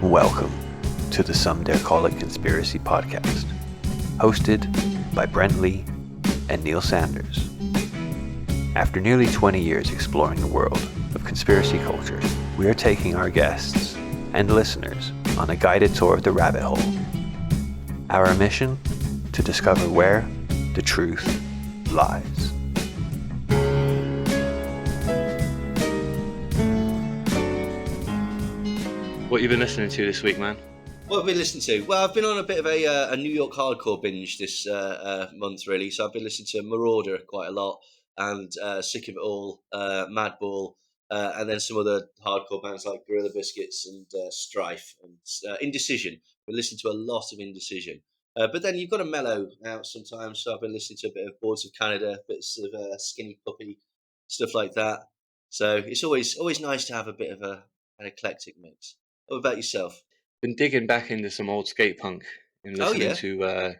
Welcome to the Some Dare Call It Conspiracy podcast, hosted by Brent Lee and Neil Sanders. After nearly 20 years exploring the world of conspiracy culture, we are taking our guests and listeners on a guided tour of the rabbit hole. Our mission? To discover where the truth lies. What you been listening to this week, man? What have we listened to? Well, I've been on a bit of a New York hardcore binge this month, really. So I've been listening to Marauder quite a lot, and Sick of It All, Madball, and then some other hardcore bands like Gorilla Biscuits and Strife and Indecision. We listen to a lot of Indecision. But then you've got to mellow out sometimes. So I've been listening to a bit of Boards of Canada, bits of Skinny Puppy, stuff like that. So it's always nice to have a bit of an eclectic mix. What about yourself? Been digging back into some old skate punk and Oh, listening yeah. to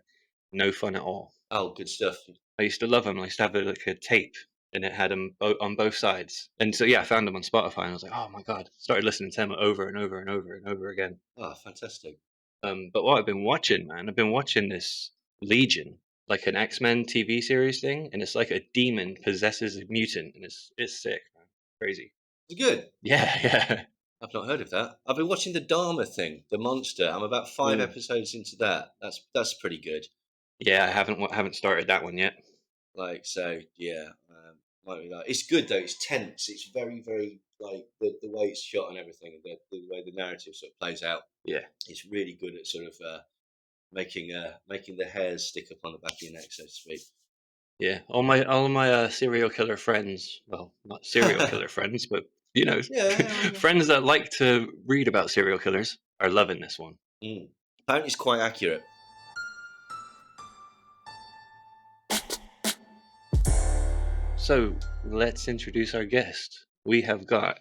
No Fun at All. Oh, good stuff. I used to love them. I used to have a tape, and it had them on both sides. And so, yeah, I found them on Spotify, and I was like, oh my God. Started listening to them over and over and over and over again. Oh, fantastic. But what I've been watching, man, I've been watching this Legion, like an X-Men TV series thing, and it's like a demon possesses a mutant, and it's sick, man. Crazy. It's good. Yeah, yeah. I've not heard of that. I've been watching the Dharma thing, the monster. I'm about 5 episodes into that. That's pretty good. Yeah, I haven't started that one yet. Like, so yeah, might be like, it's good though. It's tense. It's very, very like the way it's shot and everything, and the way the narrative sort of plays out. Yeah, it's really good at sort of making the hairs stick up on the back of your neck, so to speak. Yeah, all my serial killer friends, well, not serial killer friends, but friends that like to read about serial killers are loving this one. Apparently it's quite accurate. So let's introduce our guest. We have got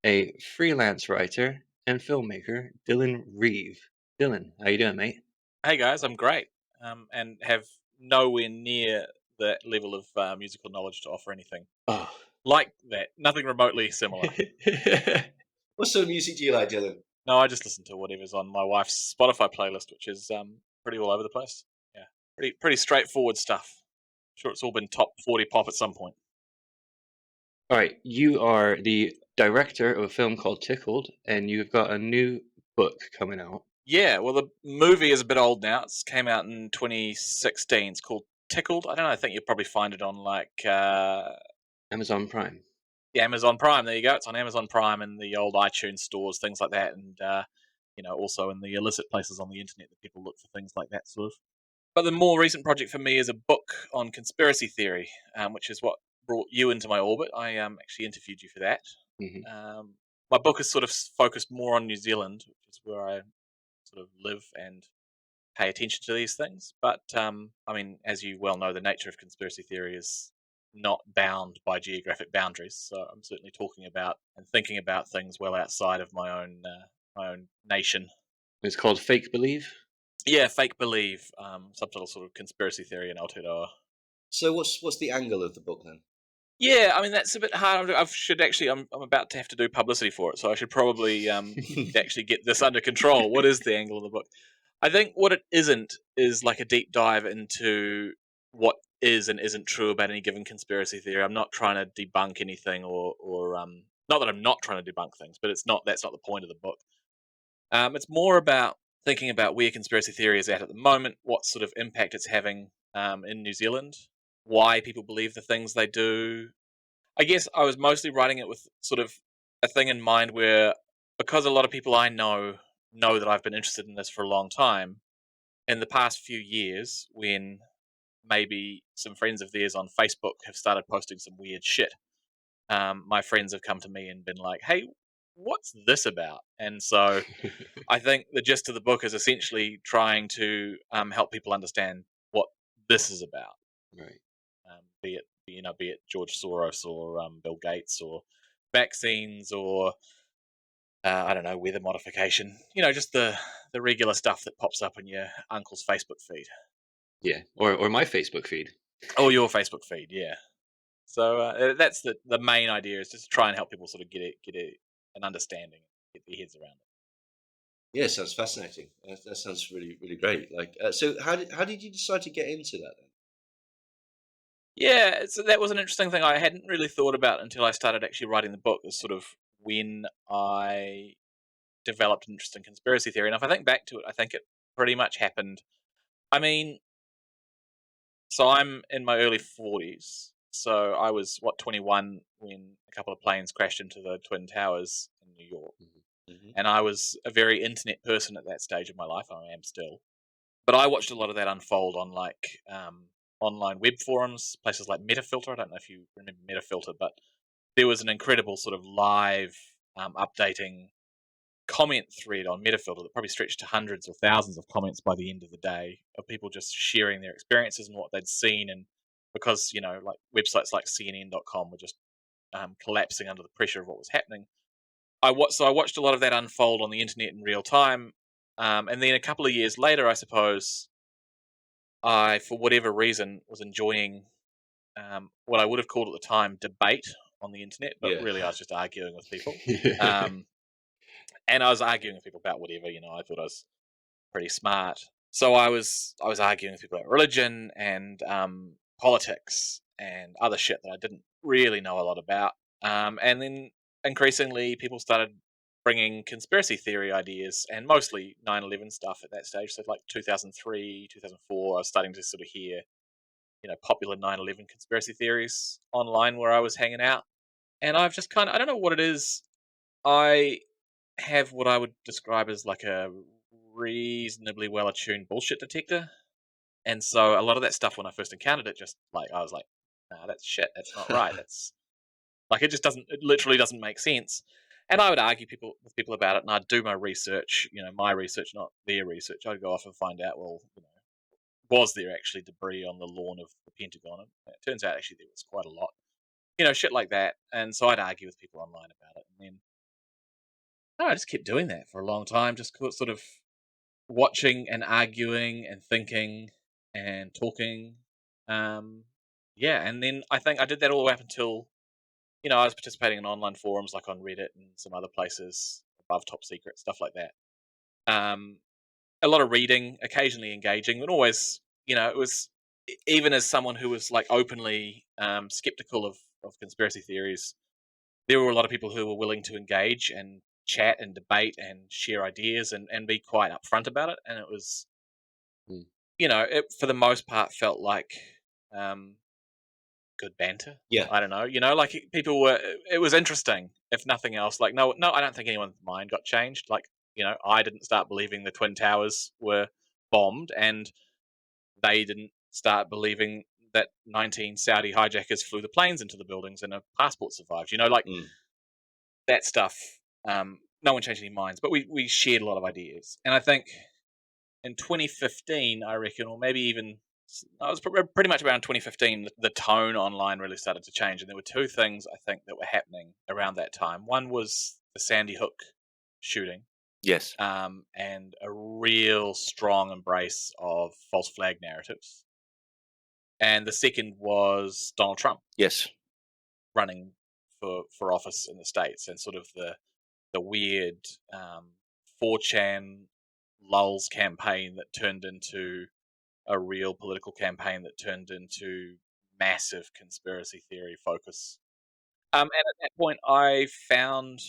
a freelance writer and filmmaker, Dylan Reeve. Dylan, how you doing, mate? Hey guys, I'm great, and have nowhere near that level of musical knowledge to offer anything like that. Nothing remotely similar. What sort of music do you like, Dylan? No, I just listen to whatever's on my wife's Spotify playlist, which is pretty all over the place. Yeah, pretty straightforward stuff. Sure, it's all been top 40 pop at some point. All right, you are the director of a film called Tickled, and you've got a new book coming out. Yeah, well, the movie is a bit old now. It came out in 2016. It's called Tickled. I don't know. I think you'll probably find it on like Amazon Prime. Yeah, Amazon Prime. There you go. It's on Amazon Prime and the old iTunes stores, things like that, and also in the illicit places on the internet that people look for things like that sort of. But the more recent project for me is a book on conspiracy theory, which is what brought you into my orbit. I actually interviewed you for that. Mm-hmm. My book is sort of focused more on New Zealand, which is where I sort of live and pay attention to these things. But as you well know, the nature of conspiracy theory is not bound by geographic boundaries. So I'm certainly talking about and thinking about things well outside of my own nation. It's called Fake Believe. Yeah, Fake Believe. Subtitle sort of Conspiracy Theory in Aotearoa. So what's the angle of the book then? Yeah, I mean that's a bit hard. I'm about to have to do publicity for it, so I should probably actually get this under control. What is the angle of the book? I think what it isn't is like a deep dive into what is and isn't true about any given conspiracy theory. I'm not trying to debunk anything, or not that I'm not trying to debunk things, but that's not the point of the book. It's more about thinking about where conspiracy theory is at the moment, what sort of impact it's having in New Zealand, why people believe the things they do. I guess I was mostly writing it with sort of a thing in mind where, because a lot of people I know that I've been interested in this for a long time, in the past few years, when maybe some friends of theirs on Facebook have started posting some weird shit, my friends have come to me and been like, hey, what's this about? And so I think the gist of the book is essentially trying to help people understand what this is about. Right. Be it George Soros or Bill Gates or vaccines or I don't know, weather modification. Just the regular stuff that pops up in your uncle's Facebook feed. Yeah, or my Facebook feed. Or your Facebook feed, yeah. So that's the main idea, is just to try and help people sort of get an understanding, get their heads around it. Yeah, sounds fascinating. That sounds really, really great. Like, so how did you decide to get into that then? Yeah, so that was an interesting thing I hadn't really thought about until I started actually writing the book. Is sort of when I developed an interest in conspiracy theory. And if I think back to it, I think it pretty much happened. I mean, so I'm in my early 40s. So I was, 21 when a couple of planes crashed into the Twin Towers in New York. Hmm. And I was a very internet person at that stage of my life. I am still. But I watched a lot of that unfold on online web forums, places like Metafilter. I don't know if you remember Metafilter, but there was an incredible sort of live updating comment thread on Metafilter that probably stretched to hundreds or thousands of comments by the end of the day of people just sharing their experiences and what they'd seen. And because, like websites like CNN.com were just collapsing under the pressure of what was happening, so I watched a lot of that unfold on the internet in real time. And then a couple of years later, I suppose, I, for whatever reason, was enjoying what I would have called at the time debate on the internet, but Yeah. really I was just arguing with people. Yeah. Um, and I was arguing with people about whatever, I thought I was pretty smart. So I was arguing with people about religion and politics and other shit that I didn't really know a lot about. And then increasingly, people started bringing conspiracy theory ideas and mostly 9/11 stuff at that stage. So like 2003, 2004, I was starting to sort of hear popular 9/11 conspiracy theories online where I was hanging out. And I've just I don't know what it is. I have what I would describe as like a reasonably well attuned bullshit detector. And so a lot of that stuff when I first encountered it, just like I was like, nah, that's shit. That's not right. That's like it literally doesn't make sense. And I would argue with people about it, and I'd do my research, my research, not their research. I'd go off and find out, well, was there actually debris on the lawn of the Pentagon? And it turns out actually there was quite a lot, shit like that. And so I'd argue with people online about it, and then I just kept doing that for a long time, just sort of watching and arguing and thinking and talking. Um, yeah, and then I think I did that all the way up until I was participating in online forums like on Reddit and some other places above top secret stuff like that. Um, a lot of reading, occasionally engaging, and always it was even as someone who was like openly skeptical of conspiracy theories, there were a lot of people who were willing to engage and chat and debate and share ideas and be quite upfront about it. And it was, Mm. it for the most part felt like um, good banter. Yeah. I don't know, like people were. It was interesting, if nothing else. Like, no, I don't think anyone's mind got changed. Like, I didn't start believing the Twin Towers were bombed, and they didn't start believing that 19 Saudi hijackers flew the planes into the buildings and a passport survived. Like Mm. that stuff. No one changed any minds, but we shared a lot of ideas. And I think in 2015, I reckon, or maybe even I was pretty much around 2015, the tone online really started to change, and there were two things I think that were happening around that time. One was the Sandy Hook shooting, Yes. and a real strong embrace of false flag narratives, and the second was Donald Trump Yes. running for office in the States, and sort of the weird 4chan lulls campaign that turned into a real political campaign that turned into massive conspiracy theory focus. And at that point, I found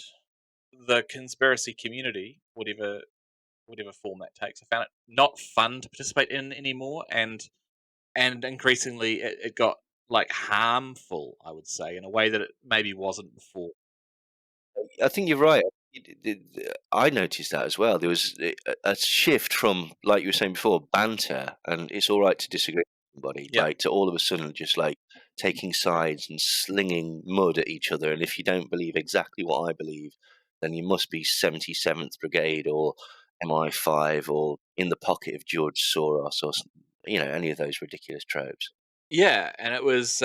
the conspiracy community, whatever form that takes, I found it not fun to participate in anymore, and increasingly it got like harmful, I would say, in a way that it maybe wasn't before. I think you're right. I noticed that as well. There was a shift from, like you were saying before, banter, and it's all right to disagree with somebody, Yeah. like to all of a sudden just like taking sides and slinging mud at each other. And if you don't believe exactly what I believe, then you must be 77th Brigade or MI5 or in the pocket of George Soros or any of those ridiculous tropes. Yeah, and it was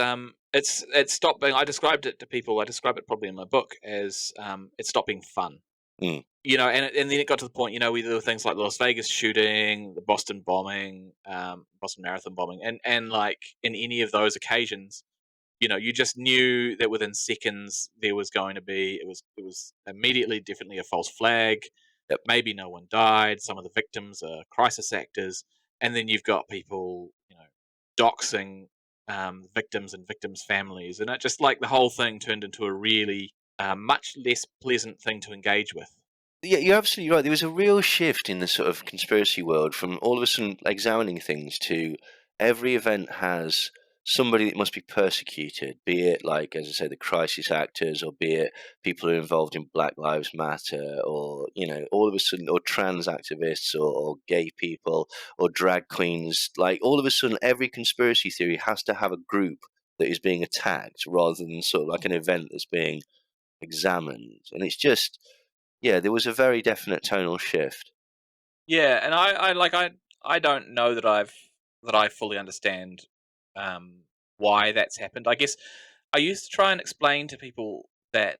it stopped being. I described it to people. I describe it probably in my book as it stopped being fun. Mm. And then it got to the point. There were things like the Las Vegas shooting, the Boston bombing, Boston Marathon bombing, and like in any of those occasions, you just knew that within seconds there was going to be it was immediately definitely a false flag. Yep. maybe no one died. Some of the victims are crisis actors, and then you've got people, doxing victims and victims' families, and it just like the whole thing turned into a really much less pleasant thing to engage with. Yeah, you're absolutely right. There was a real shift in the sort of conspiracy world from all of a sudden examining things to every event has somebody that must be persecuted, be it like, as I say, the crisis actors, or be it people who are involved in Black Lives Matter, or, all of a sudden, or trans activists, or gay people, or drag queens. Like, all of a sudden, every conspiracy theory has to have a group that is being attacked rather than sort of like an event that's being examined. And it's just, yeah, there was a very definite tonal shift. Yeah, and I don't know that I fully understand um, why that's happened. I guess I used to try and explain to people that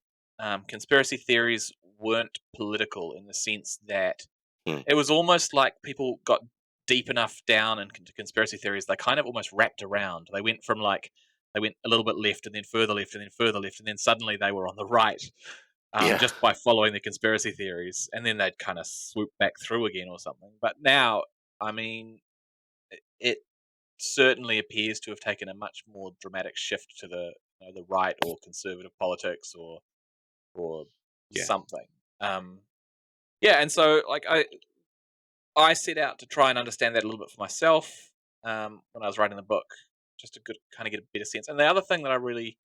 conspiracy theories weren't political in the sense that Hmm. it was almost like people got deep enough down into conspiracy theories, they kind of almost wrapped around. They went a little bit left and then further left and then further left, and then suddenly they were on the right, Yeah. just by following the conspiracy theories, and then they'd kind of swoop back through again or something. But now, I mean, it certainly appears to have taken a much more dramatic shift to the right or conservative politics or Yeah. something. Yeah, and so like I set out to try and understand that a little bit for myself when I was writing the book, just to kind of get a better sense. And the other thing that really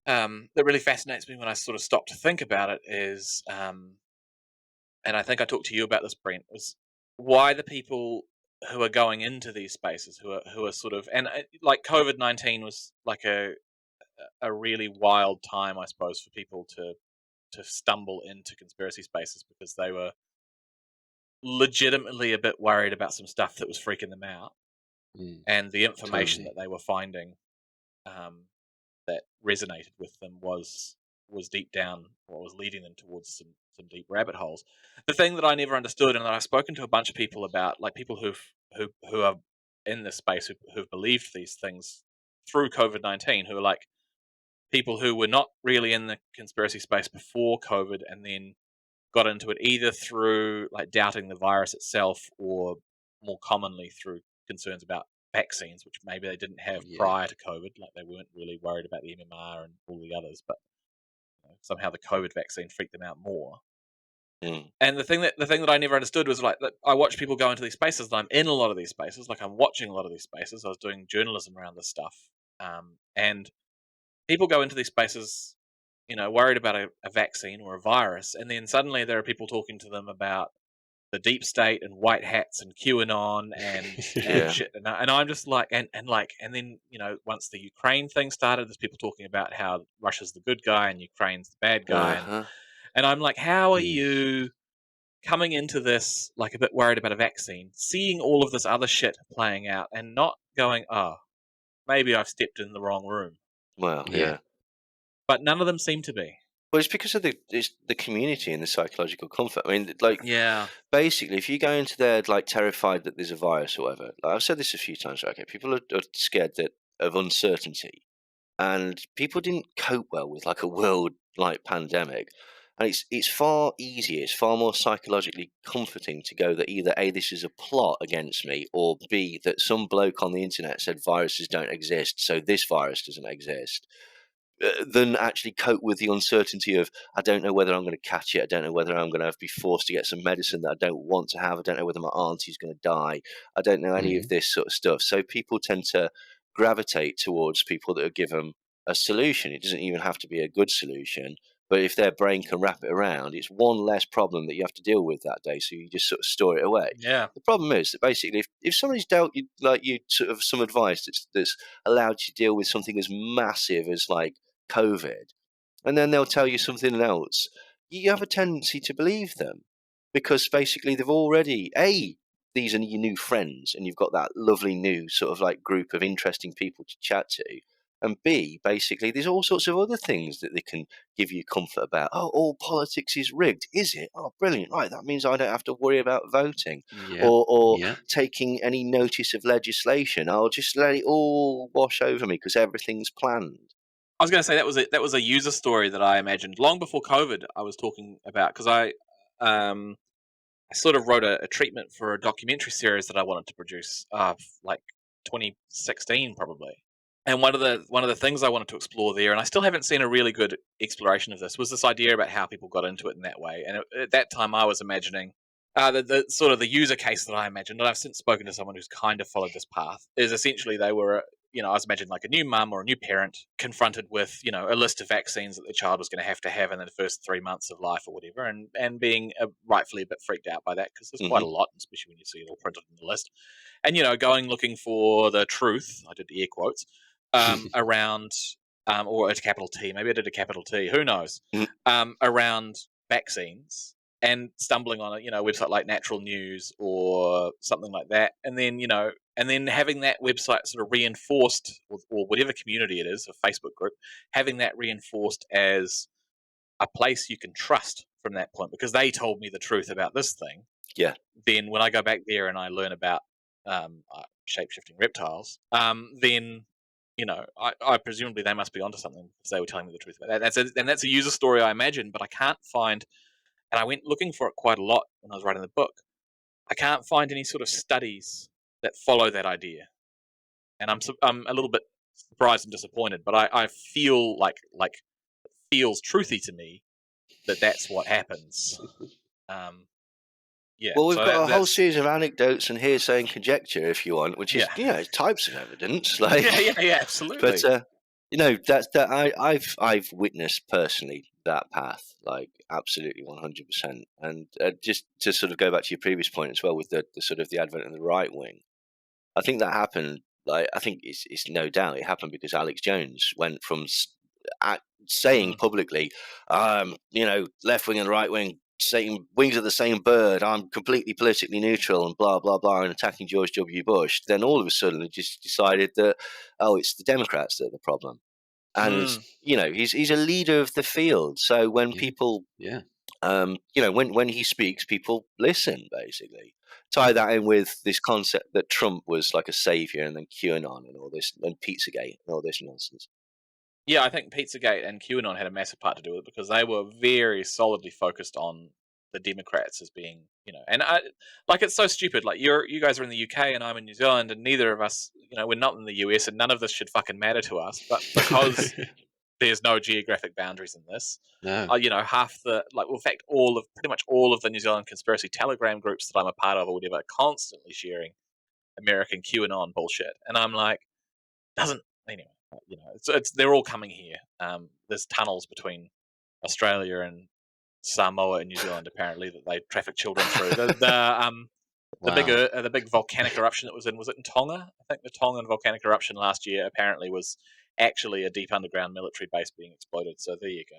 fascinates me when I sort of stop to think about it is, and I think I talked to you about this, Brent, was why the people who are going into these spaces, who are sort of, and like COVID-19 was like a really wild time, I suppose, for people to stumble into conspiracy spaces because they were legitimately a bit worried about some stuff that was freaking them out, and the information Totally. that they were finding um, that resonated with them was deep down, or was leading them towards some deep rabbit holes. The thing that I never understood, and that I've spoken to a bunch of people about, like people who are in this space who've believed these things through COVID-19, who are like people who were not really in the conspiracy space before COVID, and then got into it either through like doubting the virus itself, or more commonly through concerns about vaccines, which maybe they didn't have Yeah. prior to COVID. Like they weren't really worried about the MMR and all the others, but somehow the COVID vaccine freaked them out more. Mm. And the thing that I never understood was like that I watch people go into these spaces, and I'm in a lot of these spaces. Like I'm watching a lot of these spaces. I was doing journalism around this stuff, and people go into these spaces, worried about a vaccine or a virus, and then suddenly there are people talking to them about the deep state and white hats and QAnon and Yeah. shit, and I'm just like, and then once the Ukraine thing started, there's people talking about how Russia's the good guy and Ukraine's the bad guy, and Uh-huh. and I'm like, how are Mm. you coming into this like a bit worried about a vaccine, seeing all of this other shit playing out, and not going, oh, maybe I've stepped in the wrong room, Well, Yeah. yeah. but none of them seem to be. Well, it's because of the community and the psychological comfort. I mean, like, Yeah, basically, if you go into there like terrified that there's a virus or whatever, like I've said this a few times, right? Okay, people are scared of uncertainty, and people didn't cope well with like a world like pandemic. And it's far easier, it's far more psychologically comforting to go that either A, this is a plot against me, or B, that some bloke on the internet said viruses don't exist, so this virus doesn't exist, than actually cope with the uncertainty of, I don't know whether I'm going to catch it. I don't know whether I'm going to be forced to get some medicine that I don't want to have. I don't know whether my auntie's going to die. I don't know any of this sort of stuff. So people tend to gravitate towards people that are given a solution. It doesn't even have to be a good solution, but if their brain can wrap it around, it's one less problem that you have to deal with that day. So you just sort of store it away. yeah. The problem is that basically, if somebody's dealt you like you sort of some advice that's allowed you to deal with something as massive as like COVID, and then they'll tell you something else, you have a tendency to believe them because basically they've already, A, these are your new friends, and you've got that lovely new sort of like group of interesting people to chat to. And B, basically, there's all sorts of other things that they can give you comfort about. Oh, all politics is rigged, is it? Oh, brilliant! Right, that means I don't have to worry about voting, Yeah. or Yeah. taking any notice of legislation. I'll just let it all wash over me because everything's planned. I was going to say that was a user story that I imagined long before COVID. I was talking about because I sort of wrote a treatment for a documentary series that I wanted to produce, like 2016 probably. And one of the things I wanted to explore there, and I still haven't seen a really good exploration of this, was this idea about how people got into it in that way. And at that time, I was imagining the sort of the user case that I imagined, and I've since spoken to someone who's kind of followed this path, is essentially they were, I was imagining like a new mum or a new parent confronted with, a list of vaccines that their child was going to have in the first 3 months of life or whatever, and being rightfully a bit freaked out by that because there's quite a lot, especially when you see it all printed in the list. And, going looking for the truth, I did the air quotes, around, or a capital T, maybe I did a capital T, who knows, around vaccines, and stumbling on a website like Natural News or something like that, and then having that website sort of reinforced, or whatever community it is, a Facebook group, having that reinforced as a place you can trust from that point, because they told me the truth about this thing. Yeah. Then when I go back there and I learn about shape-shifting reptiles, then I presumably they must be onto something because they were telling me the truth about that. That's a user story, I imagine, but I can't find, and I went looking for it quite a lot when I was writing the book. I can't find any sort of studies that follow that idea, and I'm a little bit surprised and disappointed. But I feel like it feels truthy to me that that's what happens. Yeah. Well, we've got a whole series of anecdotes and hearsay and conjecture, if you want, which is types of evidence. Like, yeah, absolutely. But I've witnessed personally that path, like absolutely 100%. And just to sort of go back to your previous point as well, with the sort of the advent of the right wing, I think that happened. Like, I think it's no doubt it happened because Alex Jones went from saying publicly, left wing and right wing, same wings of the same bird, I'm completely politically neutral and blah blah blah, and attacking George W. Bush. Then all of a sudden they just decided that, it's the Democrats that are the problem. And he's a leader of the field, so when people when he speaks, people listen. Basically tie that in with this concept that Trump was like a savior, and then QAnon and all this, and Pizzagate and all this nonsense. Yeah, I think Pizzagate and QAnon had a massive part to do with it, because they were very solidly focused on the Democrats as being, and it's so stupid. Like, you guys are in the UK and I'm in New Zealand, and neither of us, we're not in the US, and none of this should fucking matter to us. But because there's no geographic boundaries in this, half the, in fact, pretty much all of the New Zealand conspiracy Telegram groups that I'm a part of or whatever are constantly sharing American QAnon bullshit, and I'm like, anyway. They're all coming here. There's tunnels between Australia and Samoa and New Zealand, apparently, that they traffic children through. The big volcanic eruption that was it in Tonga? I think the Tongan volcanic eruption last year apparently was actually a deep underground military base being exploded. So there you go.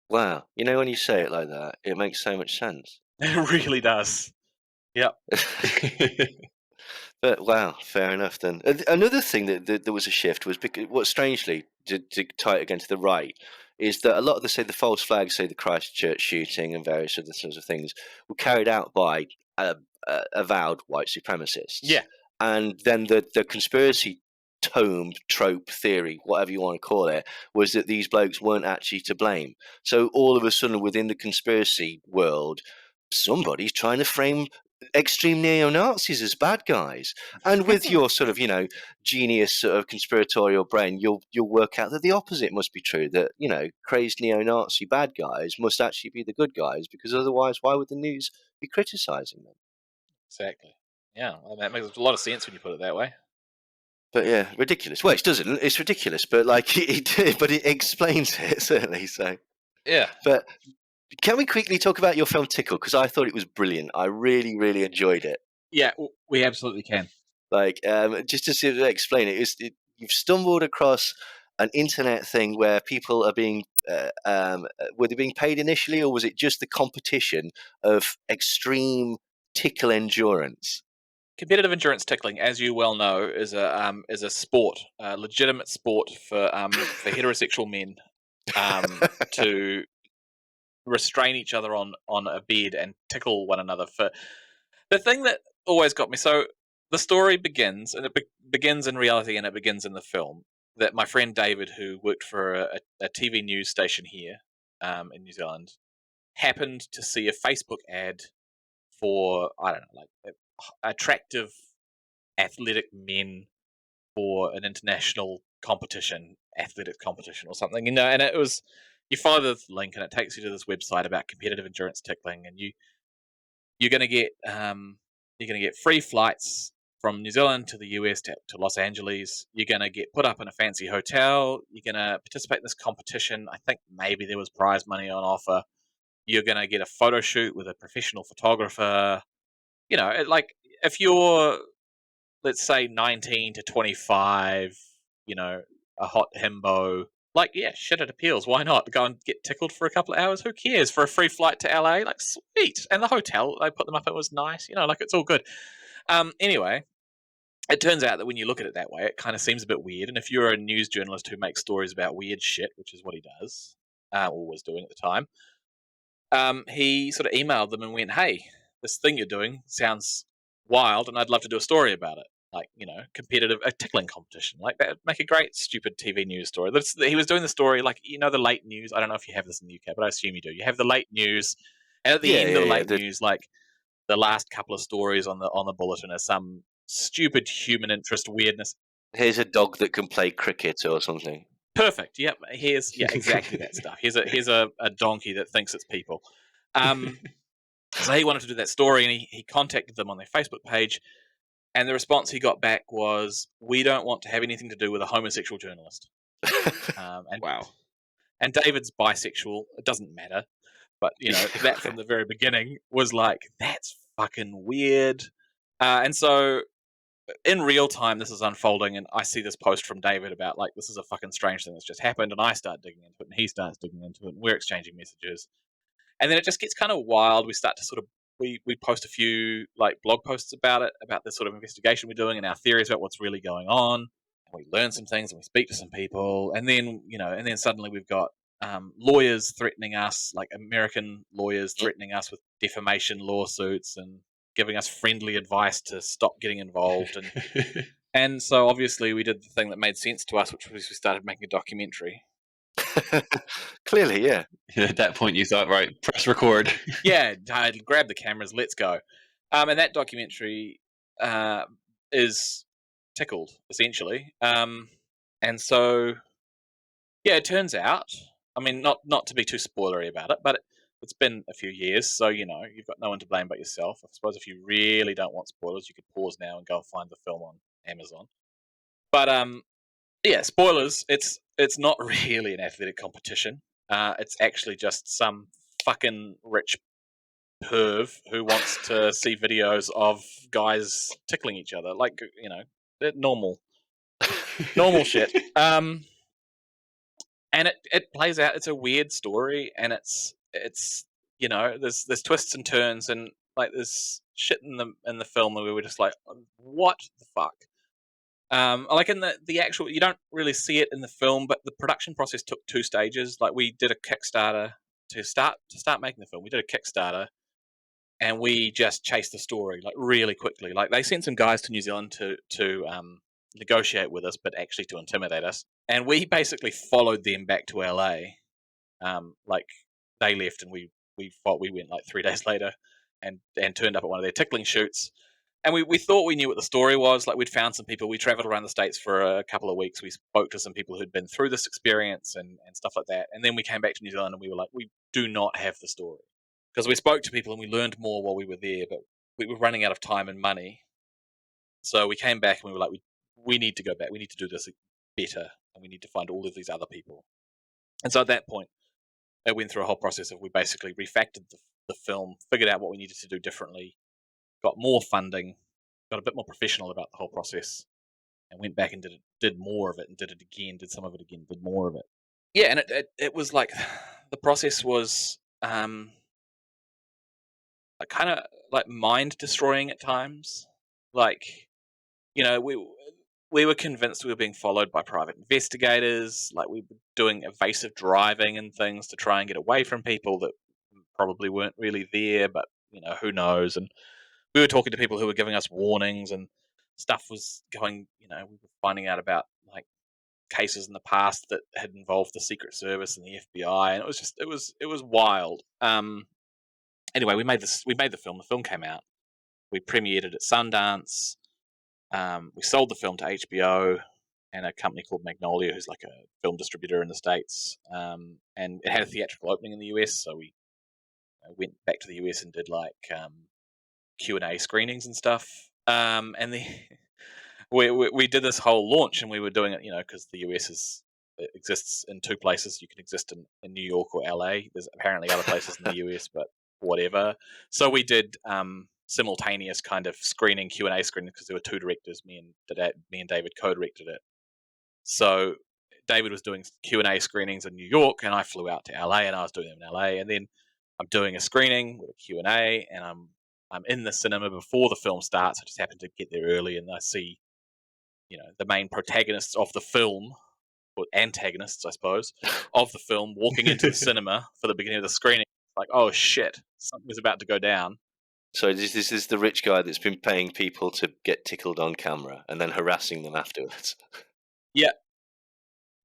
Wow, when you say it like that, it makes so much sense. It really does. Yep. But wow, fair enough then. Another thing that there was a shift was because, what strangely, to tie it again to the right, is that a lot of the false flags, say the Christchurch shooting and various other sorts of things, were carried out by avowed white supremacists. Yeah. And then the conspiracy trope theory, whatever you want to call it, was that these blokes weren't actually to blame. So all of a sudden, within the conspiracy world, somebody's trying to frame extreme neo-Nazis as bad guys. And with your sort of, genius sort of conspiratorial brain, you'll work out that the opposite must be true, that, crazed neo-Nazi bad guys must actually be the good guys, because otherwise why would the news be criticizing them? Exactly. Yeah, well, that makes a lot of sense when you put it that way. But yeah, ridiculous. Well, it doesn't. It's ridiculous, but it explains it, certainly. So yeah. But can we quickly talk about your film Tickled? Because I thought it was brilliant. I really, really enjoyed it. Yeah, we absolutely can. Like, just to sort of explain it, you've stumbled across an internet thing where people are being, were they being paid initially, or was it just the competition of extreme tickle endurance? Competitive endurance tickling, as you well know, is a sport, a legitimate sport for heterosexual men to restrain each other on a bed and tickle one another. For the thing that always got me, so the story begins, and it begins in reality, and it begins in the film, that my friend David, who worked for a TV news station here in New Zealand, happened to see a Facebook ad for, I don't know, like attractive athletic men for an international competition, athletic competition or something, and it was, you follow the link and it takes you to this website about competitive endurance tickling, and you're going to get free flights from New Zealand to the US to Los Angeles. You're going to get put up in a fancy hotel. You're going to participate in this competition. I think maybe there was prize money on offer. You're going to get a photo shoot with a professional photographer. Like if you're, let's say, 19 to 25, a hot himbo, like, yeah, shit, it appeals. Why not? Go and get tickled for a couple of hours. Who cares? For a free flight to LA, like, sweet. And the hotel they put them up, it was nice. Like, it's all good. Anyway, it turns out that when you look at it that way, it kind of seems a bit weird. And if you're a news journalist who makes stories about weird shit, which is what he does, or was doing at the time, he sort of emailed them and went, "Hey, this thing you're doing sounds wild, and I'd love to do a story about it. Like, competitive a tickling competition. Like, that would make a great stupid TV news story." He was doing the story like, the late news. I don't know if you have this in the UK, but I assume you do. You have the late news, and at the end of the late news, like the last couple of stories on the bulletin are some stupid human interest weirdness. Here's a dog that can play cricket or something. Perfect. Yep. Here's exactly that stuff. Here's a donkey that thinks it's people. So he wanted to do that story, and he contacted them on their Facebook page, and the response he got back was, "We don't want to have anything to do with a homosexual journalist." And Wow. And David's bisexual. It doesn't matter, but that from the very beginning was like, that's fucking weird. And so in real time, this is unfolding, and I see this post from David about, like, this is a fucking strange thing that's just happened, and I start digging into it, and he starts digging into it, and we're exchanging messages, and then it just gets kind of wild. We start to sort of we post a few like blog posts about it, about this sort of investigation we're doing, and our theories about what's really going on. And we learn some things, and we speak to some people, and then suddenly we've got lawyers threatening us, like American lawyers threatening us with defamation lawsuits and giving us friendly advice to stop getting involved. And so obviously we did the thing that made sense to us, which was we started making a documentary. Clearly, yeah. At that point, you thought, right, press record. Yeah, I grabbed the cameras, let's go. And that documentary is Tickled, essentially. And so, yeah, it turns out, I mean, not to be too spoilery about it, but it's been a few years, so, you've got no one to blame but yourself. I suppose if you really don't want spoilers, you could pause now and go and find the film on Amazon. But, yeah, spoilers, it's not really an athletic competition. It's actually just some fucking rich perv who wants to see videos of guys tickling each other, like, normal shit. And it plays out. It's a weird story, and it's there's twists and turns, and like there's shit in the film where we were just like, what the fuck. Like in the actual, you don't really see it in the film, but the production process took 2 stages. Like, we did a Kickstarter to start making the film. We did a Kickstarter, and we just chased the story like really quickly. Like, they sent some guys to New Zealand to negotiate with us, but actually to intimidate us. And we basically followed them back to LA. Like, they left, and we went like 3 days later, and turned up at one of their tickling shoots. And we thought we knew what the story was. Like, we'd found some people. We traveled around the States for a couple of weeks. We spoke to some people who'd been through this experience and stuff like that. And then we came back to New Zealand, and we were like, we do not have the story. Because we spoke to people and we learned more while we were there, but we were running out of time and money. So we came back and we were like, we need to go back. We need to do this better, and we need to find all of these other people. And so at that point, it went through a whole process of, we basically refactored the film, figured out what we needed to do differently, got more funding, got a bit more professional about the whole process, and went back and did more of it, and did it again, did some of it again, did more of it. Yeah, and it was like, the process was kind of like mind destroying at times. Like, we were convinced we were being followed by private investigators. Like, we were doing evasive driving and things to try and get away from people that probably weren't really there, but who knows. And we were talking to people who were giving us warnings, and stuff was going, we were finding out about like cases in the past that had involved the Secret Service and the FBI, and it was wild. Anyway, we made the film. The film came out. We premiered it at Sundance. We sold the film to HBO and a company called Magnolia, who's like a film distributor in the States. And it had a theatrical opening in the US, so we went back to the US and did like Q&A screenings and stuff. And we did this whole launch, and we were doing it, because the US exists in two places. You can exist in New York or LA. There's apparently other places in the US, but whatever. So we did simultaneous kind of screening, Q&A screening, because there were two directors. Me and David co-directed it. So David was doing Q&A screenings in New York, and I flew out to LA, and I was doing them in LA. And then I'm doing a screening with a Q&A, and I'm in the cinema before the film starts. I just happened to get there early, and I see, the main protagonists of the film, or antagonists, I suppose, of the film walking into the cinema for the beginning of the screening. Like, oh shit, something's about to go down. So this is the rich guy that's been paying people to get tickled on camera and then harassing them afterwards. Yeah,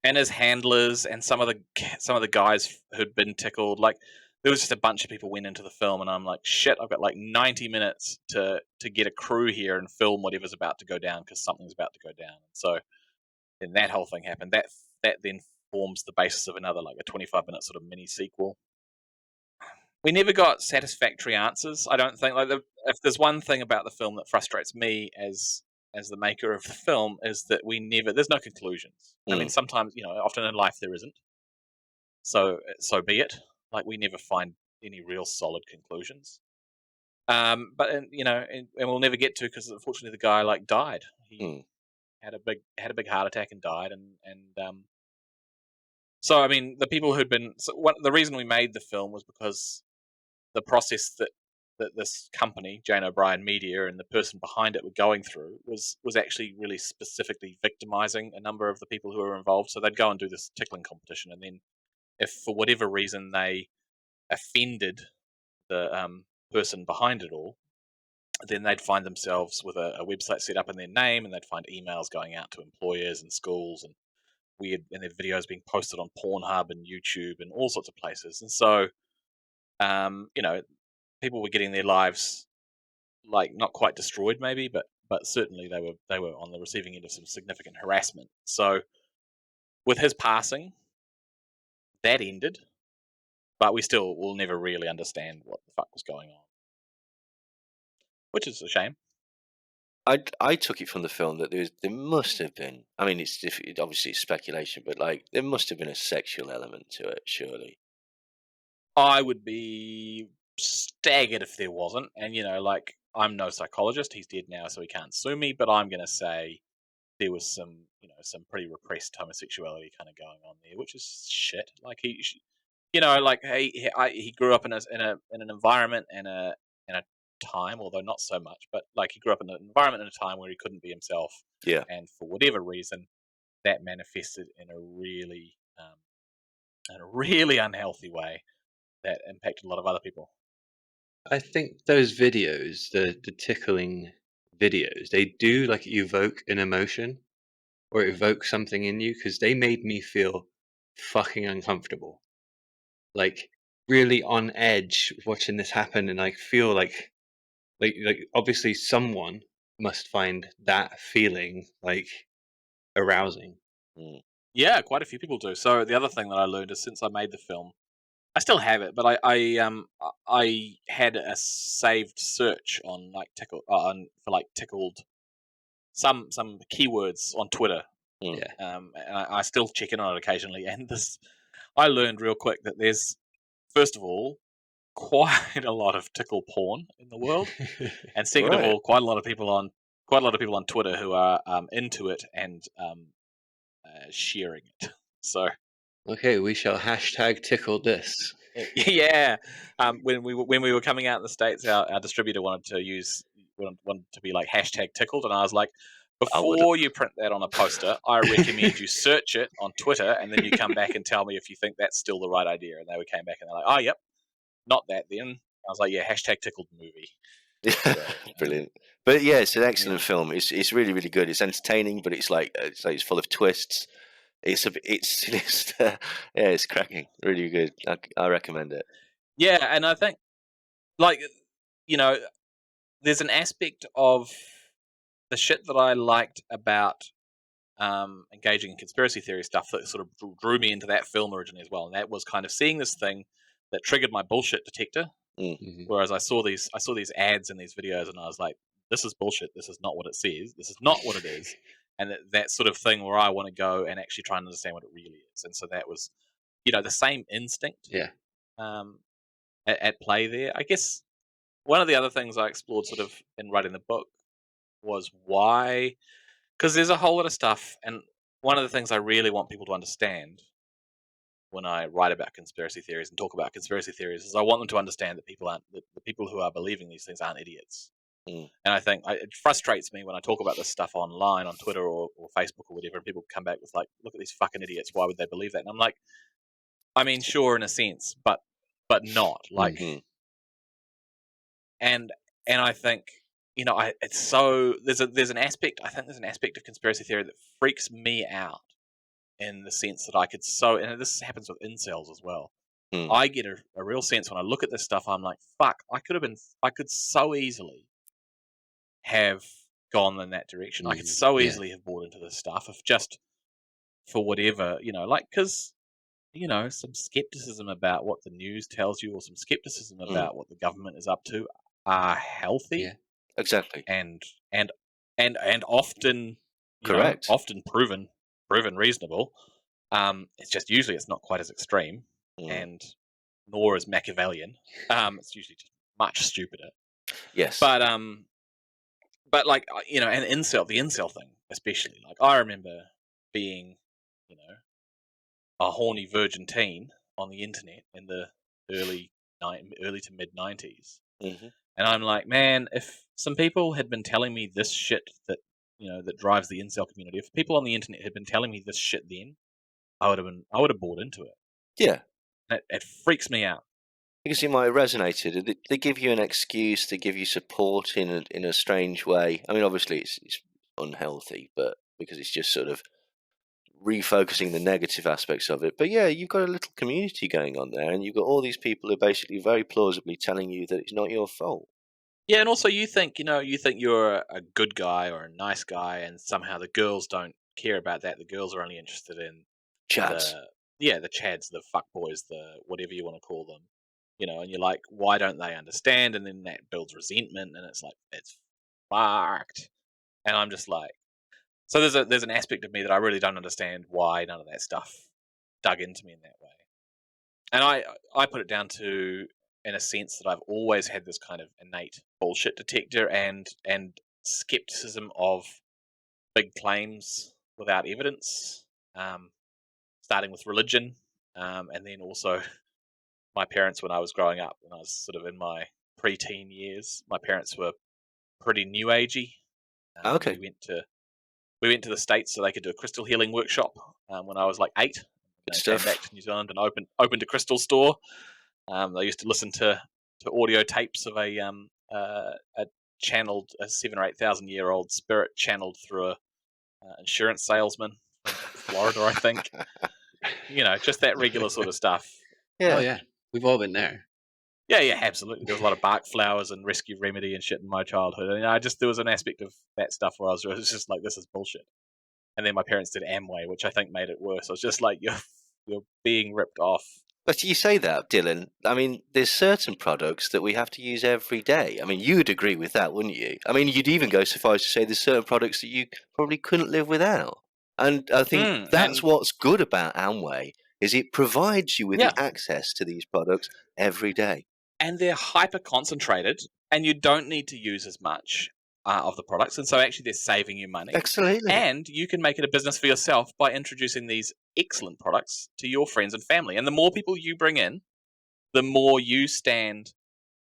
and his handlers and some of the guys who'd been tickled. Like, there was just a bunch of people went into the film, and I'm like, shit, I've got like 90 minutes to get a crew here and film whatever's about to go down, because something's about to go down. And so then that whole thing happened. That then forms the basis of another, like a 25-minute sort of mini sequel. We never got satisfactory answers, I don't think. Like, if there's one thing about the film that frustrates me as the maker of the film, is that there's no conclusions. I mean, sometimes, often in life there isn't. So be it. Like, we never find any real solid conclusions. But and we'll never get to, because unfortunately the guy died. He had a big heart attack and died, and so I mean, the people the reason we made the film was because the process that this company, Jane O'Brien Media, and the person behind it were going through was actually really specifically victimizing a number of the people who were involved. So they'd go and do this tickling competition, and then if for whatever reason they offended the person behind it all, then they'd find themselves with a website set up in their name, and they'd find emails going out to employers and schools, and their videos being posted on Pornhub and YouTube and all sorts of places. And so, people were getting their lives not quite destroyed, maybe, but certainly they were on the receiving end of some significant harassment. So, with his passing, that ended, but we still will never really understand what the fuck was going on, which is a shame. I took it from the film that there must have been. I mean, obviously it's speculation, but there must have been a sexual element to it, surely. I would be staggered if there wasn't. And, I'm no psychologist. He's dead now, so he can't sue me. But I'm going to say there was some pretty repressed homosexuality kind of going on there, which is shit. Like, he grew up in an environment and a time, although not so much, but he grew up in an environment and a time where he couldn't be himself. Yeah. And for whatever reason, that manifested in a really unhealthy way that impacted a lot of other people. I think those videos, the tickling videos, they do evoke an emotion or evoke something in you, because they made me feel fucking uncomfortable, really on edge watching this happen, and feel like obviously someone must find that feeling arousing. Yeah, quite a few people do. So the other thing that I learned is, since I made the film, I still have it, but I had a saved search on Tickled, for Tickled, some keywords on Twitter. Yeah. And I still check in on it occasionally, and I learned real quick that there's, first of all, quite a lot of tickle porn in the world, and second of all, quite a lot of people on Twitter who are into it and sharing it. So, okay, we shall hashtag tickle this. Yeah, when we were coming out in the States, our distributor wanted to be hashtag tickled, and I was like, before you print that on a poster, I recommend you search it on Twitter, and then you come back and tell me if you think that's still the right idea. And they came back and they're like, oh, yep, not that then. I was like, yeah, hashtag tickled movie. So, brilliant. But yeah, it's an excellent film. It's really, really good. It's entertaining, but it's full of twists. it's it's cracking, really good. I recommend it. Yeah, and I think, like, there's an aspect of the shit that I liked about engaging in conspiracy theory stuff that sort of drew me into that film originally as well, and that was kind of seeing this thing that triggered my bullshit detector. Whereas I saw these ads and these videos, and I was like, "This is bullshit. This is not what it says. This is not what it is." And that sort of thing where I want to go and actually try and understand what it really is. And so that was, the same instinct at play there. I guess one of the other things I explored sort of in writing the book was why, because there's a whole lot of stuff, and one of the things I really want people to understand when I write about conspiracy theories and talk about conspiracy theories is I want them to understand that the people who are believing these things aren't idiots. And I think it frustrates me when I talk about this stuff online on Twitter or Facebook or whatever, and people come back with like, "Look at these fucking idiots. Why would they believe that?" And I'm like, I mean, sure, in a sense, but not like. And I think it's so there's an aspect. I think there's an aspect of conspiracy theory that freaks me out in the sense that I could and this happens with incels as well. I get a real sense when I look at this stuff. I'm like, fuck, I could so easily have gone in that direction. I could so easily have bought into this stuff if just for whatever, because some skepticism about what the news tells you or some skepticism about what the government is up to are healthy. Yeah, exactly. And often, correct. Often proven reasonable. It's just usually it's not quite as extreme and nor as Machiavellian. It's usually just much stupider. Yes. But like, the incel thing, especially, like I remember being, a horny virgin teen on the internet in the early to mid 90s. And I'm like, man, if some people had been telling me this shit that, that drives the incel community, if people on the internet had been telling me this shit then, I would have bought into it. Yeah. It freaks me out. Because you might have resonated. They give you an excuse, they give you support in a strange way. I mean, obviously it's unhealthy, but because it's just sort of refocusing the negative aspects of it. But yeah, you've got a little community going on there, and you've got all these people who are basically very plausibly telling you that it's not your fault. Yeah, and also you think you're a good guy or a nice guy, and somehow the girls don't care about that. The girls are only interested in Chads. the chads, the fuckboys, the whatever you want to call them. And you're like, why don't they understand? And then that builds resentment, and it's like, it's fucked. And I'm just like, so there's an aspect of me that I really don't understand why none of that stuff dug into me in that way. And I put it down to, in a sense, that I've always had this kind of innate bullshit detector and skepticism of big claims without evidence, starting with religion, and then also my parents when I was growing up, when I was sort of in my preteen years. My parents were pretty new agey. Okay. We went to the States so they could do a crystal healing workshop when I was like 8. They came back to New Zealand and opened a crystal store. They used to listen to audio tapes of a channeled, a 7,000 or 8,000 year old spirit channeled through a insurance salesman from Florida, I think. Just that regular sort of stuff. Yeah. Oh yeah, we've all been there. Yeah, absolutely. There was a lot of bark flowers and rescue remedy and shit in my childhood. And there was an aspect of that stuff where I was just like, this is bullshit. And then my parents did Amway, which I think made it worse. I was just like, you're being ripped off. But you say that, Dylan. I mean, there's certain products that we have to use every day. I mean, you'd agree with that, wouldn't you? I mean, you'd even go so far as to say there's certain products that you probably couldn't live without. And I think that's what's good about Amway, is it provides you with the access to these products every day. And they're hyper concentrated, and you don't need to use as much of the products. And so actually they're saving you money. Absolutely. And you can make it a business for yourself by introducing these excellent products to your friends and family. And the more people you bring in, the more you stand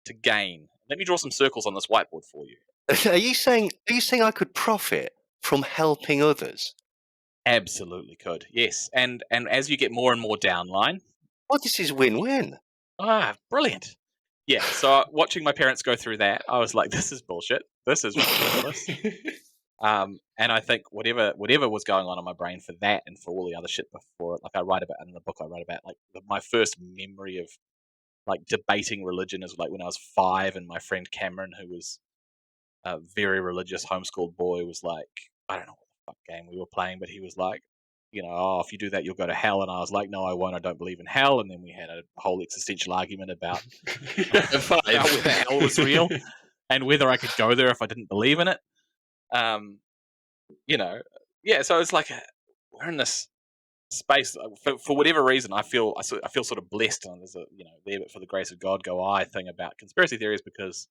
to gain. Let me draw some circles on this whiteboard for you. Are you saying I could profit from helping others? Absolutely could. Yes. And as you get more and more downline. Well, this is win-win. Ah, brilliant. Yeah, so watching my parents go through that, I was like, this is bullshit. This is ridiculous. And I think whatever was going on in my brain for that and for all the other shit before it, like I write about in the book, I write about like my first memory of like debating religion is like when I was 5, and my friend Cameron, who was a very religious homeschooled boy, was like, I don't know what the fuck game we were playing, but he was like, oh, if you do that, you'll go to hell. And I was like, no, I won't. I don't believe in hell. And then we had a whole existential argument about whether hell was real and whether I could go there if I didn't believe in it. Yeah. So it's like we're in this space for whatever reason. I feel sort of blessed, and there's a there, but for the grace of God go I thing about conspiracy theories, because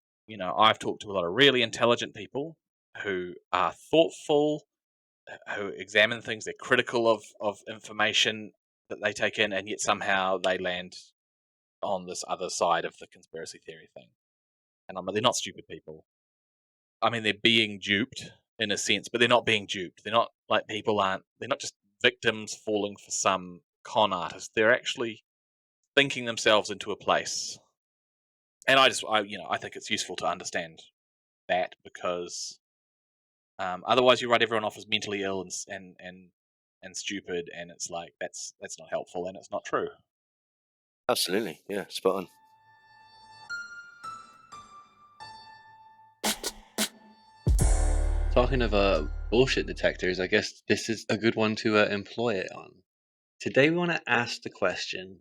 I've talked to a lot of really intelligent people who are thoughtful, who examine things. They're critical of information that they take in, and yet somehow they land on this other side of the conspiracy theory thing. And they're not stupid people. I mean, they're being duped in a sense, but they're not being duped. They're not like they're not just victims falling for some con artist. They're actually thinking themselves into a place. And I think it's useful to understand that, because otherwise you write everyone off as mentally ill and stupid, and it's like that's not helpful, and it's not true. Absolutely, yeah, spot on. Talking of bullshit detectors, I guess this is a good one to employ it on. Today we want to ask the question,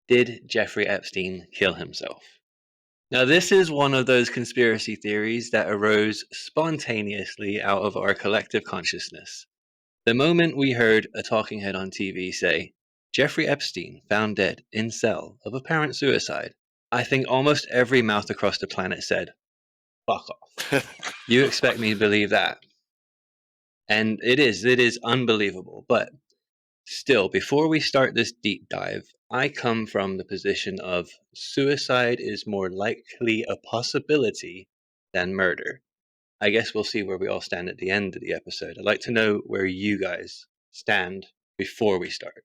did Jeffrey Epstein kill himself? Now, this is one of those conspiracy theories that arose spontaneously out of our collective consciousness. The moment we heard a talking head on TV say, Jeffrey Epstein found dead in cell of apparent suicide, I think almost every mouth across the planet said, fuck off. You expect me to believe that? And it is unbelievable. But still, before we start this deep dive, I come from the position of suicide is more likely a possibility than murder. I guess we'll see where we all stand at the end of the episode. I'd like to know where you guys stand before we start.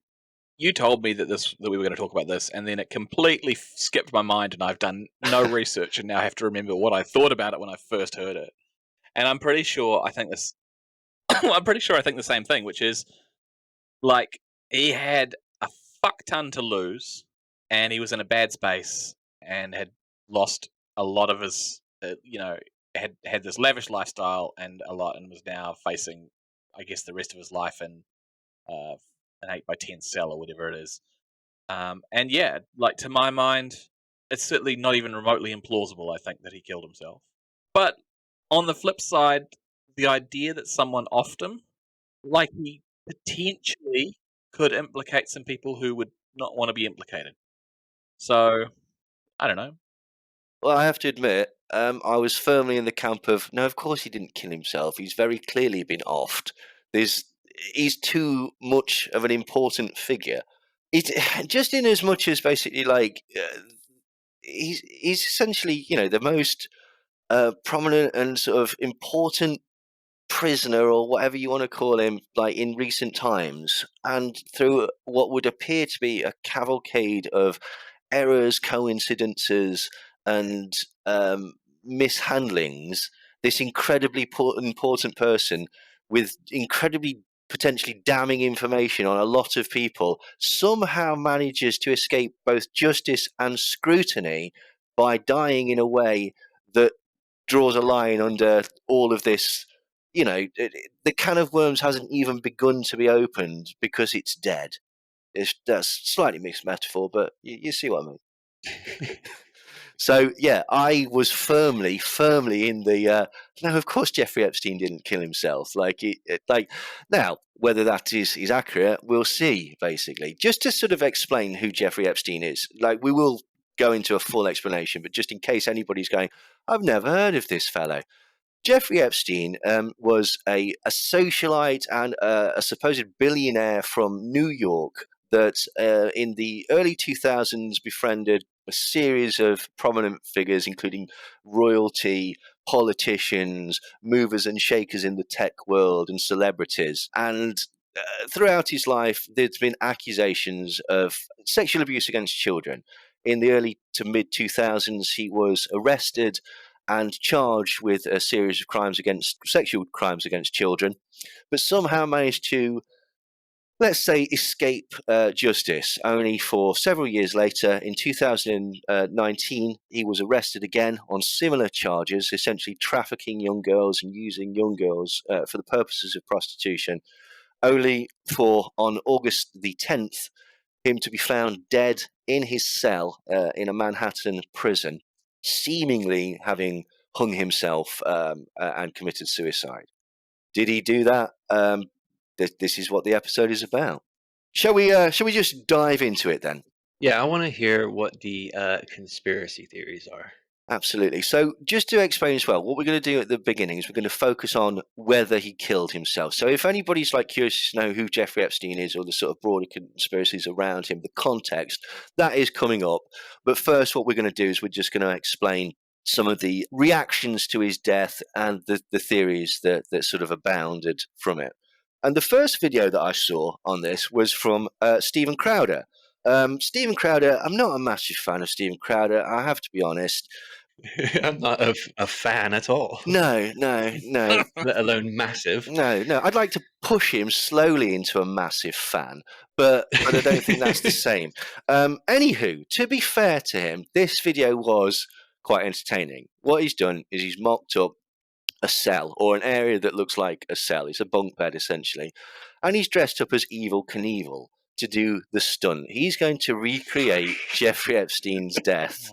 You told me that we were going to talk about this, and then it completely skipped my mind, and I've done no research, and now I have to remember what I thought about it when I first heard it. And I'm pretty sure I think this. I'm pretty sure I think the same thing, which is like he had a fuck ton to lose, and he was in a bad space, and had lost a lot of his, had this lavish lifestyle and a lot, and was now facing, I guess, the rest of his life in an 8x10 cell or whatever it is. And yeah, like to my mind, it's certainly not even remotely implausible, I think, that he killed himself. But on the flip side, the idea that someone offed him, like he potentially could implicate some people who would not want to be implicated. So, I don't know. Well, I have to admit, I was firmly in the camp of, no, of course he didn't kill himself. He's very clearly been offed. He's too much of an important figure. It just in as much as basically like he's essentially the most prominent and sort of important prisoner, or whatever you want to call him, like in recent times, and through what would appear to be a cavalcade of errors, coincidences, and mishandlings, this incredibly important person with incredibly potentially damning information on a lot of people somehow manages to escape both justice and scrutiny by dying in a way that draws a line under all of this. The can of worms hasn't even begun to be opened because it's dead. That's slightly mixed metaphor, but you see what I mean. So yeah, I was firmly in the no. Of course, Jeffrey Epstein didn't kill himself. Like now, whether that is accurate, we'll see. Basically, just to sort of explain who Jeffrey Epstein is, like we will go into a full explanation, but just in case anybody's going, I've never heard of this fellow. Jeffrey Epstein was a socialite and a supposed billionaire from New York that in the early 2000s befriended a series of prominent figures, including royalty, politicians, movers and shakers in the tech world, and celebrities. And throughout his life, there's been accusations of sexual abuse against children. In the early to mid 2000s, he was arrested and charged with a series of sexual crimes against children, but somehow managed to, let's say, escape justice, only for several years later. In 2019, he was arrested again on similar charges, essentially trafficking young girls and using young girls for the purposes of prostitution, only for, on August the 10th, him to be found dead in his cell in a Manhattan prison, seemingly having hung himself and committed suicide. Did he do that? This is what the episode is about. Shall we just dive into it then? Yeah, I want to hear what the conspiracy theories are. Absolutely. So just to explain as well, what we're going to do at the beginning is we're going to focus on whether he killed himself. So if anybody's curious to know who Jeffrey Epstein is, or the sort of broader conspiracies around him, the context, that is coming up. But first, what we're going to do is we're just going to explain some of the reactions to his death and the theories that sort of abounded from it. And the first video that I saw on this was from Stephen Crowder. Stephen Crowder, I'm not a massive fan of Stephen Crowder, I have to be honest. I'm not a fan at all. No. Let alone massive. No. I'd like to push him slowly into a massive fan, but I don't think that's the same. Anywho, to be fair to him, this video was quite entertaining. What he's done is he's mocked up a cell, or an area that looks like a cell. It's a bunk bed, essentially. And he's dressed up as Evel Knievel to do the stunt. He's going to recreate Jeffrey Epstein's death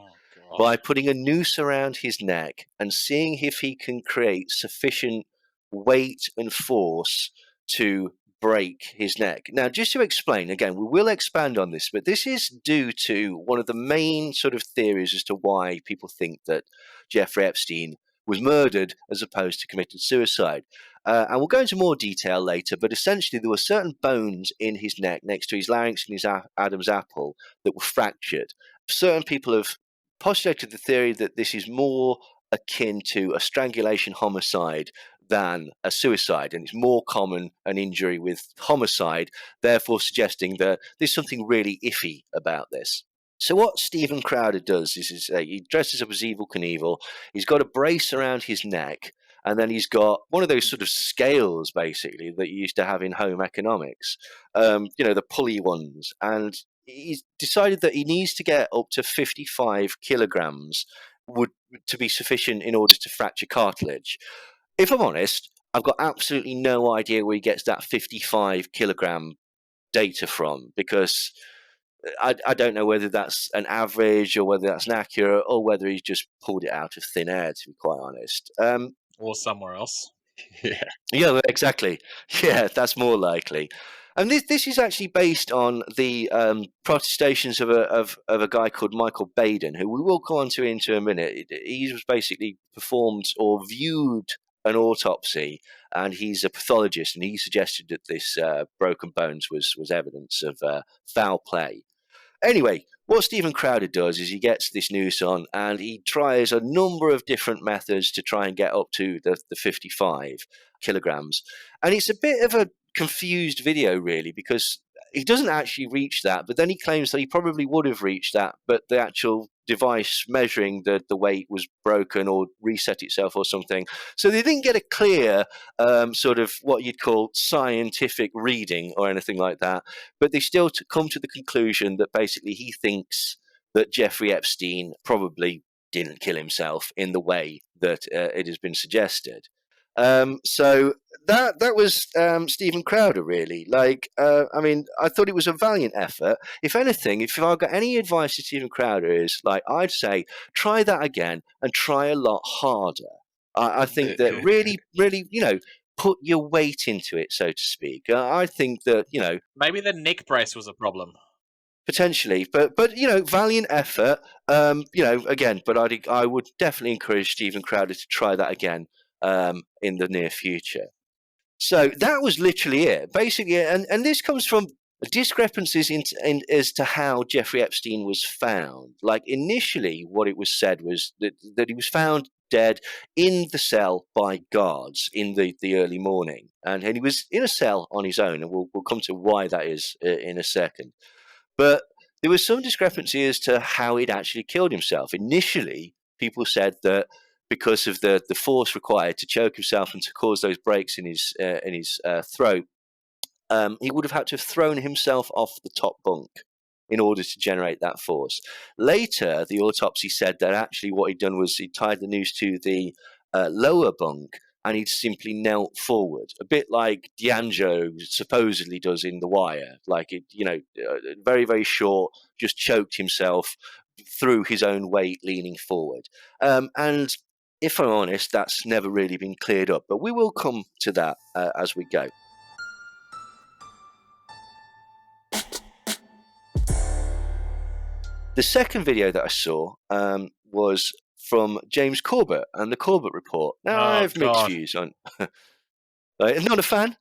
by putting a noose around his neck and seeing if he can create sufficient weight and force to break his neck. Now, just to explain, again, we will expand on this, but this is due to one of the main sort of theories as to why people think that Jeffrey Epstein was murdered as opposed to committed suicide. And we'll go into more detail later, but essentially there were certain bones in his neck next to his larynx and his Adam's apple that were fractured. Certain people have postulated the theory that this is more akin to a strangulation homicide than a suicide, and it's more common an injury with homicide, therefore suggesting that there's something really iffy about this. So what Stephen Crowder does is he dresses up as Evel Knievel. He's got a brace around his neck, and then he's got one of those sort of scales, basically, that you used to have in home economics, the pulley ones. And he's decided that he needs to get up to 55 kilograms to be sufficient in order to fracture cartilage. If I'm honest, I've got absolutely no idea where he gets that 55 kilogram data from, because I don't know whether that's an average or whether that's an accurate, or whether he's just pulled it out of thin air, to be quite honest. Or somewhere else. Yeah, exactly. Yeah, that's more likely. And this is actually based on the protestations of a guy called Michael Baden, who we will come on to into a minute. He was basically performed or viewed an autopsy, and he's a pathologist, and he suggested that this broken bones was evidence of foul play. Anyway, what Stephen Crowder does is he gets this noose on and he tries a number of different methods to try and get up to the 55 kilograms. And it's a bit of a confused video, really, because he doesn't actually reach that, but then he claims that he probably would have reached that, but the actual device measuring the weight was broken or reset itself or something. So they didn't get a clear sort of what you'd call scientific reading or anything like that, but they still come to the conclusion that basically he thinks that Jeffrey Epstein probably didn't kill himself in the way that it has been suggested. So that was Stephen Crowder, really. I thought it was a valiant effort. If anything, if I got any advice to Stephen Crowder, is I'd say try that again and try a lot harder. I think that really, put your weight into it, so to speak. I think that maybe the neck brace was a problem. Potentially, but valiant effort. Again, but I would definitely encourage Stephen Crowder to try that again in the near future. So that was literally it, basically, and this comes from discrepancies in as to how Jeffrey Epstein was found. Initially, what it was said was that he was found dead in the cell by guards in the early morning, and he was in a cell on his own, and we'll come to why that is in a second. But there was some discrepancy as to how he'd actually killed himself. Initially, people said that because of the force required to choke himself and to cause those breaks in his throat, he would have had to have thrown himself off the top bunk in order to generate that force. Later, the autopsy said that actually what he'd done was he tied the noose to the lower bunk and he'd simply knelt forward, a bit like D'Angelo supposedly does in The Wire. Like, very, very short, just choked himself through his own weight leaning forward. And if I'm honest, that's never really been cleared up, but we will come to that as we go. The second video that I saw was from James Corbett and the Corbett Report. Now, I have mixed views on. Not a fan.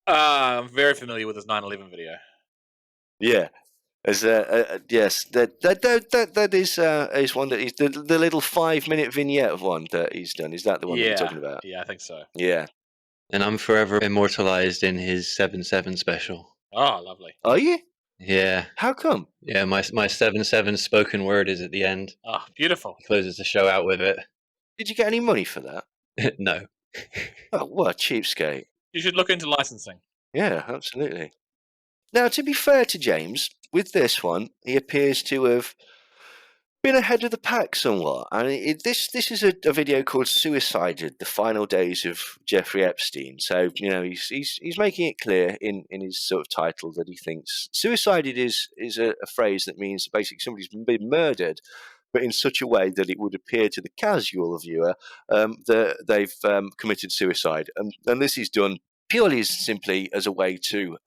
I'm very familiar with his 9/11 video. Yeah, yes, that is one that he's the little 5-minute vignette of one that he's done. Is that the one that you're talking about? Yeah, I think so. Yeah. And I'm forever immortalized in his 7/7 special. Oh, lovely. Are you? Yeah. How come? Yeah, my 7/7 spoken word is at the end. Oh, beautiful. He closes the show out with it. Did you get any money for that? No. Oh, what a cheapskate. You should look into licensing. Yeah, absolutely. Now, to be fair to James, with this one, he appears to have been ahead of the pack somewhat. And this is a video called Suicided, the Final Days of Jeffrey Epstein. So, he's making it clear in his sort of title that he thinks suicided is a phrase that means basically somebody's been murdered, but in such a way that it would appear to the casual viewer that they've committed suicide. And this is done purely simply as a way to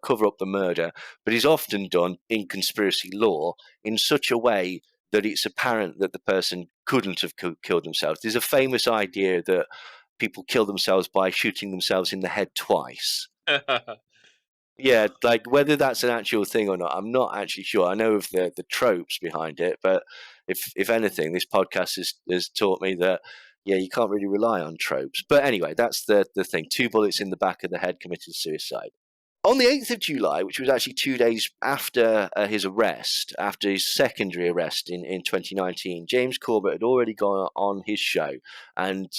cover up the murder, but is often done in conspiracy law in such a way that it's apparent that the person couldn't have killed themselves. There's a famous idea that people kill themselves by shooting themselves in the head twice. Yeah, like whether that's an actual thing or not, I'm not actually sure. I know of the tropes behind it, but if anything, this podcast has taught me that, yeah, you can't really rely on tropes. But anyway, that's the thing. 2 bullets in the back of the head, committed suicide. On the 8th of July, which was actually 2 days after his arrest, after his secondary arrest in 2019, James Corbett had already gone on his show and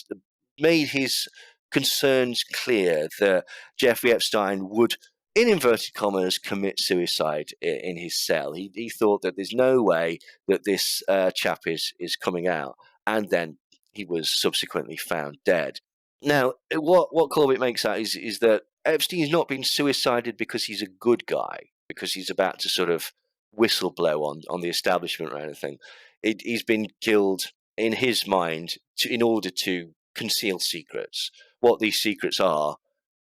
made his concerns clear that Jeffrey Epstein would, in inverted commas, commit suicide in his cell. He thought that there's no way that this chap is coming out, and then he was subsequently found dead. Now, what Corbett makes out is that Epstein's not been suicided because he's a good guy, because he's about to sort of whistleblow on the establishment or anything. He's been killed in his mind in order to conceal secrets. What these secrets are,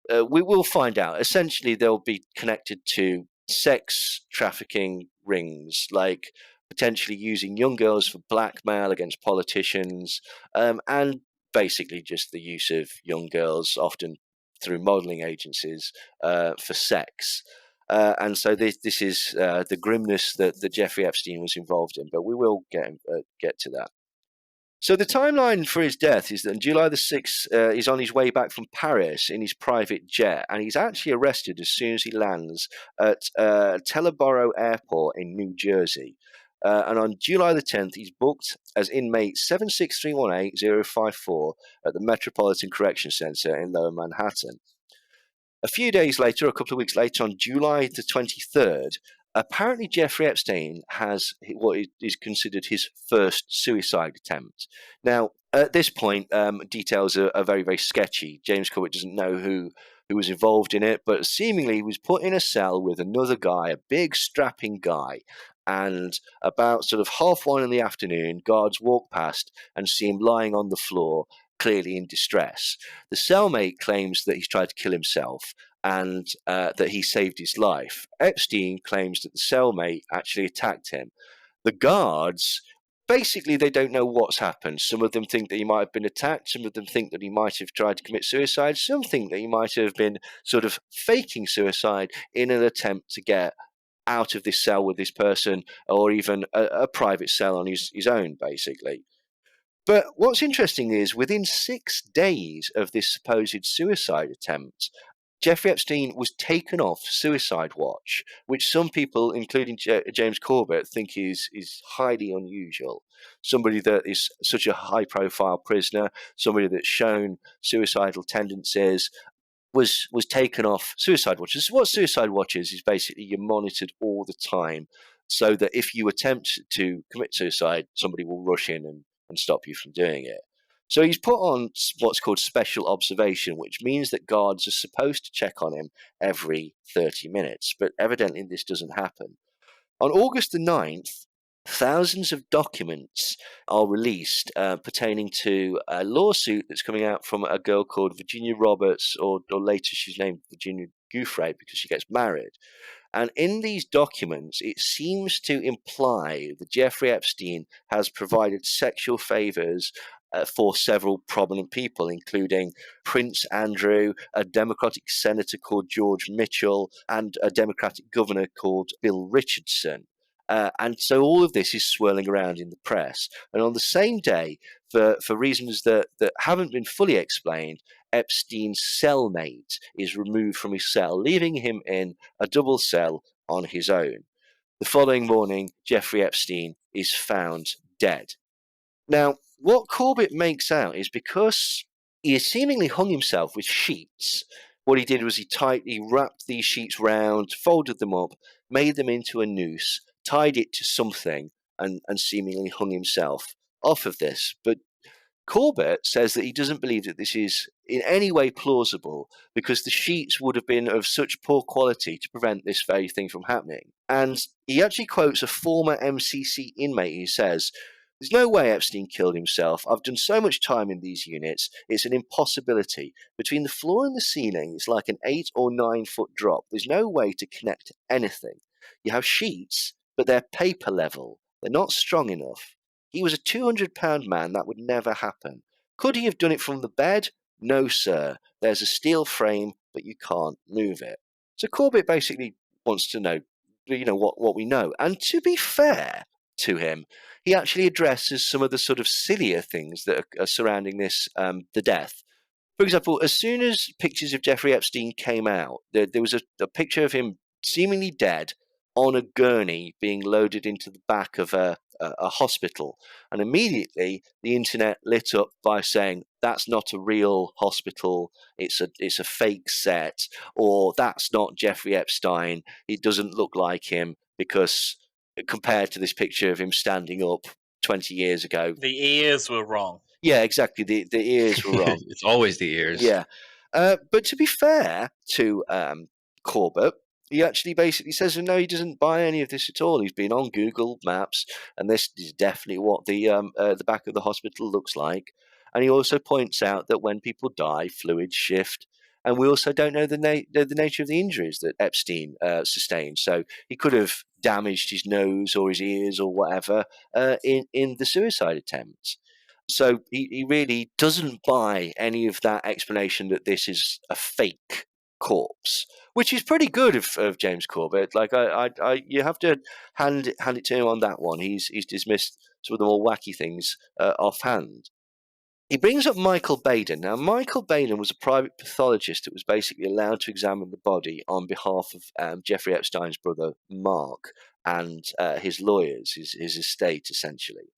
we will find out. Essentially, they'll be connected to sex trafficking rings, like potentially using young girls for blackmail against politicians, and basically just the use of young girls, often through modelling agencies, for sex. And so this is the grimness that Jeffrey Epstein was involved in, but we will get to that. So the timeline for his death is that on July the 6th, he's on his way back from Paris in his private jet, and he's actually arrested as soon as he lands at Teterboro Airport in New Jersey. And on July the 10th, he's booked as inmate 76318-054 at the Metropolitan Correction Center in Lower Manhattan. A few days later, a couple of weeks later, on July the 23rd, apparently Jeffrey Epstein has what is considered his first suicide attempt. Now, at this point, details are very, very sketchy. James Corbett doesn't know who was involved in it, but seemingly he was put in a cell with another guy, a big strapping guy. And about sort of 1:30 in the afternoon, guards walk past and see him lying on the floor, clearly in distress. The cellmate claims that he's tried to kill himself and that he saved his life. Epstein claims that the cellmate actually attacked him. The guards, basically, they don't know what's happened. Some of them think that he might have been attacked. Some of them think that he might have tried to commit suicide. Some think that he might have been sort of faking suicide in an attempt to get out of this cell with this person, or even a private cell on his own, basically. But what's interesting is within 6 days of this supposed suicide attempt, Jeffrey Epstein was taken off suicide watch, which some people, including James Corbett, think is highly unusual. Somebody that is such a high-profile prisoner, somebody that's shown suicidal tendencies, was taken off suicide watch. What suicide watch is basically you're monitored all the time, so that if you attempt to commit suicide, somebody will rush in and stop you from doing it. So he's put on what's called special observation, which means that guards are supposed to check on him every 30 minutes, but evidently this doesn't happen. On August the 9th, thousands of documents are released pertaining to a lawsuit that's coming out from a girl called Virginia Roberts, or later she's named Virginia Giuffre because she gets married. And in these documents, it seems to imply that Jeffrey Epstein has provided sexual favors for several prominent people, including Prince Andrew, a Democratic senator called George Mitchell, and a Democratic governor called Bill Richardson. And so all of this is swirling around in the press. And on the same day, for reasons that haven't been fully explained, Epstein's cellmate is removed from his cell, leaving him in a double cell on his own. The following morning, Jeffrey Epstein is found dead. Now, what Corbett makes out is because he has seemingly hung himself with sheets, what he did was he wrapped these sheets round, folded them up, made them into a noose, tied it to something, and seemingly hung himself off of this. But Corbett says that he doesn't believe that this is in any way plausible because the sheets would have been of such poor quality to prevent this very thing from happening. And he actually quotes a former MCC inmate who says, "There's no way Epstein killed himself. I've done so much time in these units. It's an impossibility. Between the floor and the ceiling, it's like an 8 or 9 foot drop. There's no way to connect to anything. You have sheets, but they're paper level. They're not strong enough. He was a 200-pound man. That would never happen. Could he have done it from the bed? No, sir. There's a steel frame, but you can't move it." So Corbett basically wants to know, what we know. And to be fair to him, he actually addresses some of the sort of sillier things that are surrounding this, the death. For example, as soon as pictures of Jeffrey Epstein came out, there was a picture of him seemingly dead on a gurney being loaded into the back of a hospital. And immediately the internet lit up by saying, that's not a real hospital, it's a fake set, or that's not Jeffrey Epstein, it doesn't look like him, because compared to this picture of him standing up 20 years ago. The ears were wrong. Yeah, exactly. The ears were wrong. It's always the ears. Yeah. But to be fair to Corbett, he actually basically says, no, he doesn't buy any of this at all. He's been on Google Maps, and this is definitely what the back of the hospital looks like. And he also points out that when people die, fluids shift. And we also don't know the nature of the injuries that Epstein sustained. So he could have damaged his nose or his ears or whatever in the suicide attempt. So he really doesn't buy any of that explanation that this is a fake corpse, which is pretty good of James Corbett. Like you have to hand it to him on that one. He's dismissed some of the more wacky things offhand. He brings up Michael Baden. Now, Michael Baden was a private pathologist that was basically allowed to examine the body on behalf of Jeffrey Epstein's brother, Mark, and his lawyers, his estate, essentially.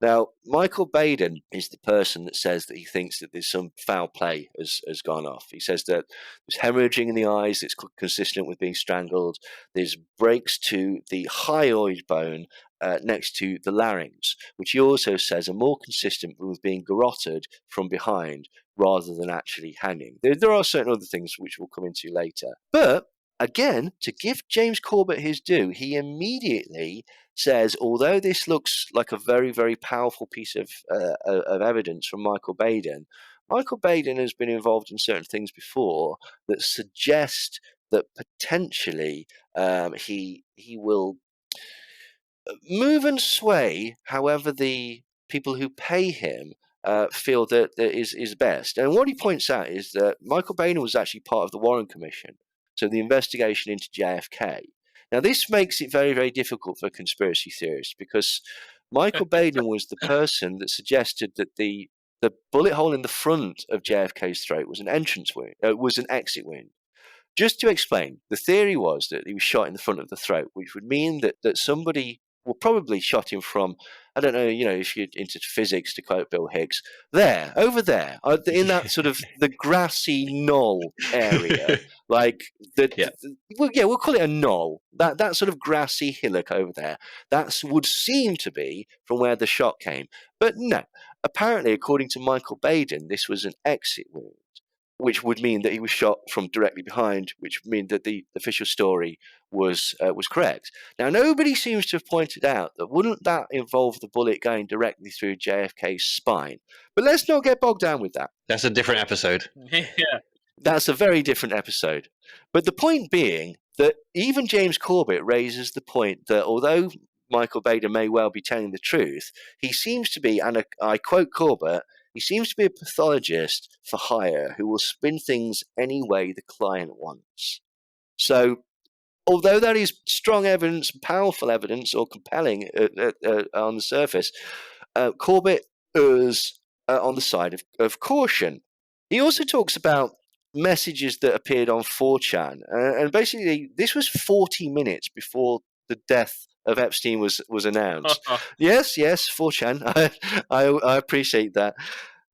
Now, Michael Baden is the person that says that he thinks that there's some foul play has gone off. He says that there's hemorrhaging in the eyes that's consistent with being strangled. There's breaks to the hyoid bone next to the larynx, which he also says are more consistent with being garroted from behind rather than actually hanging. There are certain other things which we'll come into later. But again, to give James Corbett his due, he immediately says, although this looks like a very, very powerful piece of evidence from Michael Baden has been involved in certain things before that suggest that potentially he will move and sway however the people who pay him feel that is best. And what he points out is that Michael Baden was actually part of the Warren Commission, so the investigation into JFK. Now, this makes it very, very difficult for conspiracy theorists because Michael Baden was the person that suggested that the bullet hole in the front of JFK's throat was an entrance wound, was an exit wound. just to explain, the theory was that he was shot in the front of the throat, which would mean that somebody will probably shot him from, I don't know, if you're into physics, to quote Bill Higgs, over there, in that sort of the grassy knoll area, like we'll call it a knoll, that sort of grassy hillock over there. That would seem to be from where the shot came, but no. Apparently, according to Michael Baden, this was an exit wound, which would mean that he was shot from directly behind, which would mean that the official story was correct. Now, nobody seems to have pointed out that wouldn't that involve the bullet going directly through JFK's spine? But let's not get bogged down with that. That's a different episode. Yeah. That's a very different episode. But the point being that even James Corbett raises the point that although Michael Bader may well be telling the truth, he seems to be, and I quote Corbett, he seems to be a pathologist for hire who will spin things any way the client wants. So, although that is strong evidence, powerful evidence, or compelling on the surface, Corbett errs on the side of caution. He also talks about messages that appeared on 4chan, and basically this was 40 minutes before the death of Epstein was announced. Yes, 4chan. I appreciate that.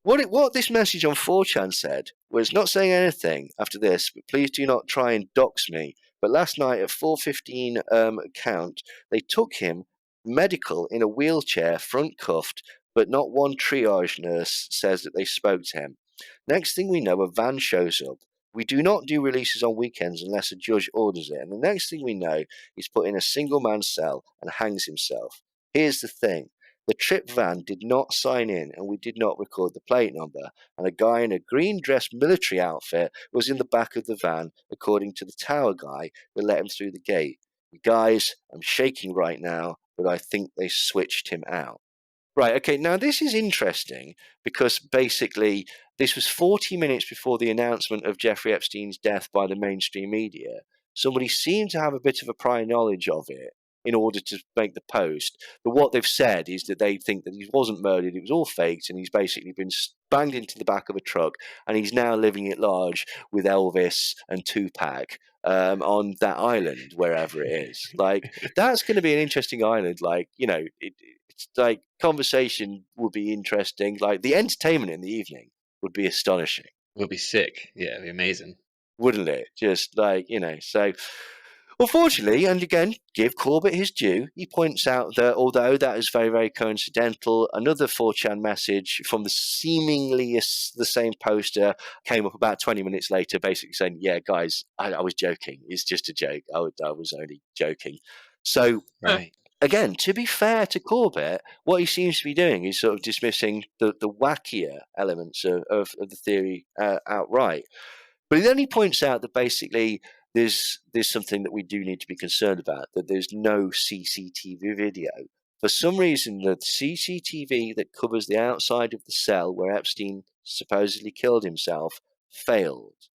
What this message on 4chan said was, not saying anything after this, but please do not try and dox me. But last night at 4:15 count, they took him medical in a wheelchair, front cuffed, but not one triage nurse says that they spoke to him. Next thing we know, a van shows up. We do not do releases on weekends unless a judge orders it. And the next thing we know, he's put in a single man cell and hangs himself. Here's the thing. The trip van did not sign in and we did not record the plate number. And a guy in a green dress military outfit was in the back of the van, according to the tower guy who let him through the gate. Guys, I'm shaking right now, but I think they switched him out. Right, okay, now this is interesting because basically this was 40 minutes before the announcement of Jeffrey Epstein's death by the mainstream media. Somebody seemed to have a bit of a prior knowledge of it in order to make the post. But what they've said is that they think that he wasn't murdered, it was all faked, and he's basically been banged into the back of a truck, and he's now living at large with Elvis and Tupac on that island, wherever it is. Like, that's going to be an interesting island. Like, it's like conversation would be interesting. Like, the entertainment in the evening would be astonishing. Would be sick. Yeah, it'd be amazing. Wouldn't it? Just like, so... Unfortunately, and again, give Corbett his due, he points out that although that is very, very coincidental, another 4chan message from the seemingly the same poster came up about 20 minutes later, basically saying, yeah, guys, I was joking. It's just a joke. I was only joking. So, right. Again, to be fair to Corbett, what he seems to be doing is sort of dismissing the wackier elements of the theory outright. But then he points out that basically there's something that we do need to be concerned about, that there's no CCTV video. For some reason, the CCTV that covers the outside of the cell where Epstein supposedly killed himself failed.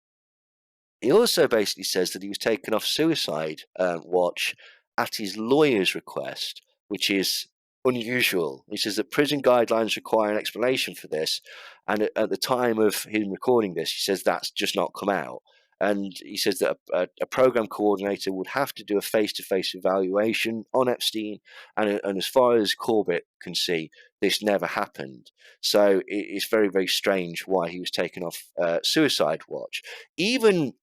He also basically says that he was taken off suicide watch at his lawyer's request, which is unusual. He says that prison guidelines require an explanation for this, and at the time of him recording this, he says that's just not come out. And he says that a program coordinator would have to do a face-to-face evaluation on Epstein, and as far as Corbett can see, this never happened. So it's very, very strange why he was taken off suicide watch. Even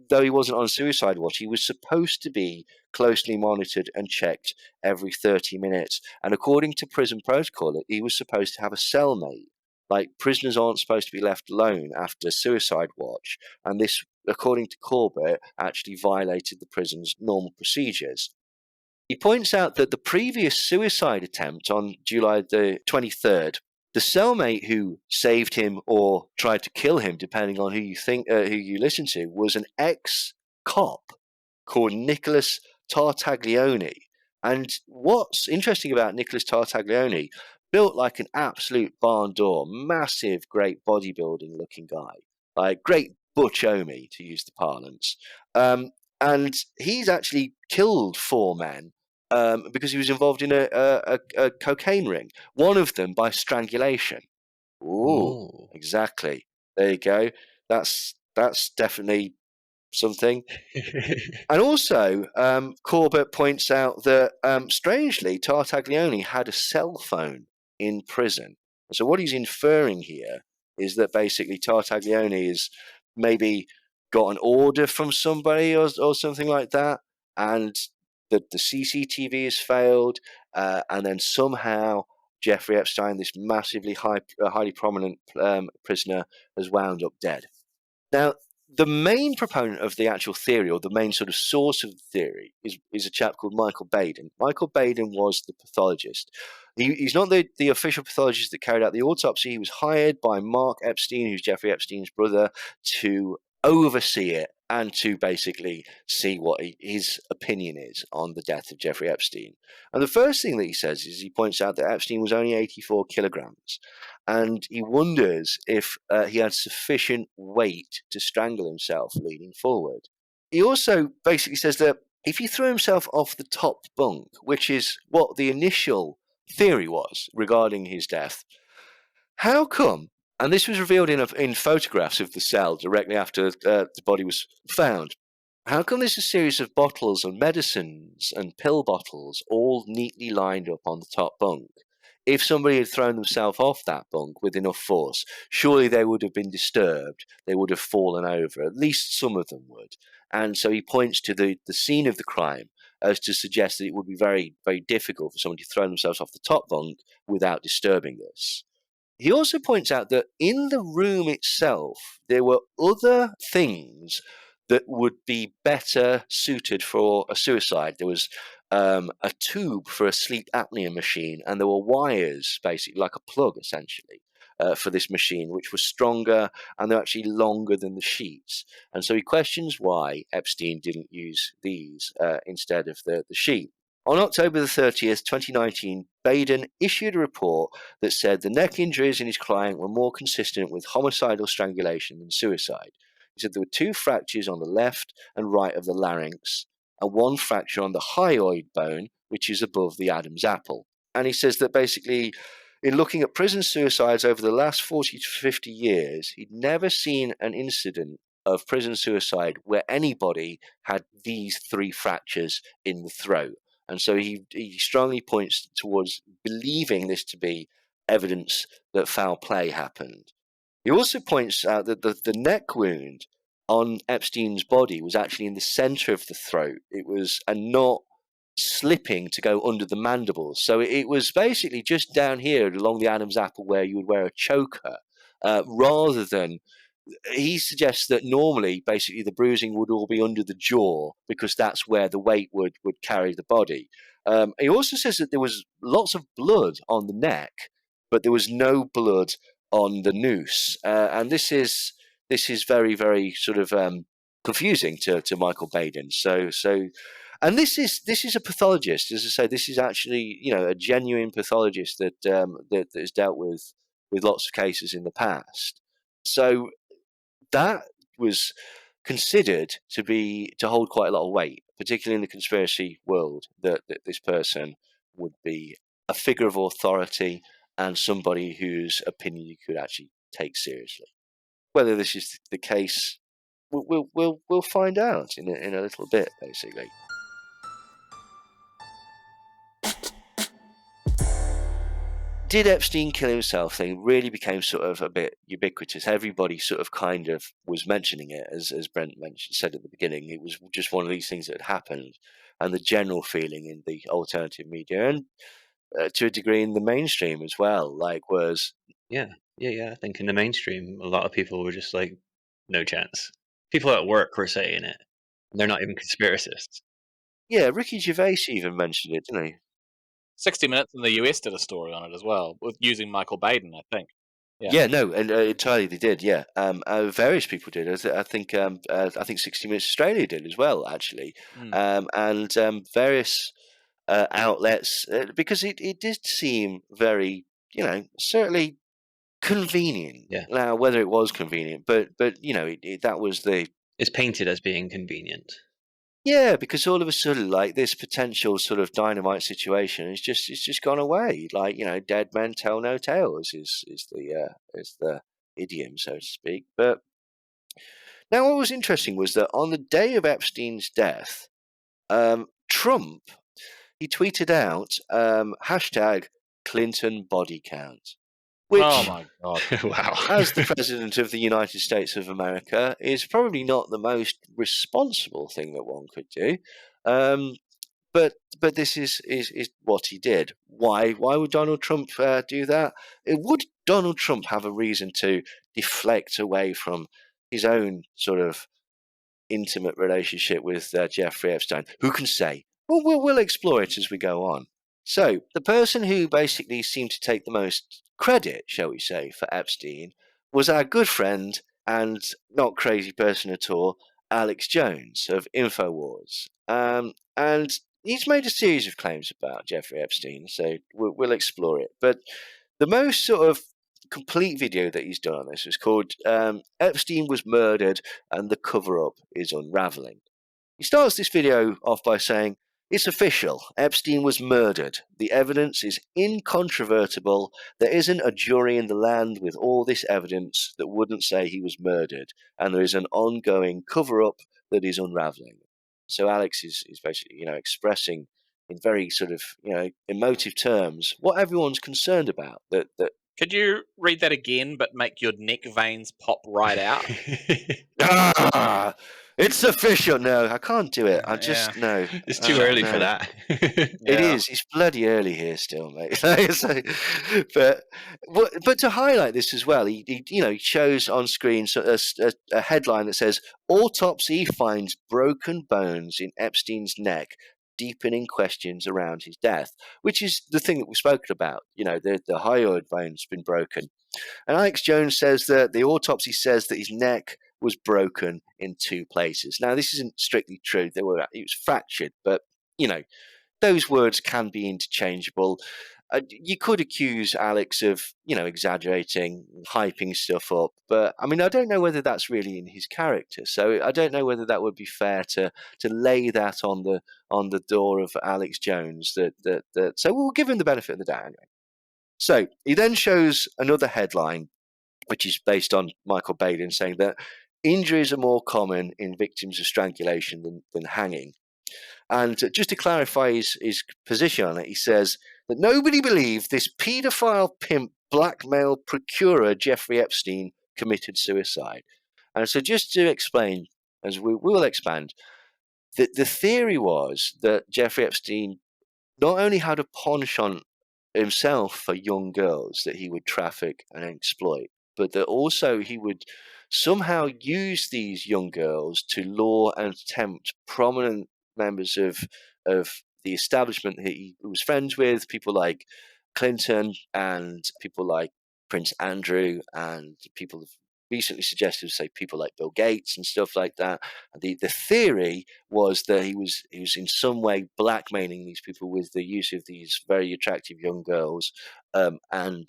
though he wasn't on suicide watch, he was supposed to be closely monitored and checked every 30 minutes. And according to prison protocol, he was supposed to have a cellmate. Like, prisoners aren't supposed to be left alone after suicide watch. And this, according to Corbett, actually violated the prison's normal procedures. He points out that the previous suicide attempt on July the 23rd, the cellmate who saved him or tried to kill him, depending on who you listen to, was an ex-cop called Nicholas Tartaglione. And what's interesting about Nicholas Tartaglione, built like an absolute barn door, massive, great bodybuilding looking guy, like great butch Omi, to use the parlance. And he's actually killed 4 men because he was involved in a cocaine ring, one of them by strangulation. Ooh. Exactly. There you go. That's definitely something. And also, Corbett points out that, strangely, Tartaglione had a cell phone in prison. So what he's inferring here is that basically Tartaglione is maybe got an order from somebody or something like that, and that the CCTV has failed, and then somehow Jeffrey Epstein, this massively highly prominent prisoner, has wound up dead. Now, the main proponent of the actual theory, or the main sort of source of the theory, is a chap called Michael Baden. Michael Baden was the pathologist. He's not the official pathologist that carried out the autopsy. He was hired by Mark Epstein, who's Jeffrey Epstein's brother, to oversee it and to basically see what his opinion is on the death of Jeffrey Epstein. And the first thing that he says is he points out that Epstein was only 84 kilograms. And he wonders if he had sufficient weight to strangle himself leaning forward. He also basically says that if he threw himself off the top bunk, which is what the initial theory was regarding his death, how come, and this was revealed in photographs of the cell directly after the body was found, how come there's a series of bottles and medicines and pill bottles all neatly lined up on the top bunk? If somebody had thrown themselves off that bunk with enough force, surely they would have been disturbed. They would have fallen over. At least some of them would. And so he points to the scene of the crime as to suggest that it would be very, very difficult for somebody to throw themselves off the top bunk without disturbing this. He also points out that in the room itself, there were other things that would be better suited for a suicide. There was a tube for a sleep apnea machine, and there were wires, basically like a plug, essentially, for this machine, which was stronger, and they're actually longer than the sheets. And so he questions why Epstein didn't use these instead of the sheet. On October the 30th, 2019, Baden issued a report that said the neck injuries in his client were more consistent with homicidal strangulation than suicide. He said there were 2 fractures on the left and right of the larynx, and 1 fracture on the hyoid bone, which is above the Adam's apple. And he says that basically, in looking at prison suicides over the last 40 to 50 years, he'd never seen an incident of prison suicide where anybody had these 3 fractures in the throat. And so he strongly points towards believing this to be evidence that foul play happened. He also points out that the neck wound on Epstein's body was actually in the center of the throat. It was not slipping to go under the mandibles. So it was basically just down here along the Adam's apple where you would wear a choker, rather than, he suggests that normally basically the bruising would all be under the jaw because that's where the weight would carry the body. He also says that there was lots of blood on the neck, but there was no blood on the noose. And this is very, very sort of confusing to Michael Baden. And this is a pathologist, as I say. This is actually, a genuine pathologist that has dealt with lots of cases in the past. So that was considered to hold quite a lot of weight, particularly in the conspiracy world, that this person would be a figure of authority and somebody whose opinion you could actually take seriously. Whether this is the case, we'll find out in a little bit, basically. Did Epstein kill himself thing really became sort of a bit ubiquitous. Everybody sort of kind of was mentioning it, as Brent said at the beginning. It was just one of these things that had happened, and the general feeling in the alternative media and to a degree in the mainstream as well, was Yeah. I think in the mainstream, a lot of people were just like, no chance. People at work were saying it. They're not even conspiracists. Yeah, Ricky Gervais even mentioned it, didn't he? 60 Minutes in the US did a story on it as well, using Michael Baden, I think. Yeah, no, and entirely they did. Yeah, various people did. I think 60 Minutes Australia did as well, actually, and various outlets, because it did seem very, certainly convenient. Yeah. Now, whether it was convenient, but that was the. It's painted as being convenient. Yeah, because all of a sudden, this potential sort of dynamite situation it's just gone away. Dead men tell no tales is the idiom, so to speak. But Now, what was interesting was that on the day of Epstein's death, Trump, he tweeted out hashtag Clinton body count, which, Oh my god! Wow. as the president of the United States of America, is probably not the most responsible thing that one could do. But this is what he did. Why would Donald Trump do that? Would Donald Trump have a reason to deflect away from his own sort of intimate relationship with Jeffrey Epstein? Who can say? Well, we'll explore it as we go on. So the person who basically seemed to take the most credit, shall we say, for Epstein was our good friend and not crazy person at all, Alex Jones of InfoWars. And he's made a series of claims about Jeffrey Epstein, so we'll explore it. But the most sort of complete video that he's done on this is called Epstein Was Murdered and the Cover-Up is Unraveling. He starts this video off by saying, "It's official. Epstein was murdered. The evidence is incontrovertible. There isn't a jury in the land with all this evidence that wouldn't say he was murdered. And there is an ongoing cover-up that is unraveling." So Alex is basically, expressing in very sort of, emotive terms what everyone's concerned about. That Could you read that again, but make your neck veins pop right out? It's official. No, I can't do it. I just Yeah. no. It's too early for no. that. It Yeah. is. It's bloody early here still, mate. So, but to highlight this as well, he shows on screen a headline that says "Autopsy finds broken bones in Epstein's neck, deepening questions around his death," which is the thing that we've spoken about. The hyoid bone's been broken, and Alex Jones says that the autopsy says that his neck was broken in 2 places. Now, this isn't strictly true. It was fractured, but those words can be interchangeable. You could accuse Alex of, exaggerating, hyping stuff up, but I mean, I don't know whether that's really in his character. So I don't know whether that would be fair to lay that on the door of Alex Jones. So we'll give him the benefit of the doubt anyway. So he then shows another headline, which is based on Michael Bailey, saying that injuries are more common in victims of strangulation than hanging. And just to clarify his position on it, he says that nobody believed this paedophile pimp blackmail procurer Jeffrey Epstein committed suicide. And so just to explain, as we will expand, the theory was that Jeffrey Epstein not only had a penchant himself for young girls that he would traffic and exploit, but that also he would somehow use these young girls to lure and tempt prominent members of the establishment that he was friends with, people like Clinton and people like Prince Andrew, and people have recently suggested, say, people like Bill Gates and stuff like that. And the theory was that he was in some way blackmailing these people with the use of these very attractive young girls, and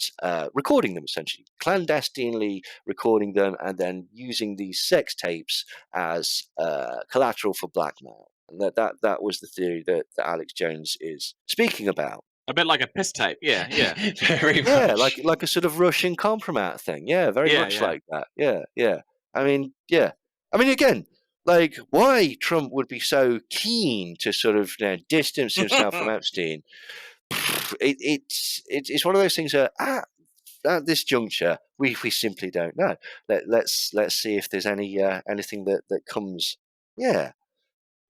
recording them, essentially clandestinely recording them, and then using these sex tapes as collateral for blackmail. And that was the theory that Alex Jones is speaking about. A bit like a piss tape. Yeah. Very Yeah, much. like a sort of Russian compromat thing. Yeah, very much like that. Yeah. I mean, again, like, why Trump would be so keen to sort of distance himself from Epstein? It's one of those things that at this juncture we simply don't know. Let's see if there's anything that comes. Yeah.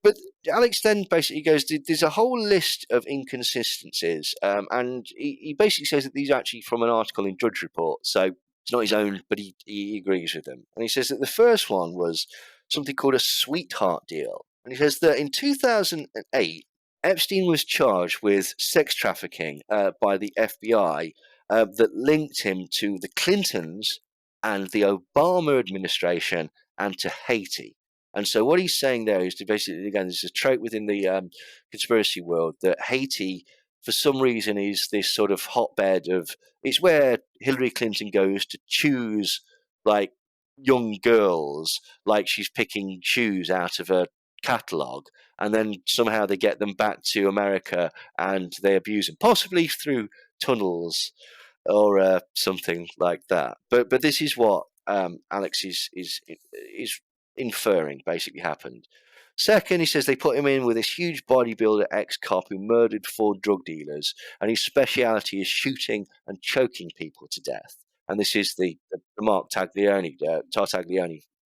But Alex then basically goes, there's a whole list of inconsistencies, and he basically says that these are actually from an article in Drudge Report, so it's not his own, but he agrees with them. And he says that the first one was something called a sweetheart deal. And he says that in 2008, Epstein was charged with sex trafficking by the FBI that linked him to the Clintons and the Obama administration and to Haiti. And so what he's saying there is to basically, again, there's a trope within the conspiracy world that Haiti, for some reason, is this sort of hotbed of, it's where Hillary Clinton goes to choose, like, young girls, like she's picking shoes out of a catalogue, and then somehow they get them back to America and they abuse them, possibly through tunnels or something like that. But this is what Alex is inferring basically happened. Second, he says they put him in with this huge bodybuilder ex-cop who murdered 4 drug dealers, and his speciality is shooting and choking people to death. And this is the Mark Tartaglione.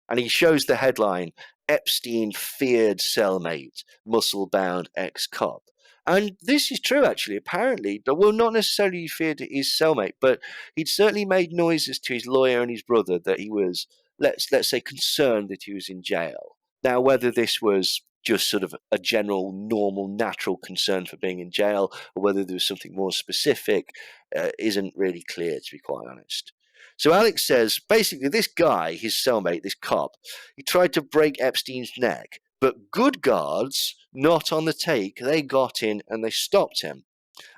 And he shows the headline, Epstein feared cellmate, muscle-bound ex-cop. And this is true, actually. Apparently, well, not necessarily he feared his cellmate, but he'd certainly made noises to his lawyer and his brother that he was, let's say, concerned that he was in jail. Now, whether this was just sort of a general, normal, natural concern for being in jail, or whether there was something more specific, isn't really clear, to be quite honest. So Alex says, basically, this guy, his cellmate, this cop, he tried to break Epstein's neck, but good guards, not on the take, they got in and they stopped him.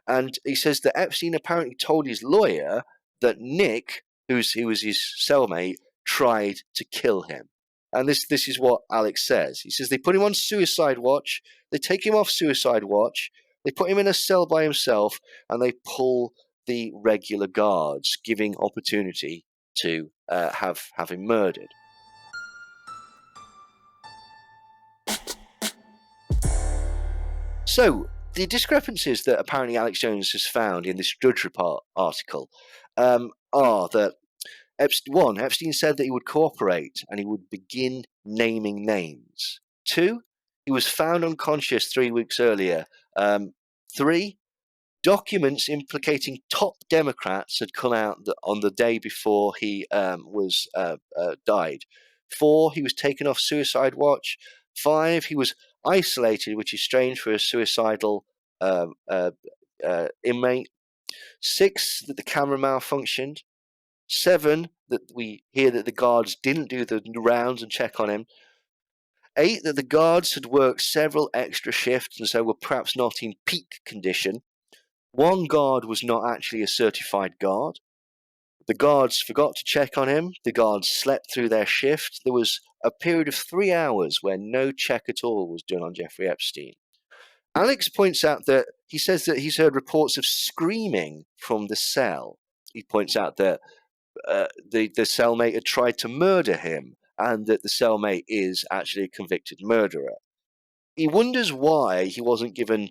And he says that Epstein apparently told his lawyer that Nick, who was his cellmate, tried to kill him. And this is what Alex says. He says they put him on suicide watch, they take him off suicide watch, they put him in a cell by himself, and they pull the regular guards, giving opportunity to have him murdered. So, the discrepancies that apparently Alex Jones has found in this Drudge Report article are that Epstein said that he would cooperate and he would begin naming names. 2, he was found unconscious 3 weeks earlier. 3, documents implicating top Democrats had come out on the day before he was died. 4, he was taken off suicide watch. 5, he was isolated, which is strange for a suicidal inmate. 6, that the camera malfunctioned. 7, that we hear that the guards didn't do the rounds and check on him. 8, that the guards had worked several extra shifts and so were perhaps not in peak condition. 1 guard was not actually a certified guard. The guards forgot to check on him. The guards slept through their shift. There was a period of 3 hours where no check at all was done on Jeffrey Epstein. Alex points out that he says that he's heard reports of screaming from the cell. He points out that the cellmate had tried to murder him and that the cellmate is actually a convicted murderer. He wonders why he wasn't given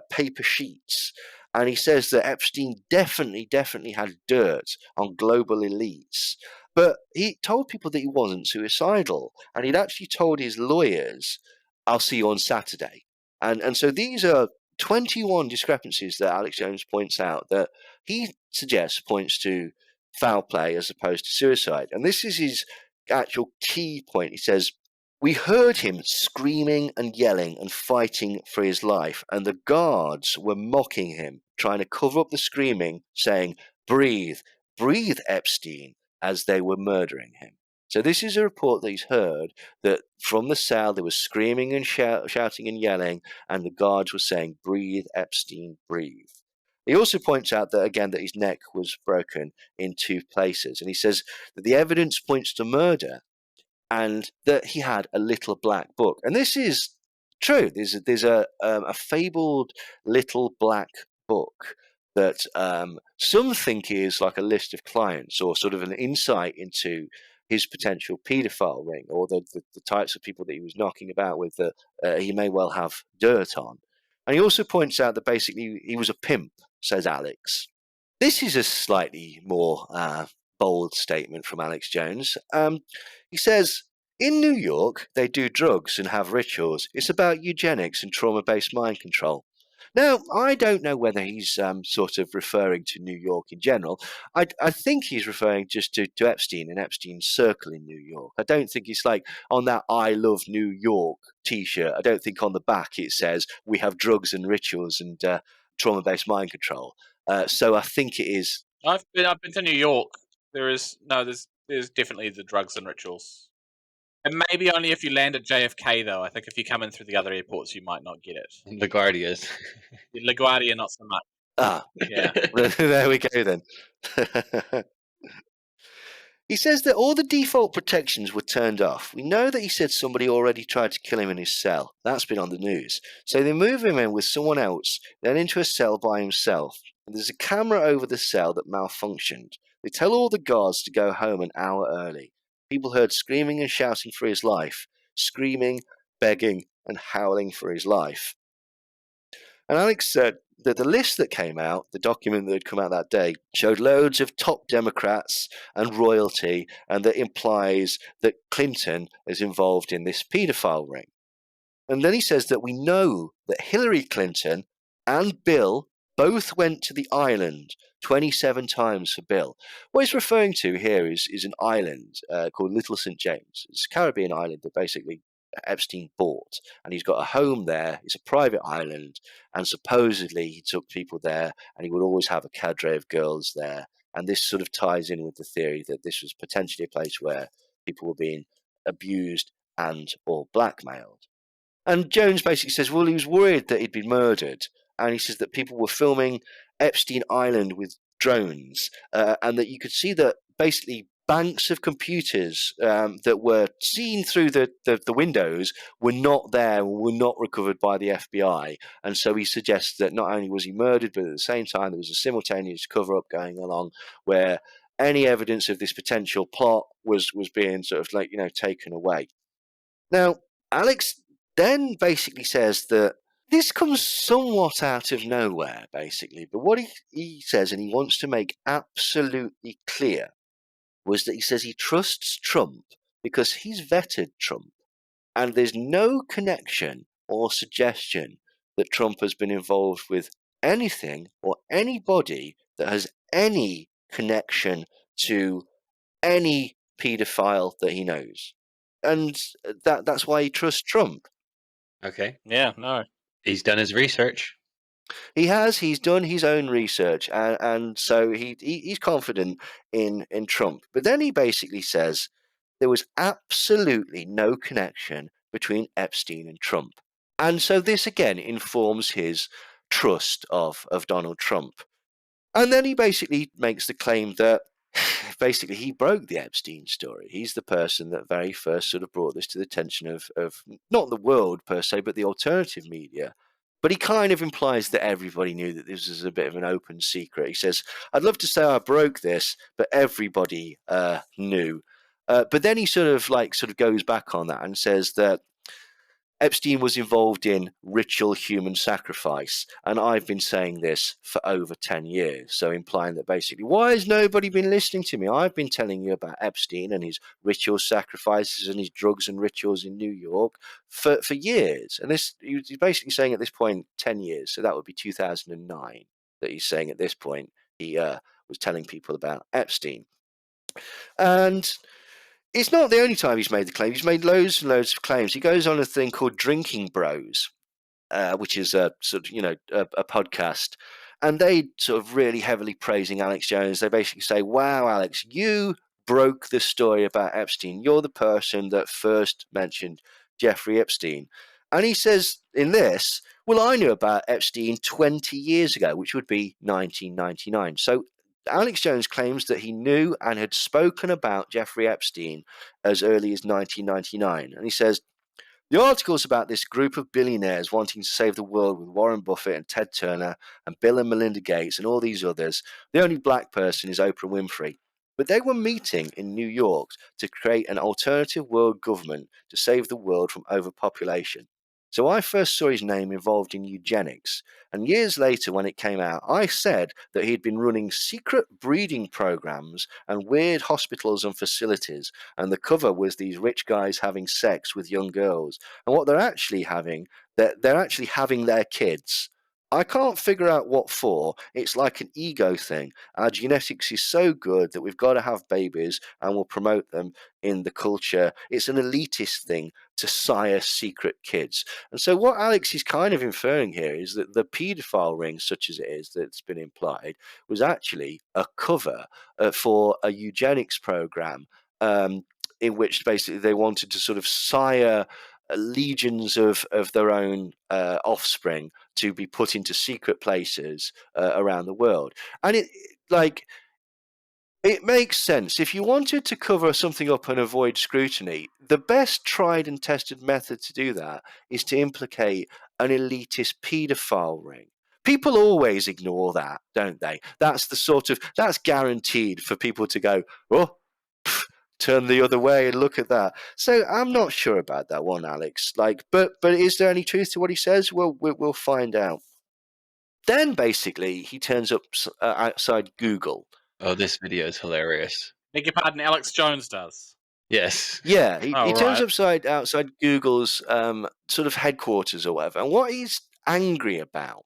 paper sheets, and he says that Epstein definitely had dirt on global elites, but he told people that he wasn't suicidal, and he'd actually told his lawyers, I'll see you on Saturday. And so these are 21 discrepancies that Alex Jones points out that he suggests points to foul play as opposed to suicide. And this is his actual key point. He says, we heard him screaming and yelling and fighting for his life, and the guards were mocking him, trying to cover up the screaming, saying, breathe, breathe, Epstein, as they were murdering him. So this is a report that he's heard, that from the cell there was screaming and shouting and yelling, and the guards were saying, breathe, Epstein, breathe. He also points out that, again, that his neck was broken in 2 places, and he says that the evidence points to murder and that he had a little black book. And this is true. There's a fabled little black book that some think is like a list of clients or sort of an insight into his potential paedophile ring or the types of people that he was knocking about with that he may well have dirt on. And he also points out that basically he was a pimp, says Alex. This is a slightly more bold statement from Alex Jones. He says, in New York, they do drugs and have rituals. It's about eugenics and trauma-based mind control. Now, I don't know whether he's sort of referring to New York in general. I think he's referring just to Epstein and Epstein's circle in New York. I don't think it's like on that I Love New York t-shirt. I don't think on the back it says we have drugs and rituals and trauma-based mind control. So I think it is. I've been to New York. There's definitely the drugs and rituals. And maybe only if you land at JFK, though. I think if you come in through the other airports, you might not get it. LaGuardia's. LaGuardia, not so much. Ah, Yeah. there we go then. He says that all the default protections were turned off. We know that he said somebody already tried to kill him in his cell. That's been on the news. So they move him in with someone else, then into a cell by himself. And there's a camera over the cell that malfunctioned. They tell all the guards to go home an hour early. People heard screaming and shouting for his life, screaming, begging, and howling for his life. And Alex said that the list that came out, the document that had come out that day, showed loads of top Democrats and royalty, and that implies that Clinton is involved in this paedophile ring. And then he says that we know that Hillary Clinton and Bill both went to the island 27 times for Bill. What he's referring to here is an island called Little St. James. It's a Caribbean island that basically Epstein bought, and he's got a home there. It's a private island, and supposedly he took people there, and he would always have a cadre of girls there. And this sort of ties in with the theory that this was potentially a place where people were being abused and or blackmailed. And Jones basically says, well, he was worried that he'd been murdered. And he says that people were filming Epstein Island with drones, and that you could see that basically banks of computers that were seen through the windows were not there, were not recovered by the FBI. And so he suggests that not only was he murdered, but at the same time there was a simultaneous cover-up going along where any evidence of this potential plot was being sort of taken away. Now, Alex then basically says that this comes somewhat out of nowhere, basically. But what he says, and he wants to make absolutely clear, was that he says he trusts Trump because he's vetted Trump. And there's no connection or suggestion that Trump has been involved with anything or anybody that has any connection to any paedophile that he knows. And that's why he trusts Trump. Okay. Yeah, no. He's done his research. He's done his own research, and so he's confident in Trump. But then he basically says there was absolutely no connection between Epstein and Trump. And so this again informs his trust of Donald Trump. And then he basically makes the claim that basically he broke the Epstein story. He's the person that very first sort of brought this to the attention of not the world per se, but the alternative media. But he kind of implies that everybody knew that this was a bit of an open secret. He says, I'd love to say I broke this, but everybody knew. But then he sort of goes back on that and says that Epstein was involved in ritual human sacrifice, and I've been saying this for over 10 years, so implying that basically, why has nobody been listening to me? I've been telling you about Epstein and his ritual sacrifices and his drugs and rituals in New York for years. And this he's basically saying at this point 10 years, so that would be 2009 that he's saying at this point he was telling people about Epstein. And it's not the only time he's made the claim. He's made loads and loads of claims. He goes on a thing called Drinking Bros, which is a sort of, a podcast. And they sort of really heavily praising Alex Jones. They basically say, wow, Alex, you broke the story about Epstein. You're the person that first mentioned Jeffrey Epstein. And he says in this, well, I knew about Epstein 20 years ago, which would be 1999. So Alex Jones claims that he knew and had spoken about Jeffrey Epstein as early as 1999. And he says, the articles about this group of billionaires wanting to save the world with Warren Buffett and Ted Turner and Bill and Melinda Gates and all these others, the only black person is Oprah Winfrey. But they were meeting in New York to create an alternative world government to save the world from overpopulation. So I first saw his name involved in eugenics, and years later when it came out, I said that he'd been running secret breeding programs and weird hospitals and facilities, and the cover was these rich guys having sex with young girls. And what they're actually having, they're actually having their kids. I can't figure out what for. It's like an ego thing. Our genetics is so good that we've got to have babies and we'll promote them in the culture. It's an elitist thing to sire secret kids. And so what Alex is kind of inferring here is that the paedophile ring, such as it is that's been implied, was actually a cover for a eugenics program in which basically they wanted to sort of sire legions of their own offspring to be put into secret places around the world. And it makes sense. If you wanted to cover something up and avoid scrutiny, the best tried and tested method to do that is to implicate an elitist paedophile ring. People always ignore that, don't they? That's guaranteed for people to go, oh, turn the other way and look at that. So I'm not sure about that one, Alex. But is there any truth to what he says? Well, we'll find out. Then basically he turns up outside Google. Oh, this video is hilarious. Beg your pardon, Alex Jones does. Yes. Yeah, he turns right. outside Google's sort of headquarters or whatever. And what he's angry about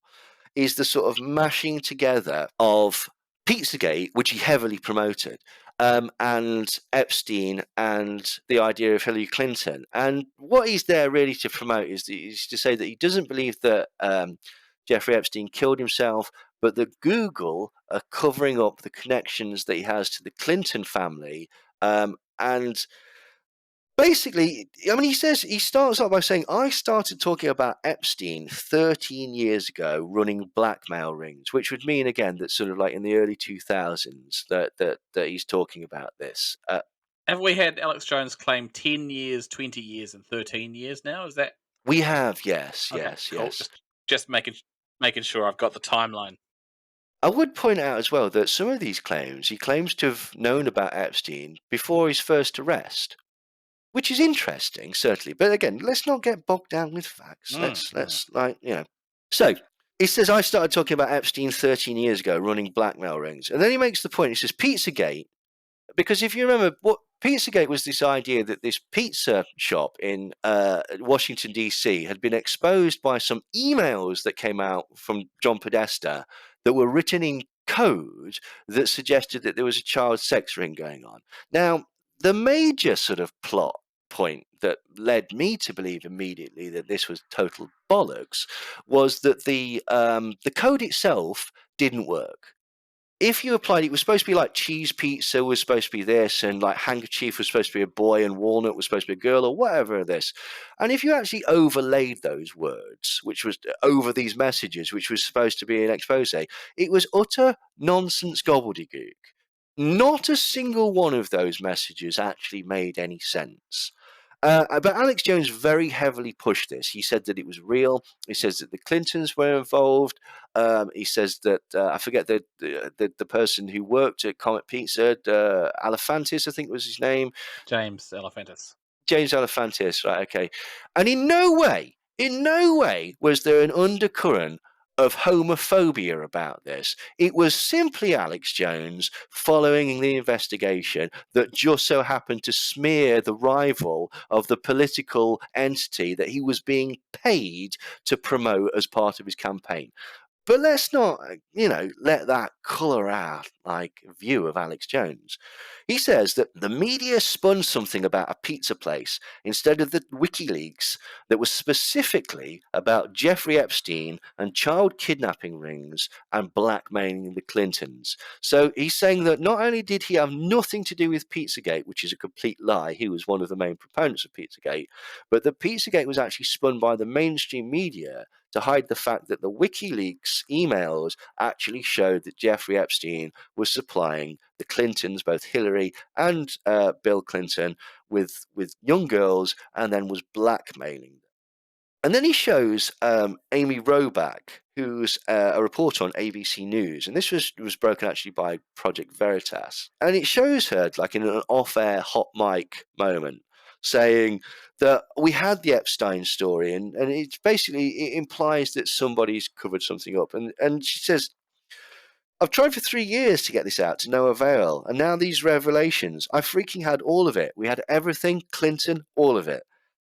is the sort of mashing together of Pizzagate, which he heavily promoted, and Epstein and the idea of Hillary Clinton. And what he's there really to promote is to say that he doesn't believe that Jeffrey Epstein killed himself, but that Google are covering up the connections that he has to the Clinton family. And basically, I mean, he starts off by saying, I started talking about Epstein 13 years ago running blackmail rings, which would mean, again, that sort of like in the early 2000s that he's talking about this. Have we had Alex Jones claim 10 years, 20 years, and 13 years now? Is that We have, yes, okay? yes, Cool. yes. Just making sure I've got the timeline. I would point out as well that some of these claims, he claims to have known about Epstein before his first arrest, which is interesting, certainly. But again, let's not get bogged down with facts. Let's So he says, I started talking about Epstein 13 years ago, running blackmail rings. And then he makes the point, he says, Pizzagate, because if you remember, what Pizzagate was this idea that this pizza shop in Washington, D.C. had been exposed by some emails that came out from John Podesta that were written in code that suggested that there was a child sex ring going on. Now, the major sort of plot point that led me to believe immediately that this was total bollocks was that the code itself didn't work. If you applied, it was supposed to be like cheese pizza was supposed to be this, and like handkerchief was supposed to be a boy, and walnut was supposed to be a girl, or whatever this. And if you actually overlaid those words, which was over these messages, which was supposed to be an expose, it was utter nonsense gobbledygook. Not a single one of those messages actually made any sense. But Alex Jones very heavily pushed this. He said that it was real. He says that the Clintons were involved. He says that I forget the person who worked at Comet Pizza, Alephantis, I think was his name. James Elephantis. James Alephantis, right? Okay. And in no way was there an undercurrent of homophobia about this. It was simply Alex Jones following the investigation that just so happened to smear the rival of the political entity that he was being paid to promote as part of his campaign. But let's not, let that colour our view of Alex Jones. He says that the media spun something about a pizza place instead of the WikiLeaks that was specifically about Jeffrey Epstein and child kidnapping rings and blackmailing the Clintons. So he's saying that not only did he have nothing to do with Pizzagate, which is a complete lie, he was one of the main proponents of Pizzagate, but that Pizzagate was actually spun by the mainstream media to hide the fact that the WikiLeaks emails actually showed that Jeffrey Epstein was supplying the Clintons, both Hillary and Bill Clinton, with young girls, and then was blackmailing them. And then he shows Amy Roback, who's a reporter on ABC News, and this was broken actually by Project Veritas, and it shows her like in an off-air hot mic moment saying that we had the Epstein story, and it's basically, it implies that somebody's covered something up. And she says, I've tried for 3 years to get this out to no avail, and now these revelations, I freaking had all of it. We had everything, Clinton, all of it.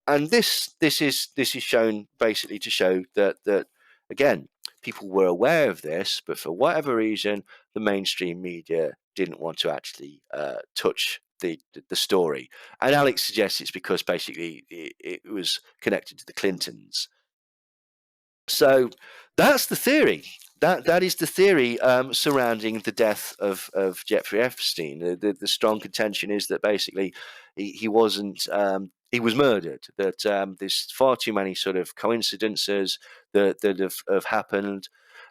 And this is shown basically to show that again, people were aware of this, but for whatever reason, the mainstream media didn't want to actually touch the story. And Alex suggests it's because basically it was connected to the Clintons. So that's the theory. That is the theory surrounding the death of Jeffrey Epstein. The strong contention is that basically he wasn't. He was murdered. That there's far too many sort of coincidences that have happened.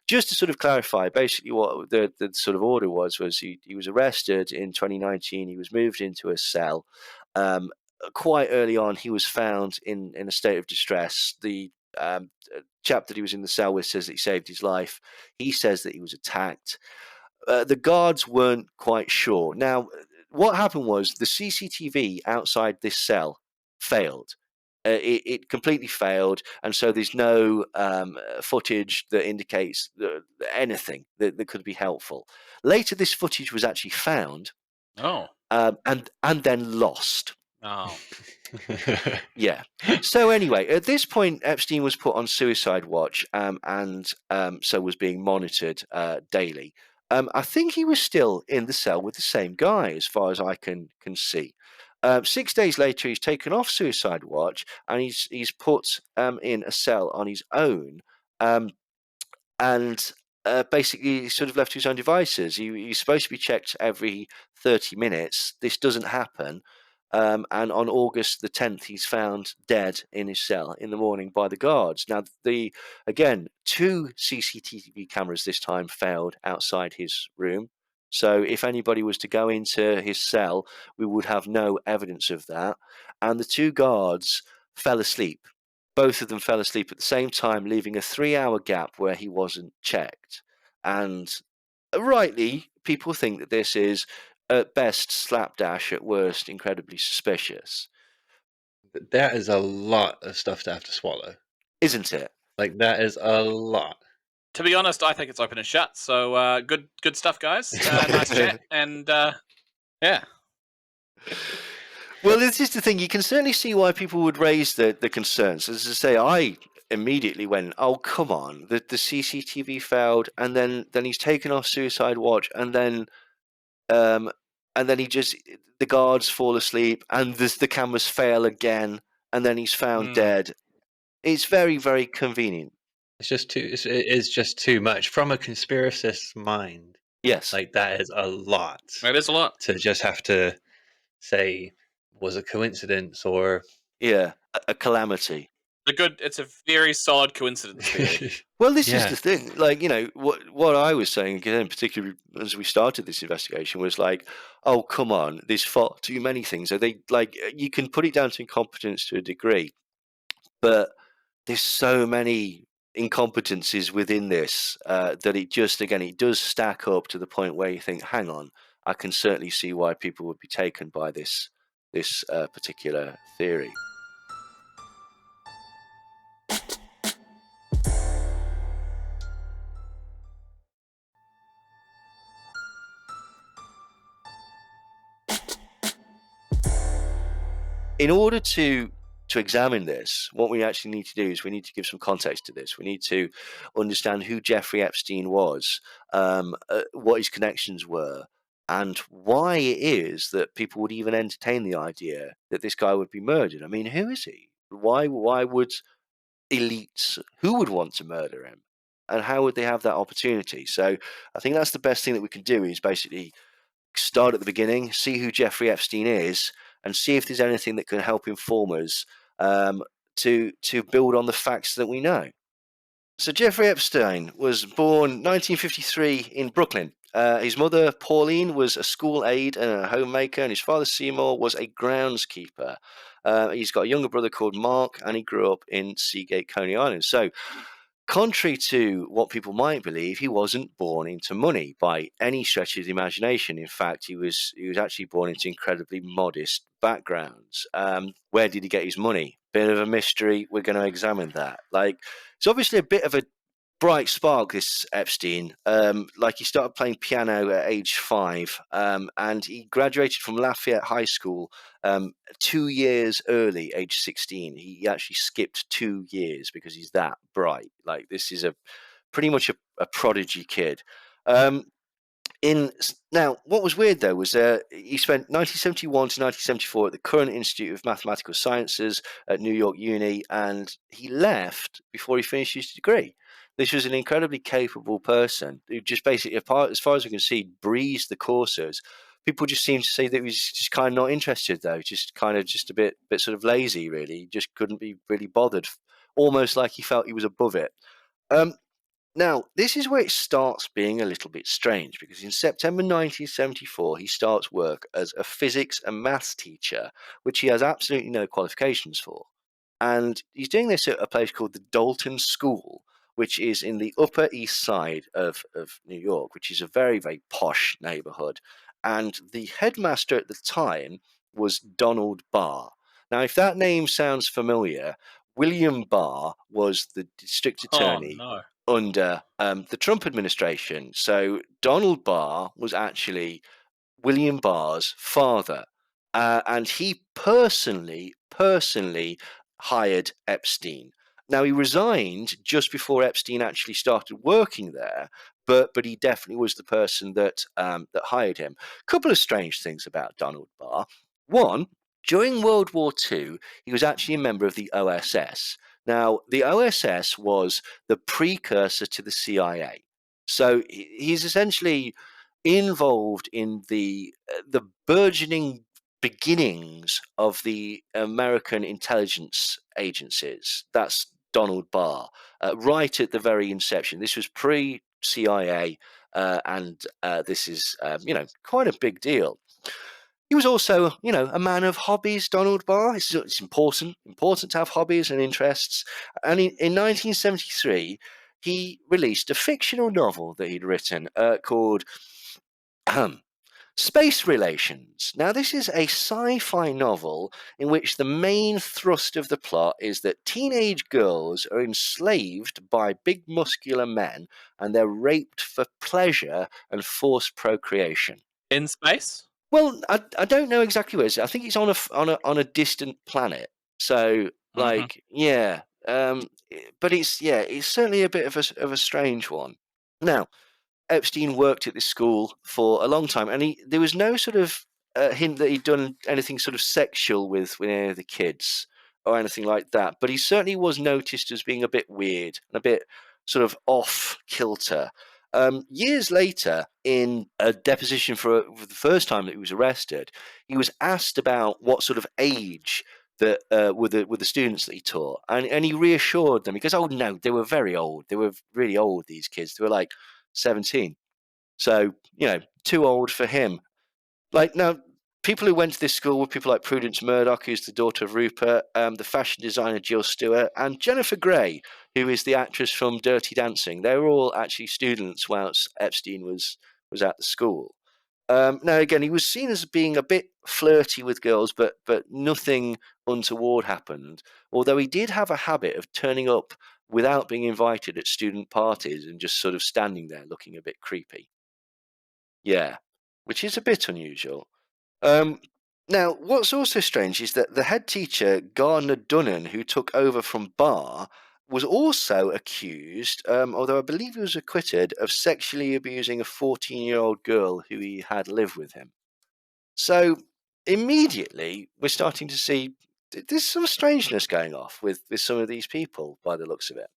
Just to sort of clarify, basically what the sort of order was he was arrested in 2019. He was moved into a cell. Quite early on, he was found in a state of distress. The chap that he was in the cell with says that he saved his life. He says that he was attacked. The guards weren't quite sure. Now, what happened was the CCTV outside this cell failed. It completely failed, and so there's no footage that indicates anything that could be helpful. Later, this footage was actually found Oh. and then lost. Oh. Yeah. So anyway, at this point, Epstein was put on suicide watch, and so was being monitored daily. I think he was still in the cell with the same guy, as far as I can see. 6 days later, he's taken off suicide watch, and he's put in a cell on his own, and basically sort of left to his own devices. He's supposed to be checked every 30 minutes. This doesn't happen. And on August the 10th, he's found dead in his cell in the morning by the guards. Now, again, 2 CCTV cameras this time failed outside his room. So if anybody was to go into his cell, we would have no evidence of that. And the 2 guards fell asleep. Both of them fell asleep at the same time, leaving a 3-hour gap where he wasn't checked. And rightly, people think that this is, at best, slapdash, at worst, incredibly suspicious. That is a lot of stuff to have to swallow. Isn't it? Like, that is a lot. To be honest, I think it's open and shut. So good stuff, guys. Nice chat, and yeah. Well, this is the thing. You can certainly see why people would raise the concerns. As I say, I immediately went, "Oh, come on! The CCTV failed, and then he's taken off suicide watch, and then he just the guards fall asleep, and the cameras fail again, and then he's found dead. It's very, very convenient." It's just too. It is just too much from a conspiracist's mind. Yes, Like, that is a lot. It is a lot to just have to say was a coincidence or yeah, a calamity. It's a very solid coincidence theory. Well, this Yeah. is the thing. Like, what I was saying again, particularly as we started this investigation, was like, oh, come on, there's far too many things. Are they like you can put it down to incompetence to a degree, but there's so many incompetencies within this that it does stack up to the point where you think, hang on, I can certainly see why people would be taken by this particular theory. In order to examine this, what we actually need to do is we need to give some context to this. We need to understand who Jeffrey Epstein was, what his connections were, and why it is that people would even entertain the idea that this guy would be murdered. I mean, who is he? Why would elites, who would want to murder him? And how would they have that opportunity? So I think that's the best thing that we can do, is basically start at the beginning, see who Jeffrey Epstein is, and see if there's anything that can help inform us to build on the facts that we know. So Jeffrey Epstein was born 1953 in Brooklyn. His mother, Pauline, was a school aide and a homemaker, and his father, Seymour, was a groundskeeper. He's got a younger brother called Mark, and he grew up in Seagate, Coney Island. So, contrary to what people might believe, he wasn't born into money by any stretch of the imagination. In fact, he was actually born into incredibly modest backgrounds. Where did he get his money? Bit of a mystery. We're going to examine that. Like, it's obviously a bit of a bright spark, this Epstein. Like, he started playing piano at age 5, and he graduated from Lafayette High School 2 years early, age 16. He actually skipped 2 years because he's that bright. Like, this is pretty much a prodigy kid. Now, what was weird though was he spent 1971 to 1974 at the Curran Institute of Mathematical Sciences at New York Uni, and he left before he finished his degree. This was an incredibly capable person who just basically, as far as we can see, breezed the courses. People just seem to say that he was just kind of not interested, though, just a bit sort of lazy, really. He just couldn't be really bothered, almost like he felt he was above it. Now, this is where it starts being a little bit strange, because in September 1974, he starts work as a physics and maths teacher, which he has absolutely no qualifications for. And he's doing this at a place called the Dalton School, which is in the Upper East Side of New York, which is a very, very posh neighborhood. and the headmaster at the time was Donald Barr. Now, if that name sounds familiar, William Barr was the district Oh attorney no. under the Trump administration. So Donald Barr was actually William Barr's father, and he personally hired Epstein. Now he resigned just before Epstein actually started working there, but he definitely was the person that that hired him. A couple of strange things about Donald Barr. One, during World War II, he was actually a member of the OSS. Now, the OSS was the precursor to the CIA. So he's essentially involved in the burgeoning beginnings of the American intelligence agencies. That's Donald Barr, right at the very inception. This was pre-CIA, and this is quite a big deal. He was also, a man of hobbies, Donald Barr. It's important to have hobbies and interests. And in 1973, he released a fictional novel that he'd written called Space Relations. Now, this is a sci-fi novel in which the main thrust of the plot is that teenage girls are enslaved by big muscular men and they're raped for pleasure and forced procreation. In space? Well, I don't know exactly where it is. I think it's on a distant planet. So, like, yeah, but it's certainly a bit of a strange one. Now, Epstein worked at this school for a long time, and there was no sort of hint that he'd done anything sort of sexual with any of the kids or anything like that. But he certainly was noticed as being a bit weird and a bit sort of off kilter. Years later, in a deposition for the first time that he was arrested, he was asked about what sort of age that were the students that he taught, and he reassured them because, oh no, they were very old. They were really old. These kids, they were like 17. So, too old for him. Like, now, people who went to this school were people like Prudence Murdoch, who's the daughter of Rupert, the fashion designer Jill Stewart, and Jennifer Grey, who is the actress from Dirty Dancing. They were all actually students whilst Epstein was at the school. Now, again, he was seen as being a bit flirty with girls, but nothing untoward happened. Although he did have a habit of turning up without being invited at student parties and just sort of standing there looking a bit creepy. Yeah, which is a bit unusual. Um, Now, what's also strange is that the head teacher, Gardner Dunnan, who took over from Barr, was also accused, although I believe he was acquitted, of sexually abusing a 14-year-old girl who he had lived with him. So immediately, we're starting to see there's some strangeness going off with some of these people by the looks of it.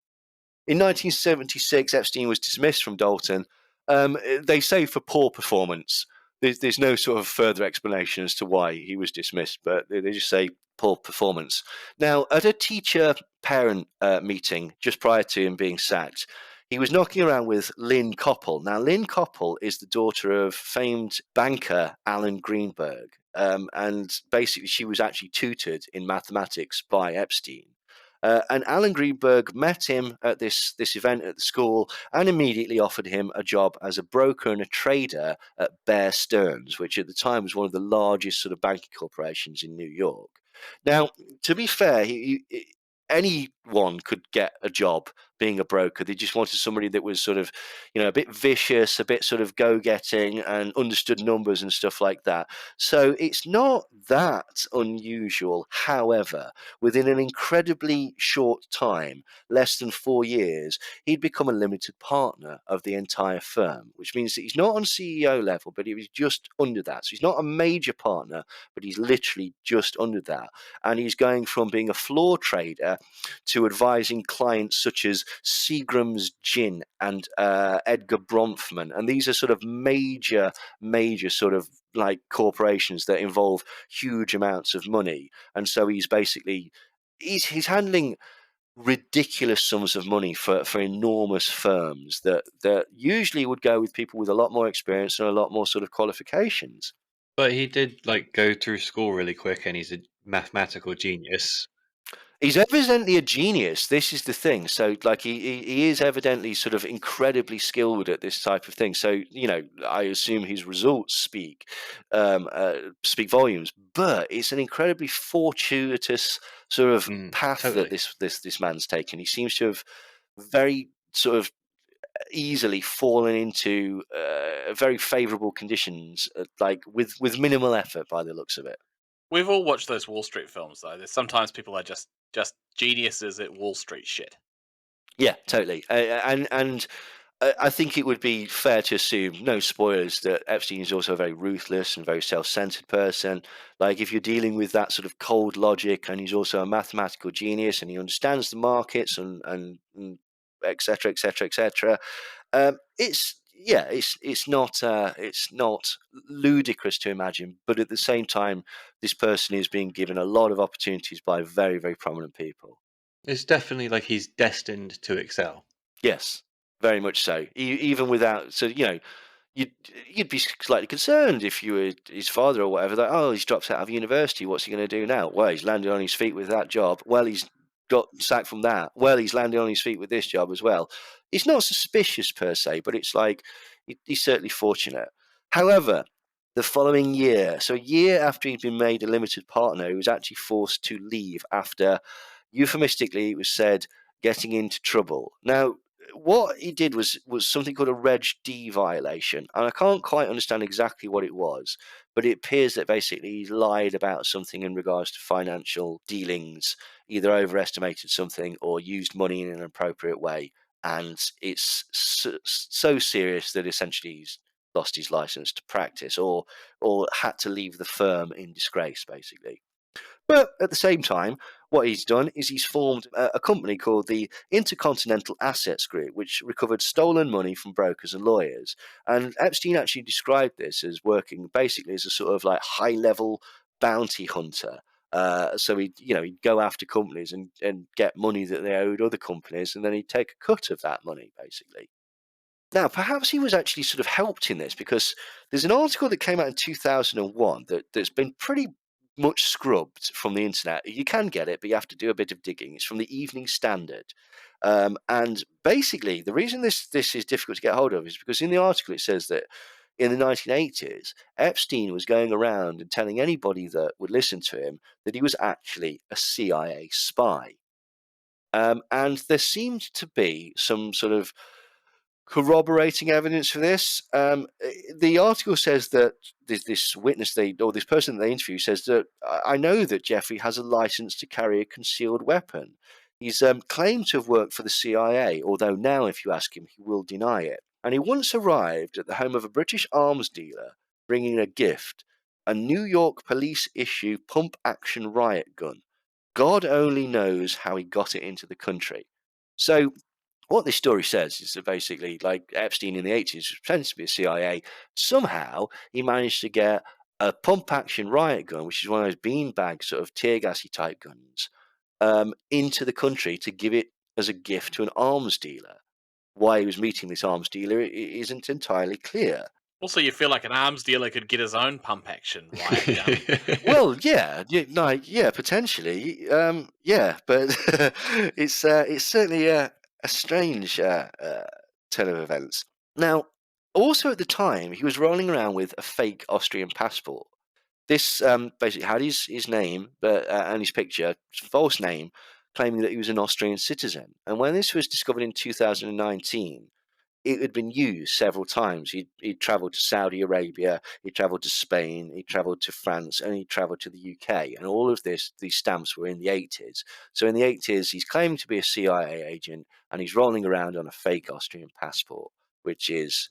In 1976, Epstein was dismissed from Dalton. They say for poor performance. There's no sort of further explanation as to why he was dismissed, but they just say poor performance. Now, at a teacher-parent meeting just prior to him being sacked, he was knocking around with Lynn Koppel. Now, Lynn Koppel is the daughter of famed banker Alan Greenberg, and basically she was actually tutored in mathematics by Epstein. And Alan Greenberg met him at this event at the school and immediately offered him a job as a broker and a trader at Bear Stearns, which at the time was one of the largest sort of banking corporations in New York. Now, to be fair, anyone could get a job being a broker. They just wanted somebody that was sort of, a bit vicious, a bit sort of go-getting and understood numbers and stuff like that. So it's not that unusual. However, within an incredibly short time, less than 4 years, he'd become a limited partner of the entire firm, which means that he's not on CEO level, but he was just under that. So he's not a major partner, but he's literally just under that. And he's going from being a floor trader to advising clients such as Seagram's Gin and Edgar Bronfman. And these are sort of major sort of like corporations that involve huge amounts of money. And so he's basically, he's handling ridiculous sums of money for enormous firms that usually would go with people with a lot more experience and a lot more sort of qualifications. But he did like go through school really quick, and he's a mathematical genius. He's evidently a genius. This is the thing. So, like, he is evidently sort of incredibly skilled at this type of thing. So, I assume his results speak volumes. But it's an incredibly fortuitous sort of path Totally. that this man's taken. He seems to have very sort of easily fallen into very favourable conditions, like with minimal effort, by the looks of it. We've all watched those Wall Street films, though. There's sometimes people are just geniuses at Wall Street shit. Yeah, totally. And I think it would be fair to assume, no spoilers, that Epstein is also a very ruthless and very self-centered person. Like, if you're dealing with that sort of cold logic, and he's also a mathematical genius, and he understands the markets and et cetera, et cetera, et cetera. It's not ludicrous to imagine, but at the same time, this person is being given a lot of opportunities by very, very prominent people. It's definitely like he's destined to excel. Yes, very much so. Even without, so you'd be slightly concerned if you were his father or whatever. Like, oh, he's dropped out of university. What's he going to do now? Well, he's landed on his feet with that job. Well, he's got sacked from that. Well, he's landed on his feet with this job as well. It's not suspicious per se, but it's like he's certainly fortunate. However, the following year, so a year after he'd been made a limited partner, he was actually forced to leave after, euphemistically, it was said, getting into trouble. Now, what he did was something called a Reg D violation, and I can't quite understand exactly what it was, but it appears that basically he lied about something in regards to financial dealings, either overestimated something or used money in an appropriate way, and it's so serious that essentially he's lost his license to practice, or had to leave the firm in disgrace, basically. But at the same time, what he's done is he's formed a company called the Intercontinental Assets Group, which recovered stolen money from brokers and lawyers. And Epstein actually described this as working basically as a sort of like high-level bounty hunter. So he'd go after companies and get money that they owed other companies, and then he'd take a cut of that money, basically. Now, perhaps he was actually sort of helped in this, because there's an article that came out in 2001 that's been pretty much scrubbed from the internet. You can get it, but you have to do a bit of digging. It's from the Evening Standard. And basically, the reason this is difficult to get hold of is because in the article it says that in the 1980s, Epstein was going around and telling anybody that would listen to him that he was actually a CIA spy. And there seemed to be some sort of corroborating evidence for this. The article says that this witness or this person that they interview says that I know that Jeffrey has a license to carry a concealed weapon. He's claimed to have worked for the CIA, although now, if you ask him, he will deny it. And he once arrived at the home of a British arms dealer bringing a gift, a New York police issue pump action riot gun. God only knows how he got it into the country. So what this story says is that basically, like, Epstein in the 80s was pretending to be a CIA. Somehow he managed to get a pump action riot gun, which is one of those beanbag sort of tear gassy type guns, into the country to give it as a gift to an arms dealer. Why he was meeting this arms dealer isn't entirely clear. Also, you feel like an arms dealer could get his own pump action riot gun. Well, yeah, potentially, yeah, but it's certainly a strange turn of events. Now, also at the time, he was rolling around with a fake Austrian passport. This basically had his name, and his picture, false name, claiming that he was an Austrian citizen. And when this was discovered in 2019, it had been used several times. He'd travelled to Saudi Arabia, he'd travelled to Spain, he'd travelled to France, and he'd travelled to the UK. And all of these stamps were in the 80s. So in the 80s, he's claimed to be a CIA agent, and he's rolling around on a fake Austrian passport, which is...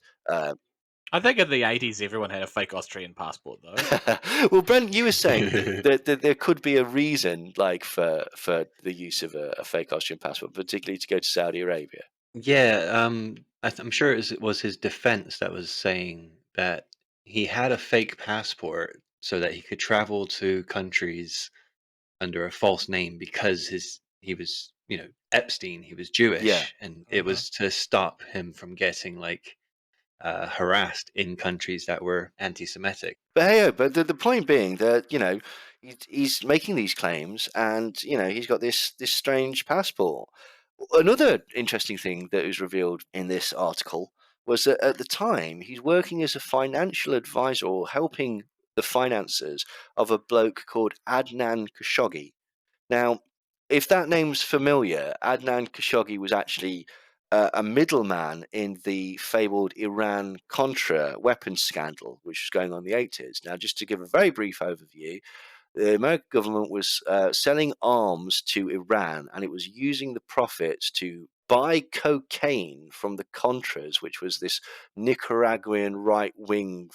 I think in the 80s, everyone had a fake Austrian passport, though. Well, Brent, you were saying that there could be a reason, like, for the use of a fake Austrian passport, particularly to go to Saudi Arabia. Yeah, I'm sure it was his defense that was saying that he had a fake passport so that he could travel to countries under a false name because he was, Epstein, he was Jewish, Yeah. and it was to stop him from getting like harassed in countries that were anti-Semitic. But hey, but the point being that, he's making these claims, and he's got this strange passport. Another interesting thing that was revealed in this article was that at the time he's working as a financial advisor, or helping the finances of a bloke called Adnan Khashoggi. Now, if that name's familiar, Adnan Khashoggi was actually a middleman in the fabled Iran-Contra weapons scandal, which was going on in the 80s. Now, just to give a very brief overview, the American government was selling arms to Iran, and it was using the profits to buy cocaine from the Contras, which was this Nicaraguan right-wing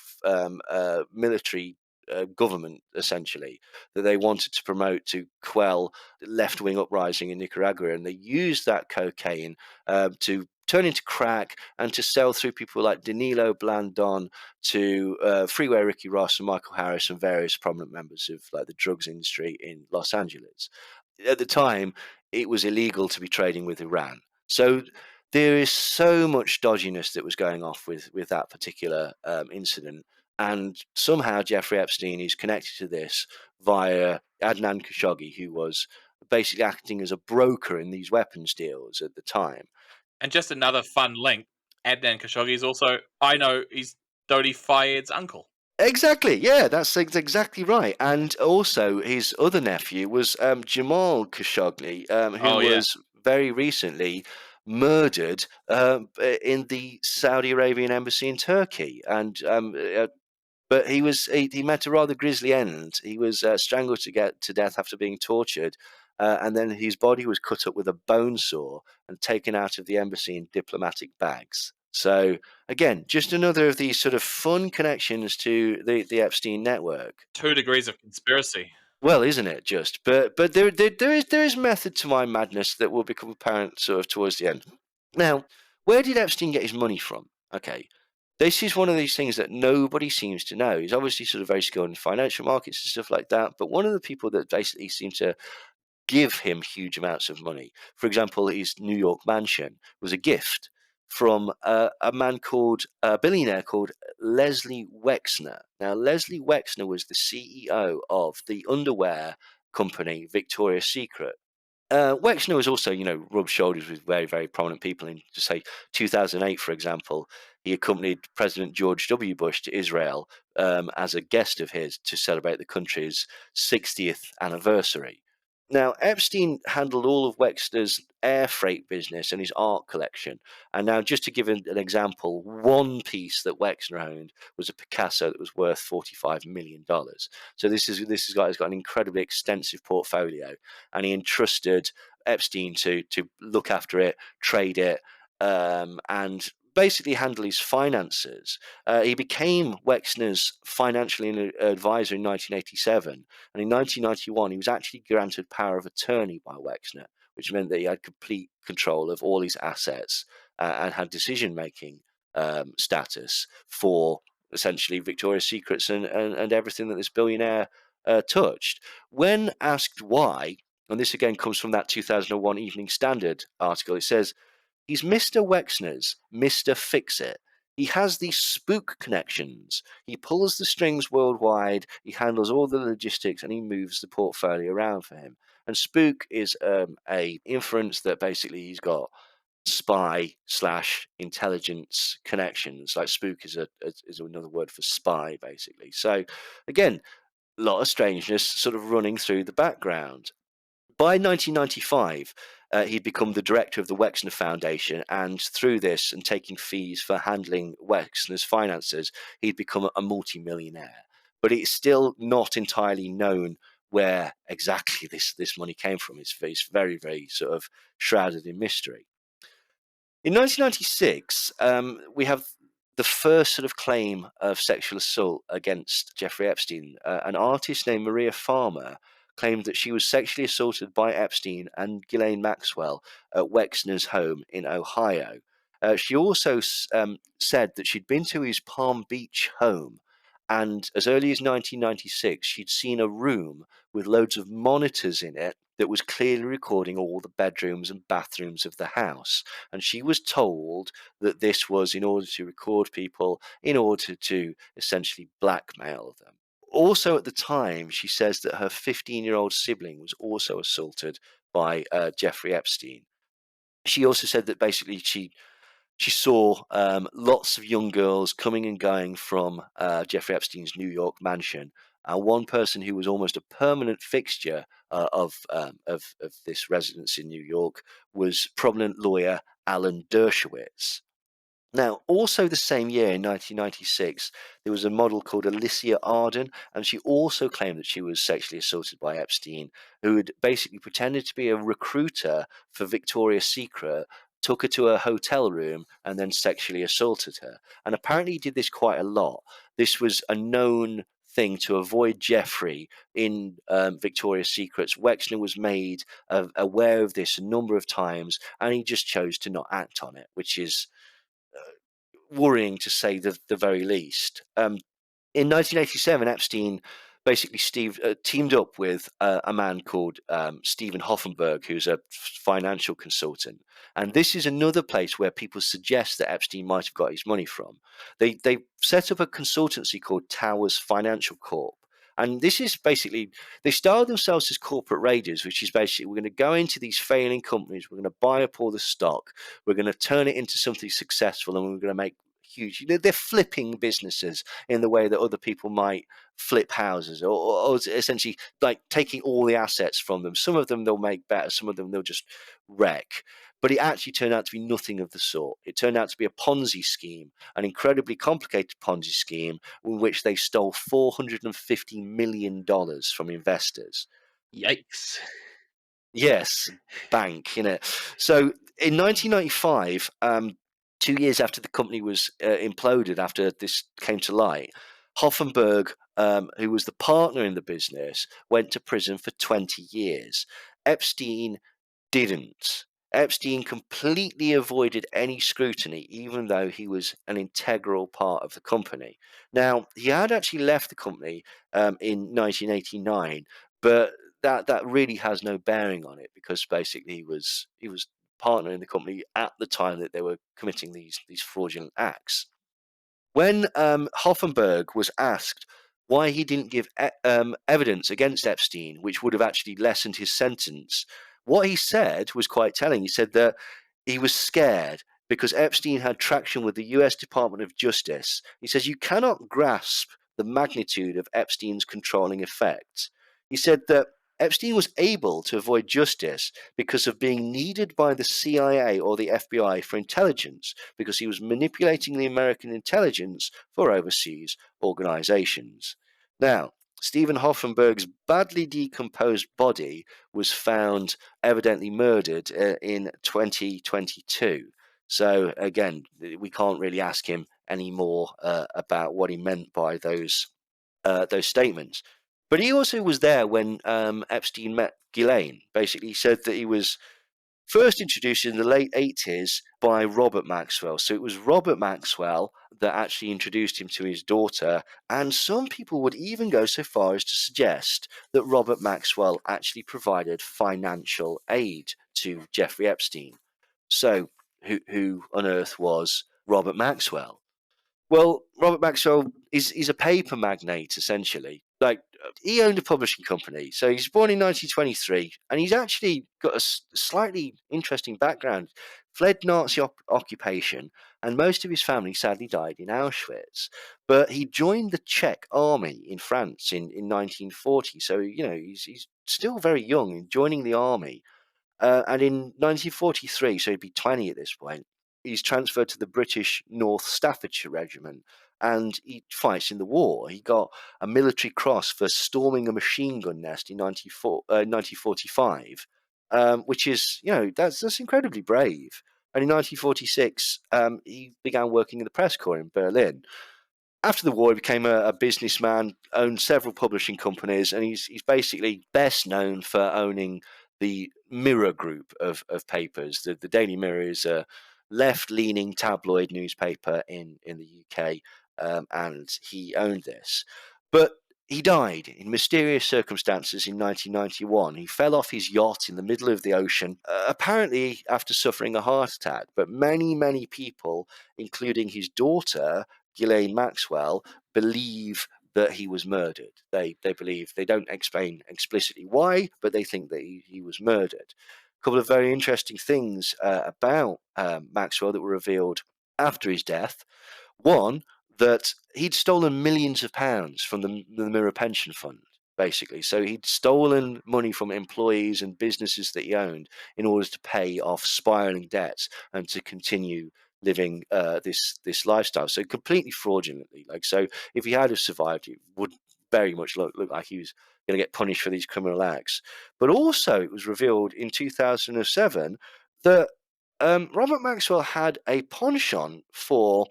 military government, essentially, that they wanted to promote to quell left-wing uprising in Nicaragua. And they used that cocaine to turn into crack and to sell through people like Danilo Blandon to Freeway Ricky Ross and Michael Harris and various prominent members of like the drugs industry in Los Angeles. At the time, it was illegal to be trading with Iran. So there is so much dodginess that was going off with that particular incident. And somehow Jeffrey Epstein is connected to this via Adnan Khashoggi, who was basically acting as a broker in these weapons deals at the time. And just another fun link, Adnan Khashoggi is also, I know, he's Dodi Fayed's uncle. Exactly, yeah, that's exactly right. And also, his other nephew was Jamal Khashoggi, who was very recently murdered in the Saudi Arabian embassy in Turkey. And but he met a rather grisly end. He was strangled to death after being tortured, and then his body was cut up with a bone saw and taken out of the embassy in diplomatic bags. So again, just another of these sort of fun connections to the Epstein network. 2 degrees of conspiracy. Well, isn't it just? But there is method to my madness that will become apparent sort of towards the end. Now, where did Epstein get his money from? Okay, this is one of these things that nobody seems to know. He's obviously sort of very skilled in financial markets and stuff like that. But one of the people that basically seemed to give him huge amounts of money, for example, his New York mansion, was a gift from a billionaire called Leslie Wexner. Now, Leslie Wexner was the CEO of the underwear company Victoria's Secret. Wexner was also, rubbed shoulders with very, very prominent people. In, to say, 2008, for example, he accompanied President George W. Bush to Israel as a guest of his to celebrate the country's 60th anniversary. Now, Epstein handled all of Wexner's air freight business and his art collection. And now, just to give an example, one piece that Wexner owned was a Picasso that was worth $45 million. So this guy has got an incredibly extensive portfolio, and he entrusted Epstein to look after it, trade it, and basically handle his finances. He became Wexner's financial advisor in 1987, and in 1991 he was actually granted power of attorney by Wexner, which meant that he had complete control of all his assets and had decision-making status for essentially Victoria's Secrets and everything that this billionaire touched. When asked why, and this again comes from that 2001 Evening Standard article, it says, "He's Mr. Wexner's Mr. Fix-It. He has these spook connections. He pulls the strings worldwide, he handles all the logistics, and he moves the portfolio around for him." And spook is a inference that basically he's got spy/intelligence connections. Like spook is another word for spy, basically. So again, a lot of strangeness sort of running through the background. By 1995, he'd become the director of the Wexner Foundation, and through this and taking fees for handling Wexner's finances, he'd become a multimillionaire. But it's still not entirely known where exactly this money came from. It's very, very sort of shrouded in mystery. In 1996, we have the first sort of claim of sexual assault against Jeffrey Epstein. An artist named Maria Farmer claimed that she was sexually assaulted by Epstein and Ghislaine Maxwell at Wexner's home in Ohio. She also said that she'd been to his Palm Beach home, and as early as 1996, she'd seen a room with loads of monitors in it that was clearly recording all the bedrooms and bathrooms of the house. And she was told that this was in order to record people, in order to essentially blackmail them. Also at the time, she says that her 15-year-old sibling was also assaulted by Jeffrey Epstein. She also said that basically she saw lots of young girls coming and going from Jeffrey Epstein's New York mansion. One person who was almost a permanent fixture of this residence in New York was prominent lawyer Alan Dershowitz. Now, also the same year, in 1996, there was a model called Alicia Arden, and she also claimed that she was sexually assaulted by Epstein, who had basically pretended to be a recruiter for Victoria's Secret, took her to a hotel room, and then sexually assaulted her. And apparently he did this quite a lot. This was a known thing to avoid Jeffrey in Victoria's Secrets. Wexner was made aware of this a number of times, and he just chose to not act on it, which is worrying to say the very least. In 1987, Epstein basically teamed up with a man called Stephen Hoffenberg, who's a financial consultant. And this is another place where people suggest that Epstein might have got his money from. They set up a consultancy called Towers Financial Corp. And this is basically, they style themselves as corporate raiders, which is basically, we're going to go into these failing companies, we're going to buy up all the stock, we're going to turn it into something successful, and we're going to make huge. They're flipping businesses in the way that other people might flip houses, or essentially like taking all the assets from them. Some of them they'll make better, some of them they'll just wreck. But it actually turned out to be nothing of the sort. It turned out to be a Ponzi scheme, an incredibly complicated Ponzi scheme in which they stole $450 million from investors. Yikes. Yes, bank, So in 1995, 2 years after the company was imploded, after this came to light, Hoffenberg, who was the partner in the business, went to prison for 20 years. Epstein didn't. Epstein completely avoided any scrutiny, even though he was an integral part of the company. Now, he had actually left the company in 1989, but that really has no bearing on it, because basically he was partner in the company at the time that they were committing these fraudulent acts. When Hoffenberg was asked why he didn't give evidence against Epstein, which would have actually lessened his sentence, what he said was quite telling. He said that he was scared because Epstein had traction with the US Department of Justice. He says, you cannot grasp the magnitude of Epstein's controlling effect. He said that Epstein was able to avoid justice because of being needed by the CIA or the FBI for intelligence, because he was manipulating the American intelligence for overseas organizations. Now, Stephen Hoffenberg's badly decomposed body was found evidently murdered in 2022. So again, we can't really ask him any more about what he meant by those statements. But he also was there when Epstein met Ghislaine. Basically, he said that he was first introduced in the late 80s by Robert Maxwell. So it was Robert Maxwell that actually introduced him to his daughter. And some people would even go so far as to suggest that Robert Maxwell actually provided financial aid to Jeffrey Epstein. So who on earth was Robert Maxwell? Well, Robert Maxwell is a paper magnate, essentially. Like, he owned a publishing company. So he's born in 1923, and he's actually got a slightly interesting background. Fled Nazi occupation, and most of his family sadly died in Auschwitz. But he joined the Czech army in France in 1940. So, he's still very young in joining the army. And in 1943, so he'd be 20 at this point, he's transferred to the British North Staffordshire Regiment, and he fights in the war. He got a military cross for storming a machine gun nest in 1945, which is, that's incredibly brave. And in 1946, he began working in the press corps in Berlin. After the war, he became a businessman, owned several publishing companies, and he's basically best known for owning the Mirror group of papers. The Daily Mirror is a left-leaning tabloid newspaper in the UK, and he owned this. But he died in mysterious circumstances in 1991. He fell off his yacht in the middle of the ocean, apparently after suffering a heart attack. But many, many people, including his daughter, Ghislaine Maxwell, believe that he was murdered. They believe, they don't explain explicitly why, but they think that he was murdered. A couple of very interesting things about Maxwell that were revealed after his death. One, that he'd stolen millions of pounds from the Mirror Pension Fund, basically. So he'd stolen money from employees and businesses that he owned in order to pay off spiraling debts and to continue living this lifestyle. So completely fraudulently. Like, so if he had have survived, it would very much look like he was going to get punished for these criminal acts. But also, it was revealed in 2007 that Robert Maxwell had a penchant for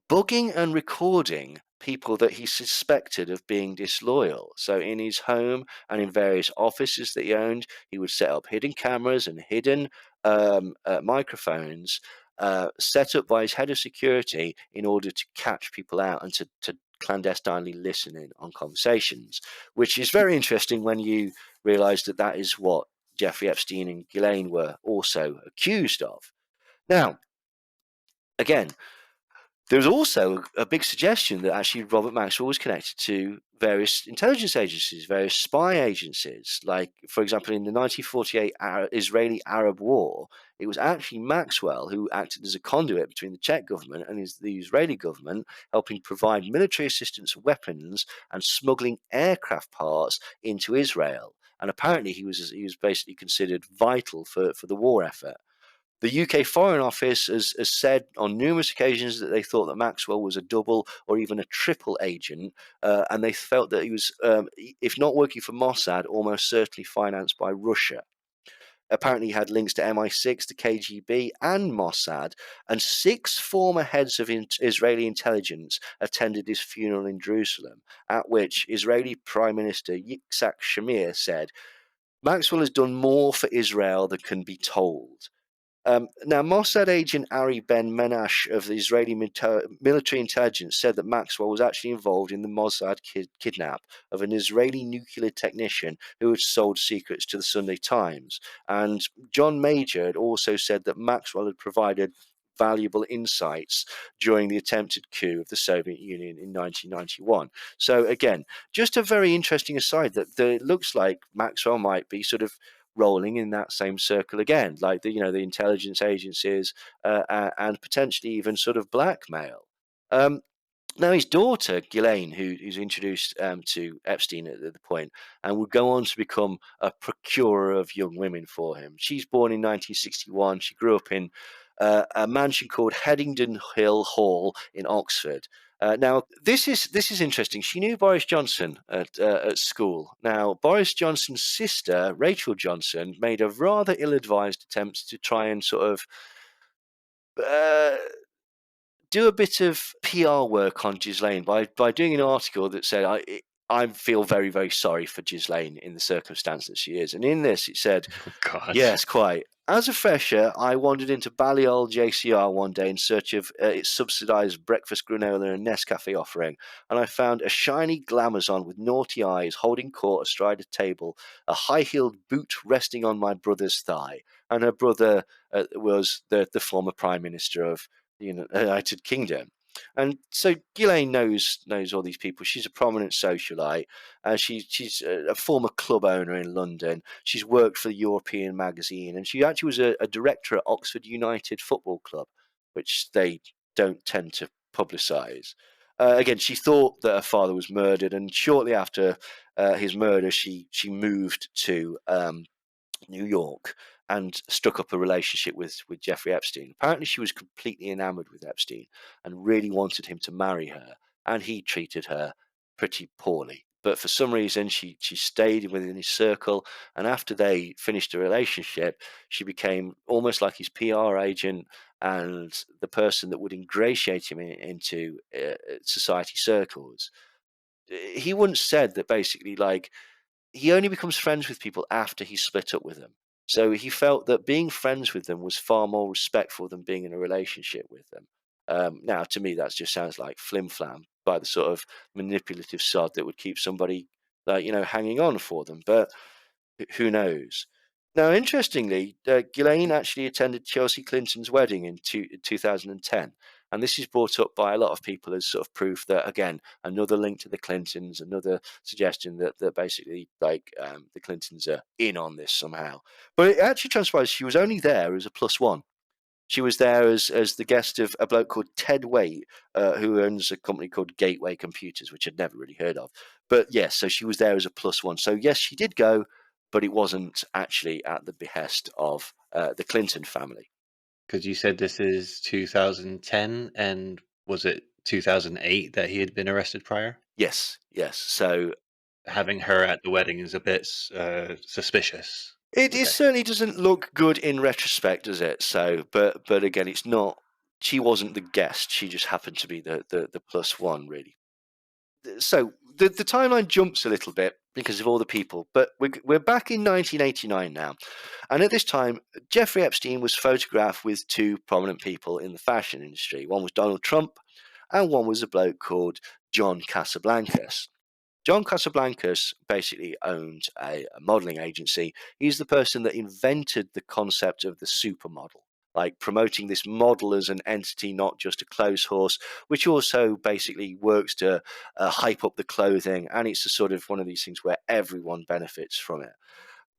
bugging and recording people that he suspected of being disloyal. So in his home and in various offices that he owned, he would set up hidden cameras and hidden microphones set up by his head of security in order to catch people out and to clandestinely listen in on conversations, which is very interesting when you realize that that is what Jeffrey Epstein and Ghislaine were also accused of. Now, again, there's also a big suggestion that actually Robert Maxwell was connected to various intelligence agencies, various spy agencies. Like, for example, in the 1948 Israeli-Arab War, it was actually Maxwell who acted as a conduit between the Czech government and the Israeli government, helping provide military assistance, weapons, and smuggling aircraft parts into Israel. And apparently he was basically considered vital for the war effort. The UK Foreign Office has said on numerous occasions that they thought that Maxwell was a double or even a triple agent, and they felt that he was, if not working for Mossad, almost certainly financed by Russia. Apparently, he had links to MI6, the KGB, and Mossad, and 6 former heads of Israeli intelligence attended his funeral in Jerusalem, at which Israeli Prime Minister Yitzhak Shamir said, "Maxwell has done more for Israel than can be told." Now, Mossad agent Ari Ben Menash of the Israeli military intelligence said that Maxwell was actually involved in the Mossad kidnap of an Israeli nuclear technician who had sold secrets to the Sunday Times. And John Major had also said that Maxwell had provided valuable insights during the attempted coup of the Soviet Union in 1991. So again, just a very interesting aside that it looks like Maxwell might be sort of rolling in that same circle again, like the intelligence agencies and potentially even sort of blackmail. Now his daughter Ghislaine, who's introduced to Epstein at the point, and would go on to become a procurer of young women for him. She's born in 1961. She grew up in a mansion called Headington Hill Hall in Oxford. Now, this is interesting. She knew Boris Johnson at school. Now, Boris Johnson's sister, Rachel Johnson, made a rather ill-advised attempt to try and sort of do a bit of PR work on Ghislaine by doing an article that said, I feel very, very sorry for Ghislaine in the circumstance that she is. And in this, it said, God. yes, quite. As a fresher, I wandered into Balliol JCR one day in search of its subsidised breakfast granola and Nescafe offering, and I found a shiny glamazon with naughty eyes holding court astride a table, a high-heeled boot resting on my brother's thigh. And her brother was the former Prime Minister of the United Kingdom. And so Ghislaine knows all these people. She's a prominent socialite. She's a former club owner in London. She's worked for the European magazine, and she actually was a director at Oxford United Football Club, which they don't tend to publicise. Again, she thought that her father was murdered, and shortly after his murder, she moved to New York and struck up a relationship with Jeffrey Epstein. Apparently, she was completely enamored with Epstein and really wanted him to marry her, and he treated her pretty poorly. But for some reason, she stayed within his circle, and after they finished the relationship, she became almost like his PR agent and the person that would ingratiate him into society circles. He once said that basically, like, he only becomes friends with people after he's split up with them. So he felt that being friends with them was far more respectful than being in a relationship with them. Now, to me, that just sounds like flim flam by the sort of manipulative sod that would keep somebody, like, hanging on for them. But who knows? Now, interestingly, Ghislaine actually attended Chelsea Clinton's wedding in 2010. And this is brought up by a lot of people as sort of proof that, again, another link to the Clintons, another suggestion that basically like the Clintons are in on this somehow. But it actually transpires she was only there as a +1. She was there as the guest of a bloke called Ted Waite, who owns a company called Gateway Computers, which I'd never really heard of. But yes, so she was there as a +1. So yes, she did go, but it wasn't actually at the behest of the Clinton family. Because you said this is 2010, and was it 2008 that he had been arrested prior? Yes, yes. So Having her at the wedding is a bit suspicious. it Okay. certainly doesn't look good in retrospect, does it? So, but again, it's not. She wasn't the guest. She just happened to be the +1, really. So the timeline jumps a little bit because of all the people, but we're back in 1989 now, and at this time, Jeffrey Epstein was photographed with two prominent people in the fashion industry. One was Donald Trump, and one was a bloke called John Casablancas. John Casablancas basically owned a modeling agency. He's the person that invented the concept of the supermodel, like promoting this model as an entity, not just a clothes horse, which also basically works to hype up the clothing. And it's a sort of one of these things where everyone benefits from it.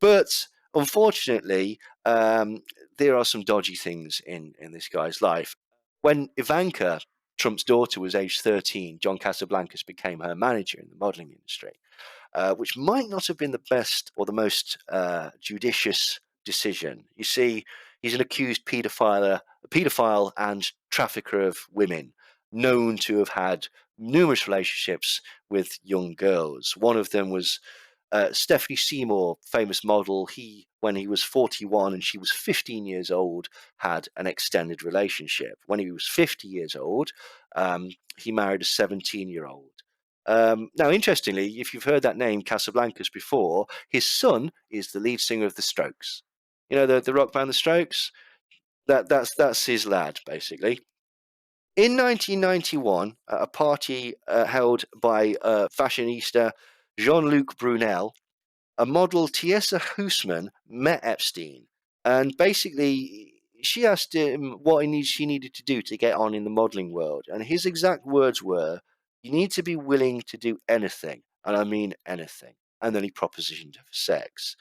But unfortunately, there are some dodgy things in this guy's life. When Ivanka, Trump's daughter, was age 13, John Casablancas became her manager in the modeling industry, which might not have been the best or the most judicious decision. You see, he's an accused paedophile and trafficker of women, known to have had numerous relationships with young girls. One of them was Stephanie Seymour, famous model. When he was 41 and she was 15 years old, had an extended relationship. When he was 50 years old, he married a 17-year-old. Now, interestingly, if you've heard that name, Casablancas, before, his son is the lead singer of The Strokes. You know, the rock band The Strokes? That's his lad, basically. In 1991, at a party held by fashionista Jean-Luc Brunel, a model, Tiesa Husman, met Epstein, and basically she asked him what she needed to do to get on in the modeling world. And his exact words were, "You need to be willing to do anything, and I mean anything." And then he propositioned her for sex.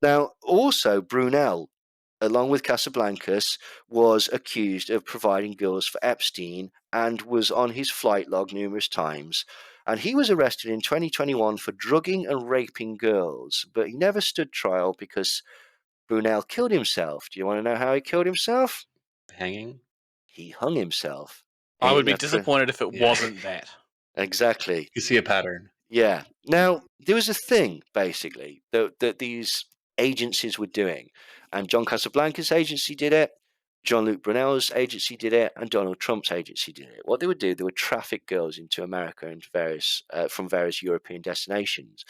Now, also, Brunel, along with Casablancas, was accused of providing girls for Epstein and was on his flight log numerous times. And he was arrested in 2021 for drugging and raping girls, but he never stood trial because Brunel killed himself. Do you want to know how he killed himself? Hanging? He hung himself. I would be disappointed if it wasn't that. Exactly. You see a pattern. Yeah. Now, there was a thing, basically, that these agencies were doing. And John Casablancas' agency did it, Jean-Luc Brunel's agency did it, and Donald Trump's agency did it. What they would do, they would traffic girls into America and from various European destinations,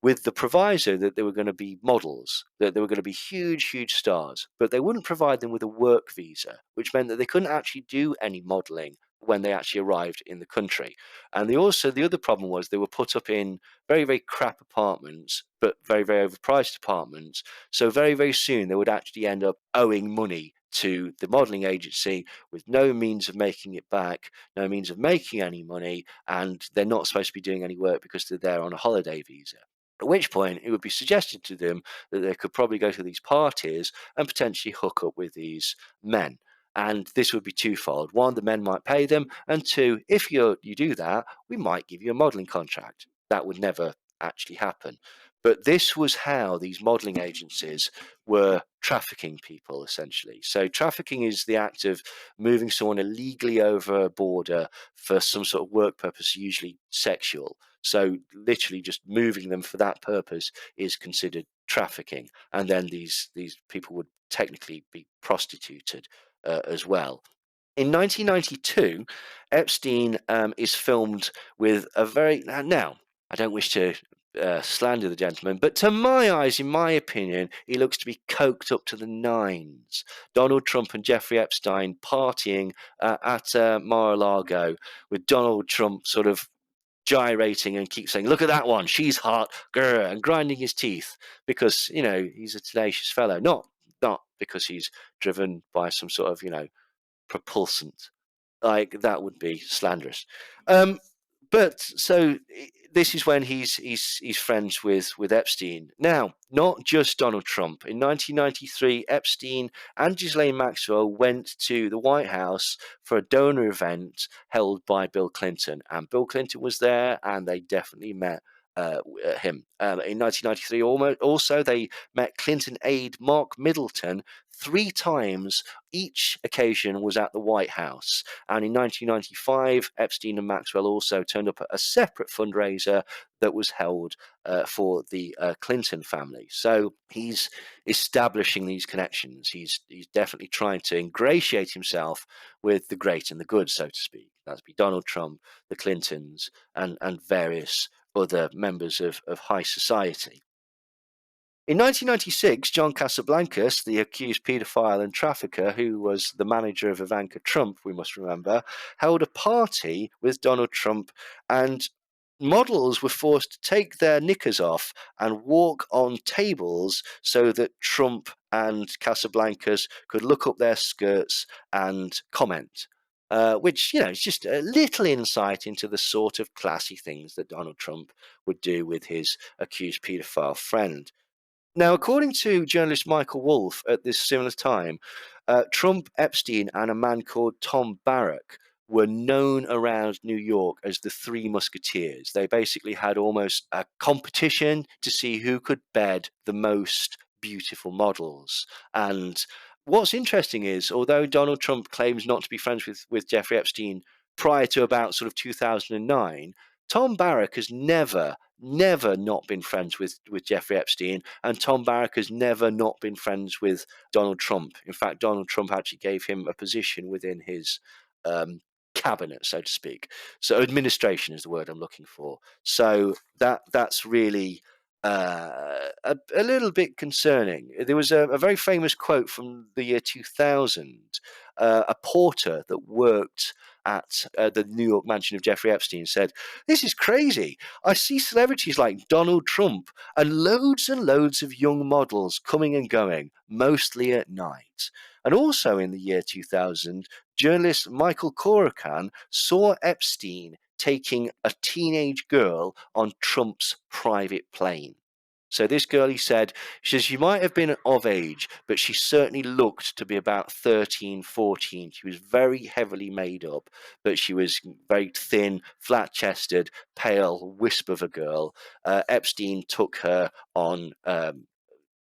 with the proviso that they were going to be models, that they were going to be huge, huge stars, but they wouldn't provide them with a work visa, which meant that they couldn't actually do any modeling when they actually arrived in the country. And the other problem was they were put up in very, very crap apartments, but very, very overpriced apartments. So very, very soon they would actually end up owing money to the modeling agency with no means of making it back, no means of making any money, and they're not supposed to be doing any work because they're there on a holiday visa. At which point it would be suggested to them that they could probably go to these parties and potentially hook up with these men. And this would be twofold. One, the men might pay them, and two, if you do that, we might give you a modeling contract. That would never actually happen. But this was how these modeling agencies were trafficking people, essentially. So trafficking is the act of moving someone illegally over a border for some sort of work purpose, usually sexual. So literally just moving them for that purpose is considered trafficking. And then these people would technically be prostituted as well. In 1992, Epstein is filmed with a very... Now, I don't wish to slander the gentleman, but to my eyes, in my opinion, he looks to be coked up to the nines. Donald Trump and Jeffrey Epstein partying at Mar-a-Lago, with Donald Trump sort of gyrating and keep saying, "Look at that one, she's hot," grr, and grinding his teeth because, you know, he's a tenacious fellow, not because he's driven by some sort of, you know, propulsant Like, that would be slanderous. But so this is when he's friends with Epstein. Now, not just Donald Trump. In 1993, Epstein and Ghislaine Maxwell went to the White House for a donor event held by Bill Clinton, and Bill Clinton was there, and they definitely met him. In 1993, also they met Clinton aide Mark Middleton 3 times. Each occasion was at the White House. And in 1995, Epstein and Maxwell also turned up at a separate fundraiser that was held for the Clinton family. So he's establishing these connections. He's definitely trying to ingratiate himself with the great and the good, so to speak. That's be Donald Trump, the Clintons, and various other members of high society. In 1996, John Casablancas, the accused paedophile and trafficker who was the manager of Ivanka Trump, we must remember, held a party with Donald Trump, and models were forced to take their knickers off and walk on tables so that Trump and Casablancas could look up their skirts and comment. Which, is just a little insight into the sort of classy things that Donald Trump would do with his accused paedophile friend. Now, according to journalist Michael Wolff at this similar time, Trump, Epstein, and a man called Tom Barrack were known around New York as the Three Musketeers. They basically had almost a competition to see who could bed the most beautiful models. And what's interesting is, although Donald Trump claims not to be friends with Jeffrey Epstein prior to about sort of 2009, Tom Barrack has never not been friends with Jeffrey Epstein, and Tom Barrack has never not been friends with Donald Trump. In fact, Donald Trump actually gave him a position within his cabinet, so to speak. So administration is the word I'm looking for. So that's really a little bit concerning. There was a very famous quote from the year 2000. A porter that worked at the New York mansion of Jeffrey Epstein said, "This is crazy. I see celebrities like Donald Trump and loads of young models coming and going, mostly at night." And also in the year 2000, journalist Michael Corrigan saw Epstein taking a teenage girl on Trump's private plane. So this girl, he says, she might have been of age, but she certainly looked to be about 13, 14. She was very heavily made up, but she was very thin, flat-chested, pale, wisp of a girl. Epstein took her on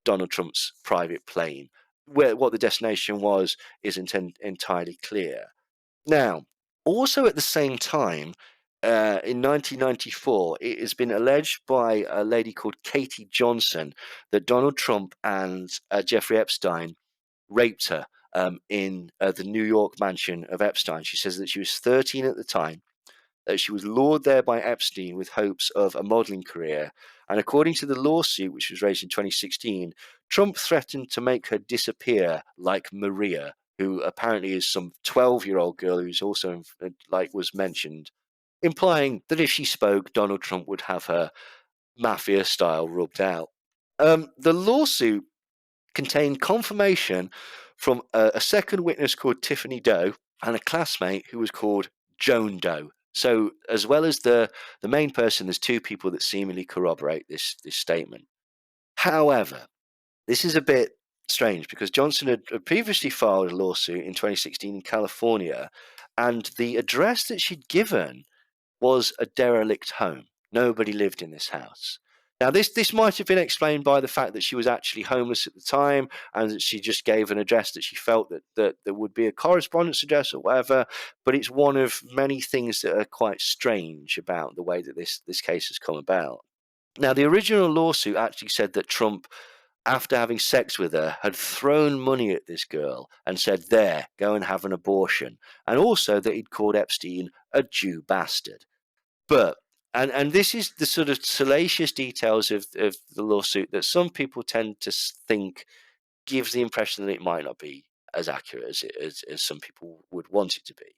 Donald Trump's private plane. What the destination was isn't entirely clear. Now, also at the same time, in 1994, it has been alleged by a lady called Katie Johnson that Donald Trump and Jeffrey Epstein raped her in the New York mansion of Epstein. She says that she was 13 at the time, that she was lured there by Epstein with hopes of a modeling career. And according to the lawsuit, which was raised in 2016, Trump threatened to make her disappear like Maria, who apparently is some 12-year-old girl who's also, like was mentioned, implying that if she spoke, Donald Trump would have her mafia style rubbed out. The lawsuit contained confirmation from a second witness called Tiffany Doe and a classmate who was called Joan Doe. So, as well as the main person, there's 2 people that seemingly corroborate this statement. However, this is a bit strange because Johnson had previously filed a lawsuit in 2016 in California, and the address that she'd given was a derelict home. Nobody lived in this house. Now, this might have been explained by the fact that she was actually homeless at the time and that she just gave an address that she felt that there would be a correspondence address or whatever, but it's one of many things that are quite strange about the way that this case has come about. Now, the original lawsuit actually said that Trump, after having sex with her, had thrown money at this girl and said, "There, go and have an abortion," and also that he'd called Epstein a Jew bastard. But and this is the sort of salacious details of the lawsuit that some people tend to think gives the impression that it might not be as accurate as some people would want it to be.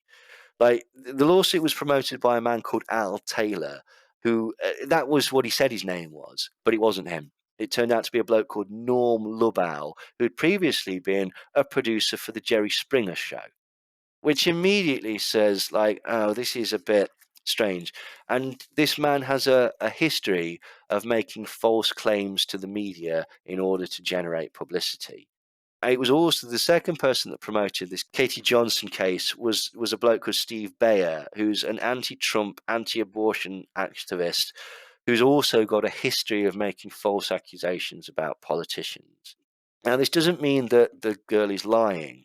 Like, the lawsuit was promoted by a man called Al Taylor, who that was what he said his name was, but it wasn't him. It turned out to be a bloke called Norm Lubow, who had previously been a producer for the Jerry Springer Show. which immediately says, like, oh, this is a bit strange. And this man has a history of making false claims to the media in order to generate publicity. It was also the second person that promoted this Katie Johnson case was a bloke called Steve Bayer, who's an anti-Trump, anti-abortion activist, who's also got a history of making false accusations about politicians. Now, this doesn't mean that the girl is lying,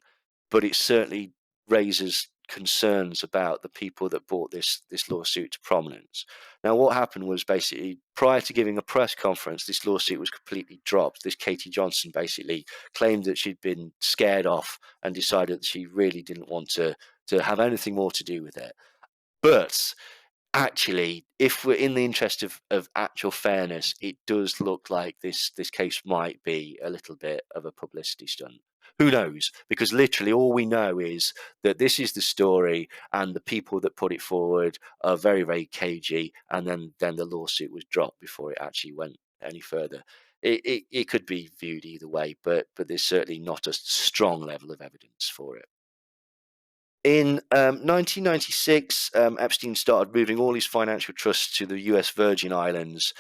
but it certainly raises concerns about the people that brought this lawsuit to prominence. Now, what happened was basically prior to giving a press conference, this lawsuit was completely dropped. This Katie Johnson basically claimed that she'd been scared off and decided that she really didn't want to have anything more to do with it. But actually, if we're in the interest of actual fairness, it does look like this case might be a little bit of a publicity stunt. Who knows? Because literally all we know is that this is the story, and the people that put it forward are very, very cagey, and then the lawsuit was dropped before it actually went any further. It could be viewed either way, but there's certainly not a strong level of evidence for it. In 1996, Epstein started moving all his financial trusts to the US Virgin Islands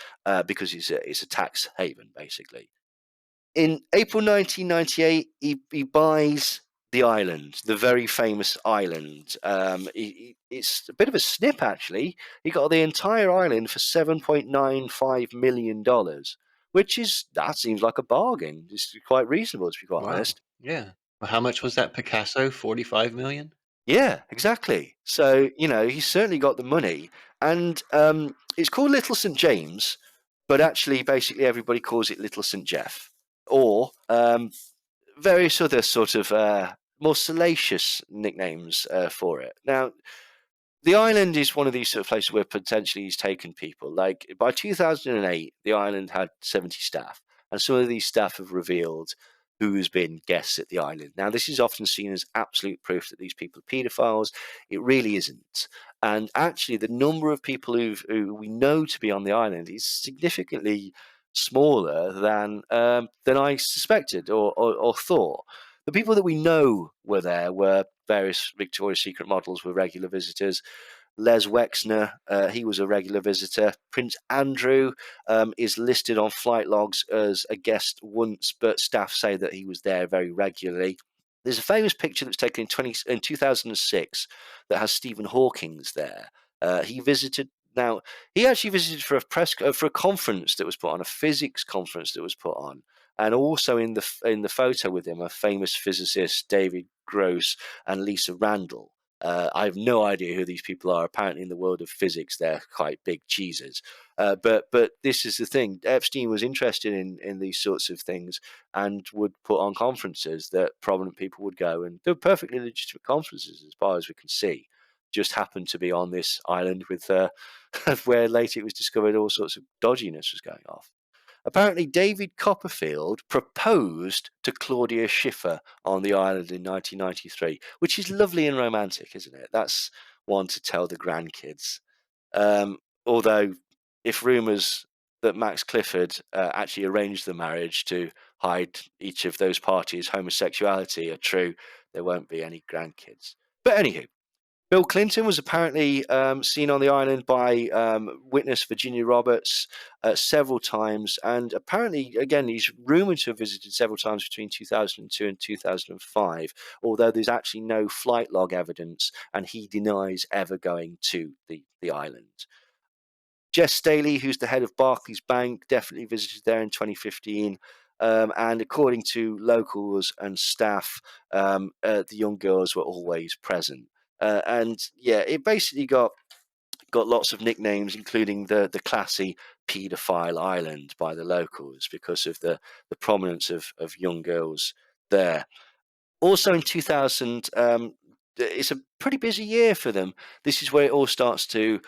because it's a tax haven, basically. In April 1998, he buys the island, the very famous island. It's a bit of a snip, actually. He got the entire island for $7.95 million, that seems like a bargain. It's quite reasonable, to be quite honest. Yeah. Well, how much was that Picasso? 45 million? Yeah, exactly. So, he's certainly got the money. And it's called Little St. James, but actually, basically, everybody calls it Little St. Jeff, or various other sort of more salacious nicknames for it. Now, the island is one of these sort of places where potentially he's taken people. Like, by 2008, the island had 70 staff, and some of these staff have revealed who's been guests at the island. Now, this is often seen as absolute proof that these people are paedophiles. It really isn't. And actually, the number of people who we know to be on the island is significantly smaller than I suspected or thought. The people that we know were there were various Victoria's Secret models were regular visitors. Les Wexner, he was a regular visitor. Prince Andrew is listed on flight logs as a guest once, but staff say that he was there very regularly. There's a famous picture that was taken in 2006 that has Stephen Hawking's there. He visited. Now, he actually visited for a conference that was put on, a physics conference that was put on, and also in the photo with him, a famous physicist, David Gross, and Lisa Randall. I have no idea who these people are. Apparently, in the world of physics, they're quite big cheeses. But this is the thing. Epstein was interested in these sorts of things and would put on conferences that prominent people would go, and they're perfectly legitimate conferences as far as we can see. Just happened to be on this island with where later it was discovered all sorts of dodginess was going off. Apparently, David Copperfield proposed to Claudia Schiffer on the island in 1993, which is lovely and romantic, isn't it? That's one to tell the grandkids. Although, if rumours that Max Clifford actually arranged the marriage to hide each of those parties' homosexuality are true, there won't be any grandkids. But anywho, Bill Clinton was apparently seen on the island by witness Virginia Roberts several times, and apparently, again, he's rumored to have visited several times between 2002 and 2005, although there's actually no flight log evidence, and he denies ever going to the island. Jess Staley, who's the head of Barclays Bank, definitely visited there in 2015. And according to locals and staff, the young girls were always present. And yeah, it basically got lots of nicknames, including the classy paedophile island by the locals because of the prominence of young girls there. Also in 2000, it's a pretty busy year for them. This is where it all starts to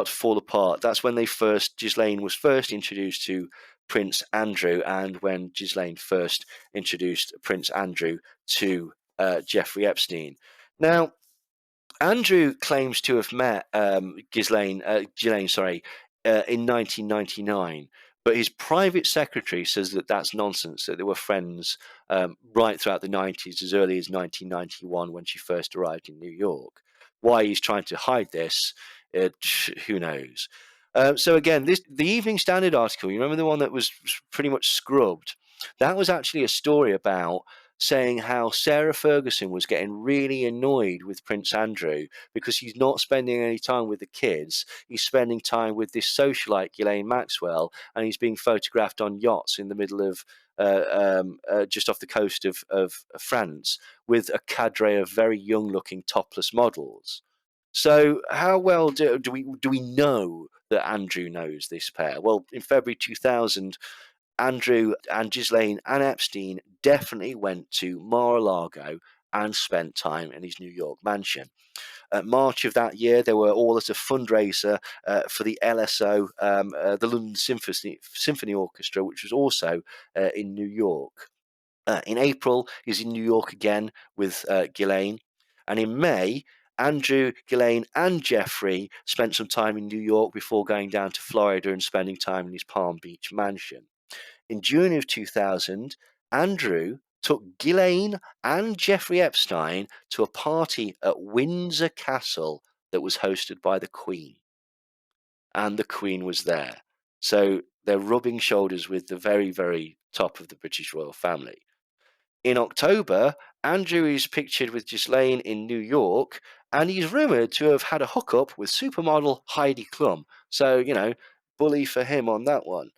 fall apart. That's when Ghislaine was first introduced to Prince Andrew, and when Ghislaine first introduced Prince Andrew to Jeffrey Epstein. Now, Andrew claims to have met Ghislaine, in 1999, But his private secretary says that that's nonsense, that they were friends right throughout the 90s, as early as 1991 when she first arrived in New York. Why he's trying to hide this, who knows? So again, the Evening Standard article, you remember the one that was pretty much scrubbed? That was actually a story about saying how Sarah Ferguson was getting really annoyed with Prince Andrew because he's not spending any time with the kids. He's spending time with this socialite, Ghislaine Maxwell, and he's being photographed on yachts in the middle of just off the coast of France with a cadre of very young-looking topless models. So how well do we know that Andrew knows this pair? Well, in February 2000, Andrew and Ghislaine and Epstein definitely went to Mar-a-Lago and spent time in his New York mansion. March of that year, they were all at a fundraiser for the LSO, the London Symphony Orchestra, which was also in New York. In April, he's in New York again with Ghislaine. And in May, Andrew, Ghislaine, and Jeffrey spent some time in New York before going down to Florida and spending time in his Palm Beach mansion. In June of 2000, Andrew took Ghislaine and Jeffrey Epstein to a party at Windsor Castle that was hosted by the Queen. And the Queen was there. So they're rubbing shoulders with the very, very top of the British royal family. In October, Andrew is pictured with Ghislaine in New York, and he's rumoured to have had a hookup with supermodel Heidi Klum. So, bully for him on that one.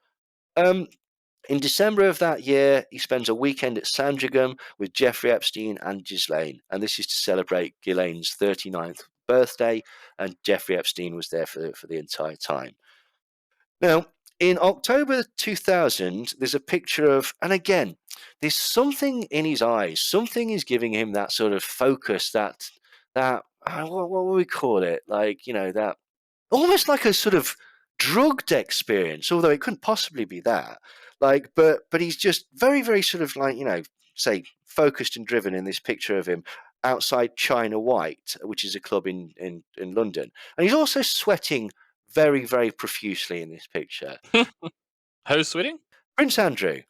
In December of that year, he spends a weekend at Sandringham with Jeffrey Epstein and Ghislaine, and this is to celebrate Ghislaine's 39th birthday, and Jeffrey Epstein was there for the entire time. Now, in October 2000, there's a picture of, and again, there's something in his eyes, something is giving him that sort of focus, that what would we call it? Like, that almost like a sort of drugged experience, although it couldn't possibly be that. Like, but he's just very, very sort of like, say, focused and driven in this picture of him outside China White, which is a club in London. And he's also sweating very, very profusely in this picture. Who's sweating? Prince Andrew.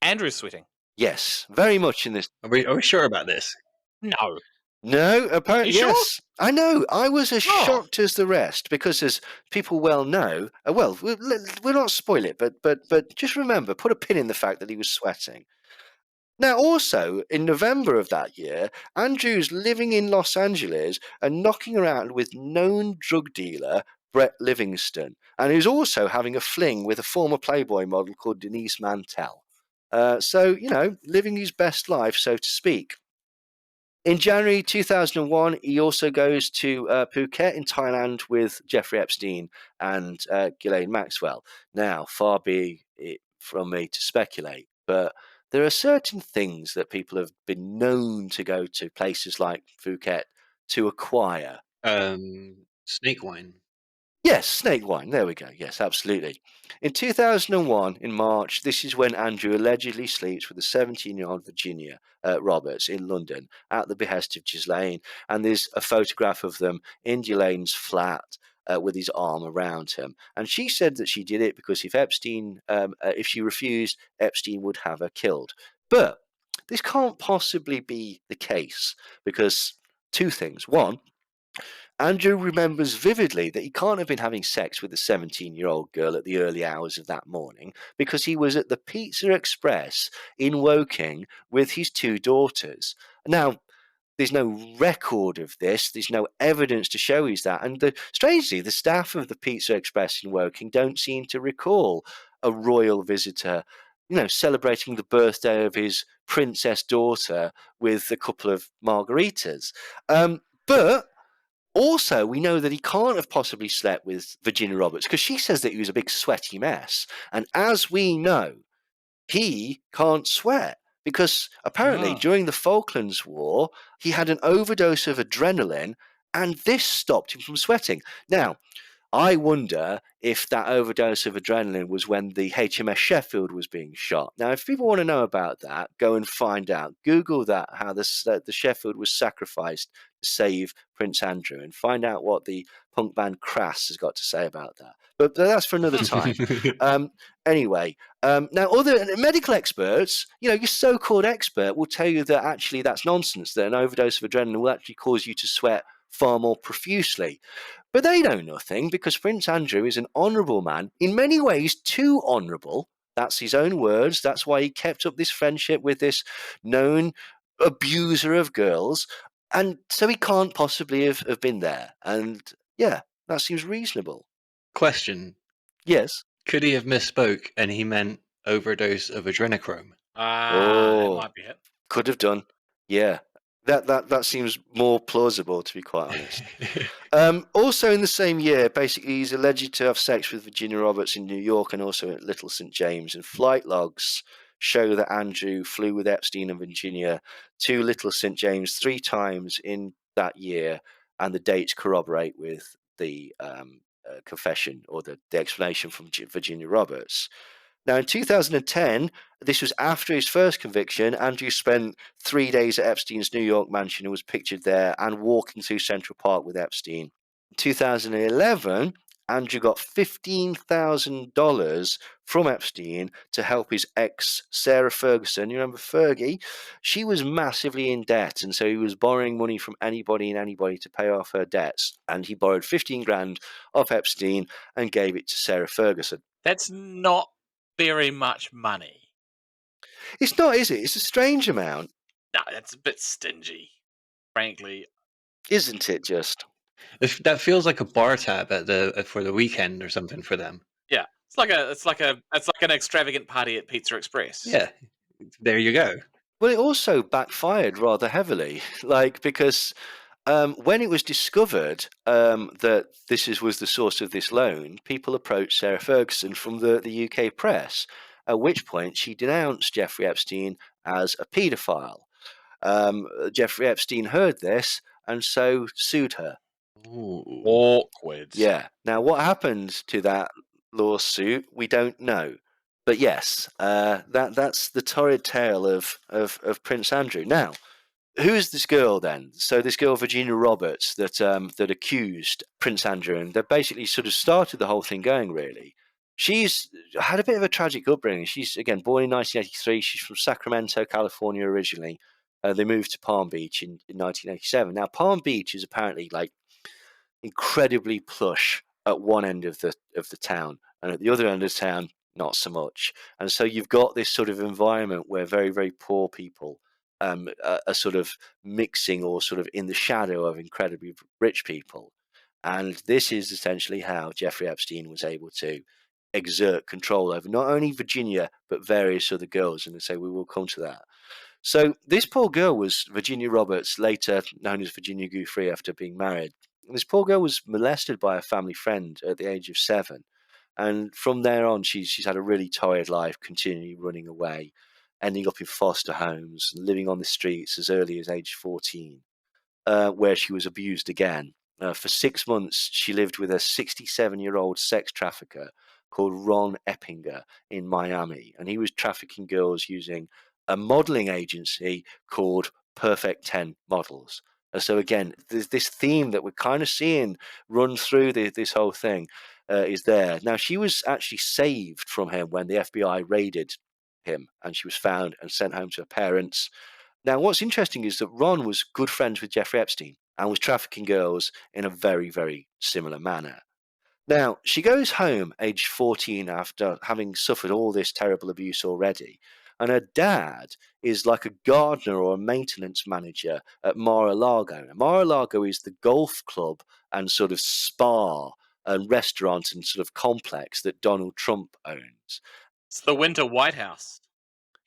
Andrew's sweating. Yes, very much in this. Are we sure about this? No. No, apparently, Are you yes. sure? I know. I was as Oh. shocked as the rest because, as people well know, we'll not spoil it, but just remember, put a pin in the fact that he was sweating. Now, also, in November of that year, Andrew's living in Los Angeles and knocking around with known drug dealer Brett Livingston, and he's also having a fling with a former Playboy model called Denise Mantell. So, living his best life, so to speak. In January 2001, he also goes to Phuket in Thailand with Jeffrey Epstein and Ghislaine Maxwell. Now, far be it from me to speculate, but there are certain things that people have been known to go to places like Phuket to acquire. Snake wine. Yes, snake wine. There we go. Yes, absolutely. In 2001, in March, this is when Andrew allegedly sleeps with a 17-year-old Virginia Roberts in London at the behest of Ghislaine. And there's a photograph of them in Ghislaine's flat with his arm around him. And she said that she did it because if she refused, Epstein would have her killed. But this can't possibly be the case because two things. One, Andrew remembers vividly that he can't have been having sex with the 17-year-old girl at the early hours of that morning because he was at the Pizza Express in Woking with his two daughters. Now, there's no record of this. There's no evidence to show he's that. And strangely, the staff of the Pizza Express in Woking don't seem to recall a royal visitor, celebrating the birthday of his princess daughter with a couple of margaritas. But also, we know that he can't have possibly slept with Virginia Roberts because she says that he was a big sweaty mess. And as we know, he can't sweat because apparently during the Falklands War, he had an overdose of adrenaline and this stopped him from sweating. Now, I wonder if that overdose of adrenaline was when the HMS Sheffield was being shot. Now, if people want to know about that, go and find out. Google that, how the Sheffield was sacrificed to save Prince Andrew, and find out what the punk band Crass has got to say about that. But that's for another time. Anyway, now other medical experts, your so-called expert, will tell you that actually that's nonsense, that an overdose of adrenaline will actually cause you to sweat far more profusely. But they know nothing, because Prince Andrew is an honourable man, in many ways too honourable. That's his own words. That's why he kept up this friendship with this known abuser of girls. And so he can't possibly have been there. And yeah, that seems reasonable. Question. Yes. Could he have misspoke and he meant overdose of adrenochrome? That might be it. Could have done. Yeah. That seems more plausible, to be quite honest. Also in the same year, basically, he's alleged to have sex with Virginia Roberts in New York and also at Little St. James. And flight logs show that Andrew flew with Epstein and Virginia to Little St. James 3 times in that year, and the dates corroborate with the confession or the explanation from Virginia Roberts. Now, in 2010, this was after his first conviction, Andrew spent 3 days at Epstein's New York mansion and was pictured there and walking through Central Park with Epstein. In 2011, Andrew got $15,000 from Epstein to help his ex, Sarah Ferguson. You remember Fergie? She was massively in debt, and so he was borrowing money from anybody and anybody to pay off her debts. And he borrowed 15 grand off Epstein and gave it to Sarah Ferguson. That's not very much money. It's not, is it? It's a strange amount. No, that's a bit stingy, frankly. Isn't it just? That feels like a bar tab at for the weekend or something for them. Yeah, it's like an extravagant party at Pizza Express. Yeah, there you go. Well, it also backfired rather heavily, because when it was discovered that this was the source of this loan, people approached Sarah Ferguson from the UK press, at which point she denounced Jeffrey Epstein as a paedophile. Jeffrey Epstein heard this and so sued her. Ooh. Awkward. Yeah. Now, what happened to that lawsuit, we don't know. But yes, that's the torrid tale of Prince Andrew. Now, who is this girl then? So this girl, Virginia Roberts, that accused Prince Andrew, and that basically sort of started the whole thing going, really. She's had a bit of a tragic upbringing. She's, again, born in 1983. She's from Sacramento, California originally. They moved to Palm Beach in 1987. Now, Palm Beach is apparently incredibly plush at one end of the town, and at the other end of the town, not so much. And so you've got this sort of environment where very, very poor people are sort of mixing or sort of in the shadow of incredibly rich people. And this is essentially how Jeffrey Epstein was able to exert control over not only Virginia, but various other girls. And so we will come to that. So this poor girl was Virginia Roberts, later known as Virginia Giuffre after being married. And this poor girl was molested by a family friend at the age of 7. And from there on, she's had a really torrid life, continually running away, ending up in foster homes, living on the streets as early as age 14, where she was abused again. For 6 months, she lived with a 67-year-old sex trafficker called Ron Eppinger in Miami. And he was trafficking girls using a modeling agency called Perfect 10 Models. And so again, there's this theme that we're kind of seeing run through this whole thing is there. Now, she was actually saved from him when the FBI raided him, and she was found and sent home to her parents. Now, what's interesting is that Ron was good friends with Jeffrey Epstein and was trafficking girls in a very, very similar manner. Now, she goes home aged 14 after having suffered all this terrible abuse already. And her dad is like a gardener or a maintenance manager at Mar-a-Lago. Now, Mar-a-Lago is the golf club and sort of spa and restaurant and sort of complex that Donald Trump owns. It's the Winter White House.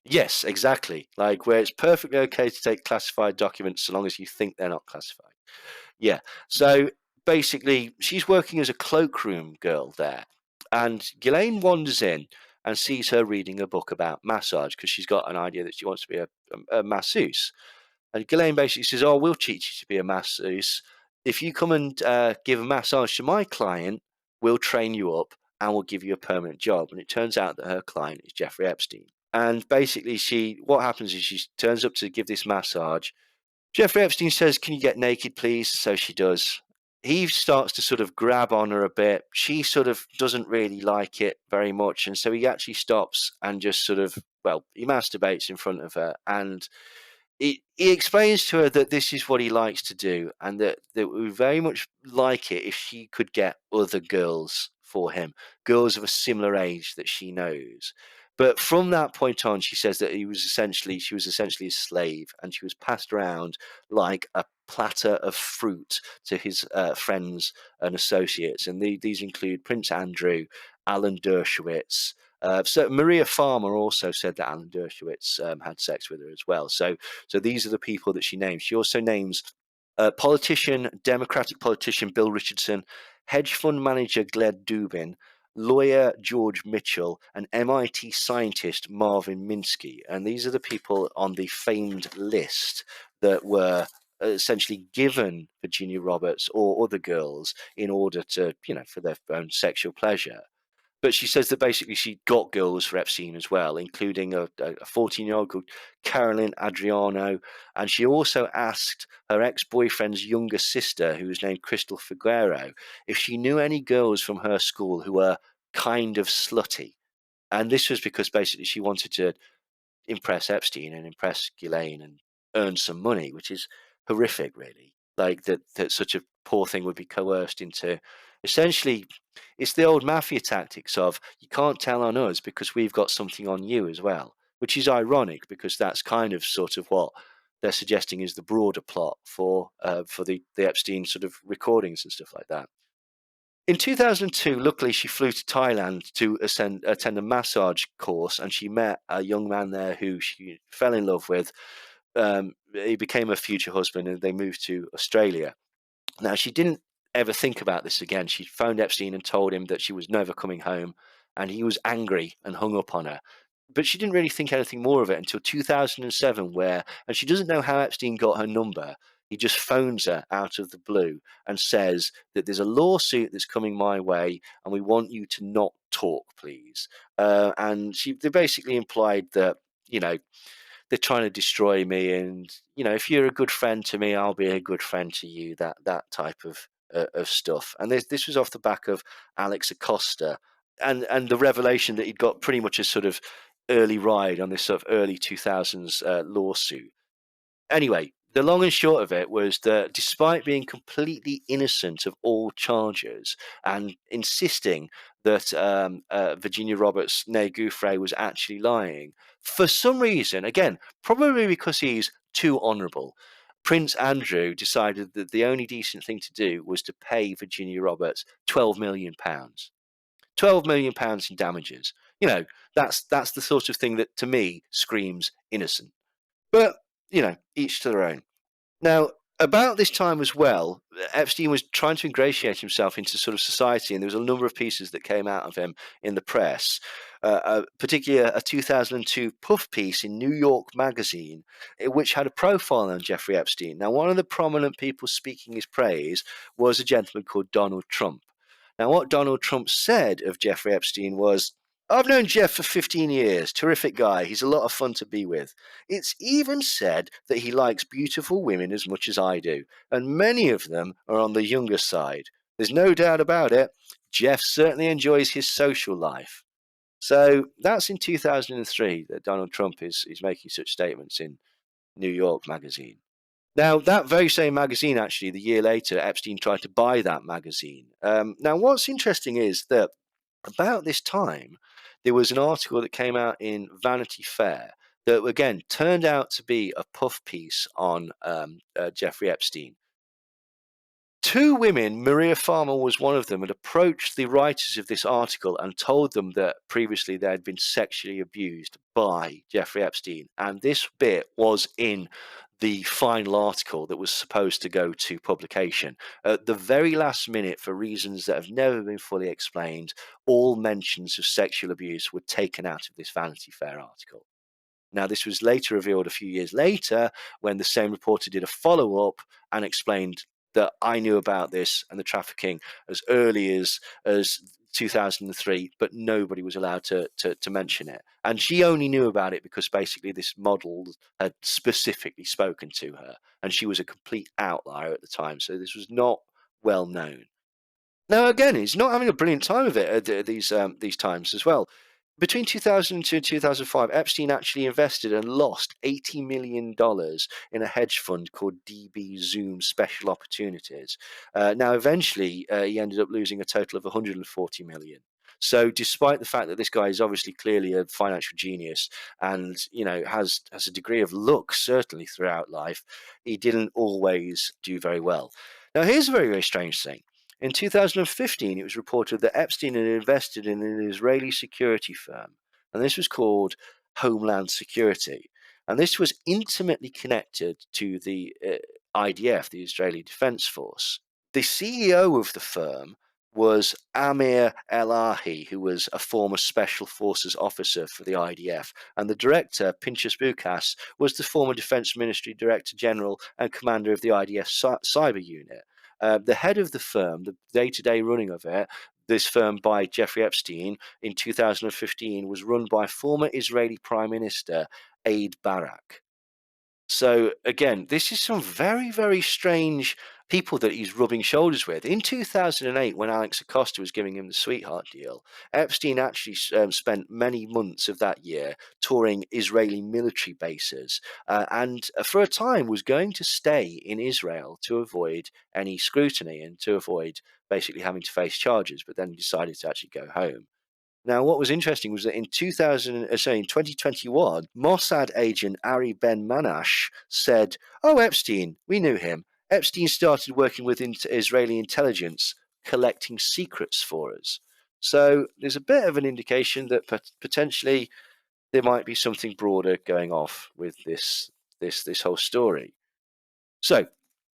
Yes, exactly. Where it's perfectly okay to take classified documents so long as you think they're not classified. Yeah. So basically, she's working as a cloakroom girl there. And Ghislaine wanders in and sees her reading a book about massage because she's got an idea that she wants to be a masseuse. And Ghislaine basically says, "Oh, we'll teach you to be a masseuse. If you come and give a massage to my client, we'll train you up and we'll give you a permanent job. And it turns out that her client is Jeffrey Epstein. And basically, what happens is she turns up to give this massage. Jeffrey Epstein says, "Can you get naked, please?" So she does. He starts to sort of grab on her a bit. She sort of doesn't really like it very much. And so he actually stops and just sort of, well, he masturbates in front of her. And he explains to her that this is what he likes to do, and that we would very much like it if she could get other girls for him, girls of a similar age that she knows. But from that point on, she says that she was essentially a slave, and she was passed around like a platter of fruit to his friends and associates. And these include Prince Andrew, Alan Dershowitz. So Maria Farmer also said that Alan Dershowitz had sex with her as well. So these are the people that she names. She also names Democratic politician Bill Richardson, hedge fund manager Gled Dubin, lawyer George Mitchell, and MIT scientist Marvin Minsky. And these are the people on the famed list that were essentially given Virginia Roberts or other girls in order to, for their own sexual pleasure. But she says that basically she got girls for Epstein as well, including a 14-year-old called Carolyn Adriano. And she also asked her ex-boyfriend's younger sister, who was named Crystal Figueroa, if she knew any girls from her school who were kind of slutty. And this was because basically she wanted to impress Epstein and impress Ghislaine and earn some money, which is horrific, really. Like that such a poor thing would be coerced into. Essentially, it's the old mafia tactics of, you can't tell on us because we've got something on you as well, which is ironic because that's kind of sort of what they're suggesting is the broader plot for the Epstein sort of recordings and stuff like that. In 2002, luckily, she flew to Thailand to attend a massage course, and she met a young man there who she fell in love with. He became her future husband, and they moved to Australia. Now, she didn't ever think about this again. She phoned Epstein and told him that she was never coming home, and he was angry and hung up on her. But she didn't really think anything more of it until 2007, and she doesn't know how Epstein got her number. He just phones her out of the blue and says that there's a lawsuit that's coming my way, and we want you to not talk, please. And they basically implied that, they're trying to destroy me, and if you're a good friend to me, I'll be a good friend to you. That type of stuff. And this was off the back of Alex Acosta, and the revelation that he'd got pretty much a sort of early ride on this sort of early 2000s lawsuit. Anyway, the long and short of it was that despite being completely innocent of all charges and insisting that Virginia Roberts' Ney Gouffre was actually lying, for some reason, again, probably because he's too honourable, Prince Andrew decided that the only decent thing to do was to pay Virginia Roberts £12 million. £12 million in damages. That's the sort of thing that, to me, screams innocent. But, each to their own. Now, about this time as well, Epstein was trying to ingratiate himself into sort of society, and there was a number of pieces that came out of him in the press, particularly a 2002 puff piece in New York Magazine, which had a profile on Jeffrey Epstein. Now, one of the prominent people speaking his praise was a gentleman called Donald Trump. Now, what Donald Trump said of Jeffrey Epstein was, "I've known Jeff for 15 years. Terrific guy. He's a lot of fun to be with. It's even said that he likes beautiful women as much as I do, and many of them are on the younger side. There's no doubt about it. Jeff certainly enjoys his social life." So that's in 2003 that Donald Trump is making such statements in New York Magazine. Now, that very same magazine, actually, the year later, Epstein tried to buy that magazine. Now, what's interesting is that about this time, there was an article that came out in Vanity Fair that, again, turned out to be a puff piece on Jeffrey Epstein. Two women, Maria Farmer was one of them, had approached the writers of this article and told them that previously they had been sexually abused by Jeffrey Epstein. And this bit was in the final article that was supposed to go to publication. At the very last minute, for reasons that have never been fully explained, all mentions of sexual abuse were taken out of this Vanity Fair article. Now, this was later revealed a few years later when the same reporter did a follow-up and explained that I knew about this and the trafficking as early as 2003, but nobody was allowed to mention it. And she only knew about it because basically this model had specifically spoken to her, and she was a complete outlier at the time. So this was not well known. Now, again, he's not having a brilliant time of it at these times as well. Between 2002 and 2005, Epstein actually invested and lost $80 million in a hedge fund called DB Zoom Special Opportunities. Now, eventually, he ended up losing a total of $140 million. So, despite the fact that this guy is obviously clearly a financial genius and has a degree of luck certainly throughout life, he didn't always do very well. Now, here's a very, very strange thing. In 2015, it was reported that Epstein had invested in an Israeli security firm, and this was called Homeland Security. And this was intimately connected to the IDF, the Israeli Defense Force. The CEO of the firm was Amir Elahi, who was a former Special Forces officer for the IDF. And the director, Pinchas Bukas, was the former Defense Ministry Director General and commander of the IDF cyber unit. The head of the firm, the day-to-day running of it, this firm by Jeffrey Epstein in 2015 was run by former Israeli Prime Minister Ehud Barak. So again, this is some very, very strange people that he's rubbing shoulders with. In 2008, when Alex Acosta was giving him the sweetheart deal, Epstein actually spent many months of that year touring Israeli military bases and for a time was going to stay in Israel to avoid any scrutiny and to avoid basically having to face charges, but then decided to actually go home. Now, what was interesting was that in 2021, Mossad agent Ari Ben Manash said, "Oh, Epstein, we knew him. Epstein started working with Israeli intelligence, collecting secrets for us." So there's a bit of an indication that potentially there might be something broader going off with this whole story. So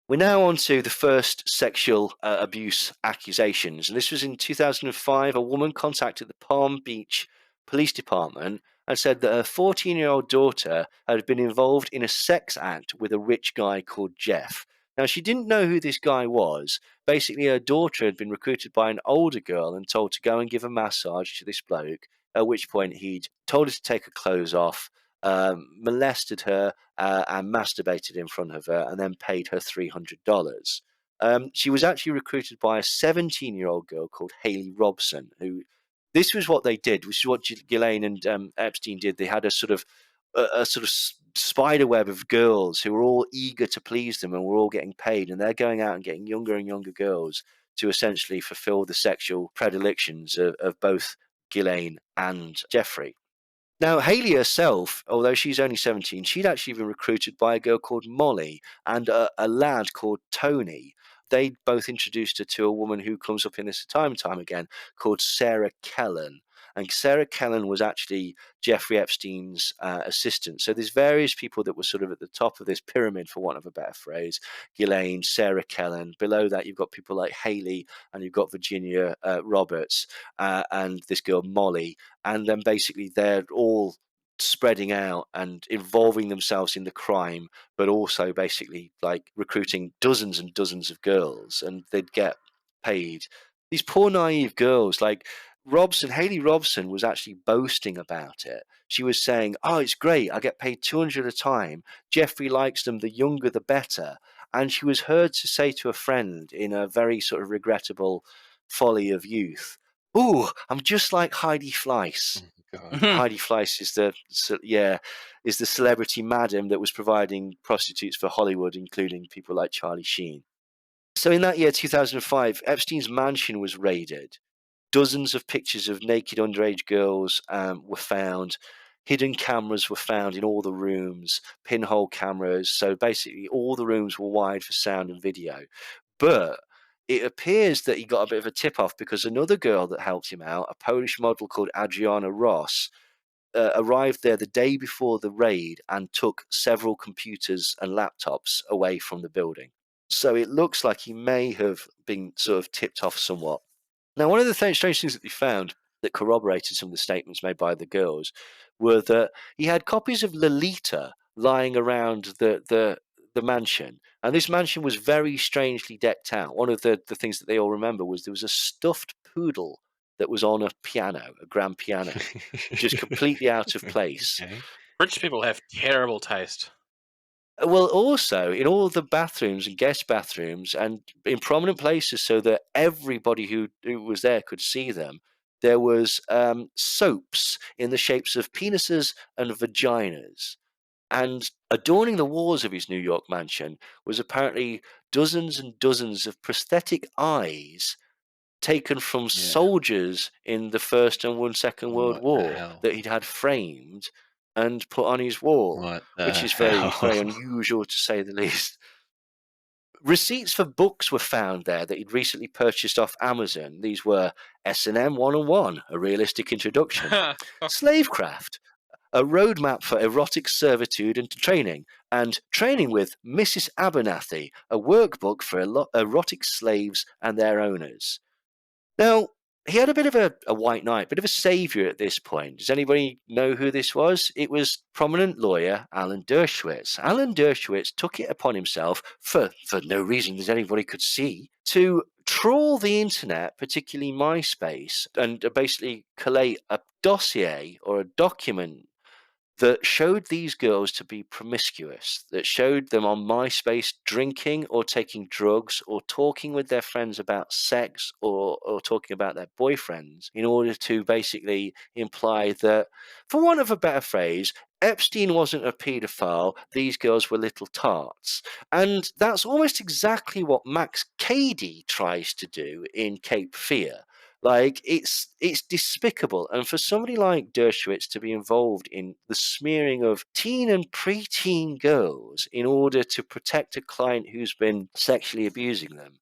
we're now on to the first sexual abuse accusations. And this was in 2005. A woman contacted the Palm Beach Police Department and said that her 14-year-old daughter had been involved in a sex act with a rich guy called Jeff. Now, she didn't know who this guy was. Basically, her daughter had been recruited by an older girl and told to go and give a massage to this bloke, at which point he'd told her to take her clothes off, molested her and masturbated in front of her and then paid her $300. She was actually recruited by a 17-year-old girl called Haley Robson, who this was what they did, which is what Ghislaine and Epstein did. They had a sort of spider web of girls who were all eager to please them and were all getting paid, and they're going out and getting younger and younger girls to essentially fulfill the sexual predilections of both Ghislaine and Jeffrey. Now, Haley herself, although she's only 17, she'd actually been recruited by a girl called Molly and a lad called Tony. They both introduced her to a woman who comes up in this time and time again called Sarah Kellen. And Sarah Kellen was actually Jeffrey Epstein's assistant. So there's various people that were sort of at the top of this pyramid, for want of a better phrase. Ghislaine, Sarah Kellen. Below that, you've got people like Haley, and you've got Virginia Roberts, and this girl Molly. And then basically they're all spreading out and involving themselves in the crime, but also basically like recruiting dozens and dozens of girls, and they'd get paid. These poor naive girls, like Haley Robson was actually boasting about it. She was saying, "Oh, it's great. I get paid $200 a time. Jeffrey likes them. The younger, the better." And she was heard to say to a friend in a very sort of regrettable folly of youth, "Ooh, I'm just like Heidi Fleiss." Heidi Fleiss is the celebrity madam that was providing prostitutes for Hollywood, including people like Charlie Sheen. So in that year, 2005, Epstein's mansion was raided. Dozens of pictures of naked underage girls were found. Hidden cameras were found in all the rooms, pinhole cameras. So basically, all the rooms were wired for sound and video. But it appears that he got a bit of a tip-off because another girl that helped him out, a Polish model called Adriana Ross, arrived there the day before the raid and took several computers and laptops away from the building. So it looks like he may have been sort of tipped off somewhat. Now, one of the strange things that they found that corroborated some of the statements made by the girls were that he had copies of Lolita lying around the the mansion, and this mansion was very strangely decked out. One of the things that they all remember was there was a stuffed poodle that was on a piano, a grand piano, just completely out of place. Okay. Rich people have terrible taste. Well, also in all the bathrooms and guest bathrooms and in prominent places so that everybody who was there could see them, there was soaps in the shapes of penises and vaginas. And adorning the walls of his New York mansion was apparently dozens and dozens of prosthetic eyes taken from Yeah. soldiers in the First and Second World What the War hell? that he'd had framed and put on his wall, What the which is very, very hell? unusual to say the least. Receipts for books were found there that he'd recently purchased off Amazon. These were S&M 101, A Realistic Introduction, Slavecraft, a roadmap for erotic servitude and training, and Training with Mrs. Abernathy, a workbook for erotic slaves and their owners. Now, he had a bit of a white knight, bit of a saviour at this point. Does anybody know who this was? It was prominent lawyer Alan Dershowitz. Alan Dershowitz took it upon himself, for no reason that anybody could see, to trawl the internet, particularly MySpace, and basically collate a dossier or a document that showed these girls to be promiscuous, that showed them on MySpace drinking or taking drugs or talking with their friends about sex or talking about their boyfriends in order to basically imply that, for want of a better phrase, Epstein wasn't a paedophile, these girls were little tarts. And that's almost exactly what Max Cady tries to do in Cape Fear. Like it's despicable, and for somebody like Dershowitz to be involved in the smearing of teen and preteen girls in order to protect a client who's been sexually abusing them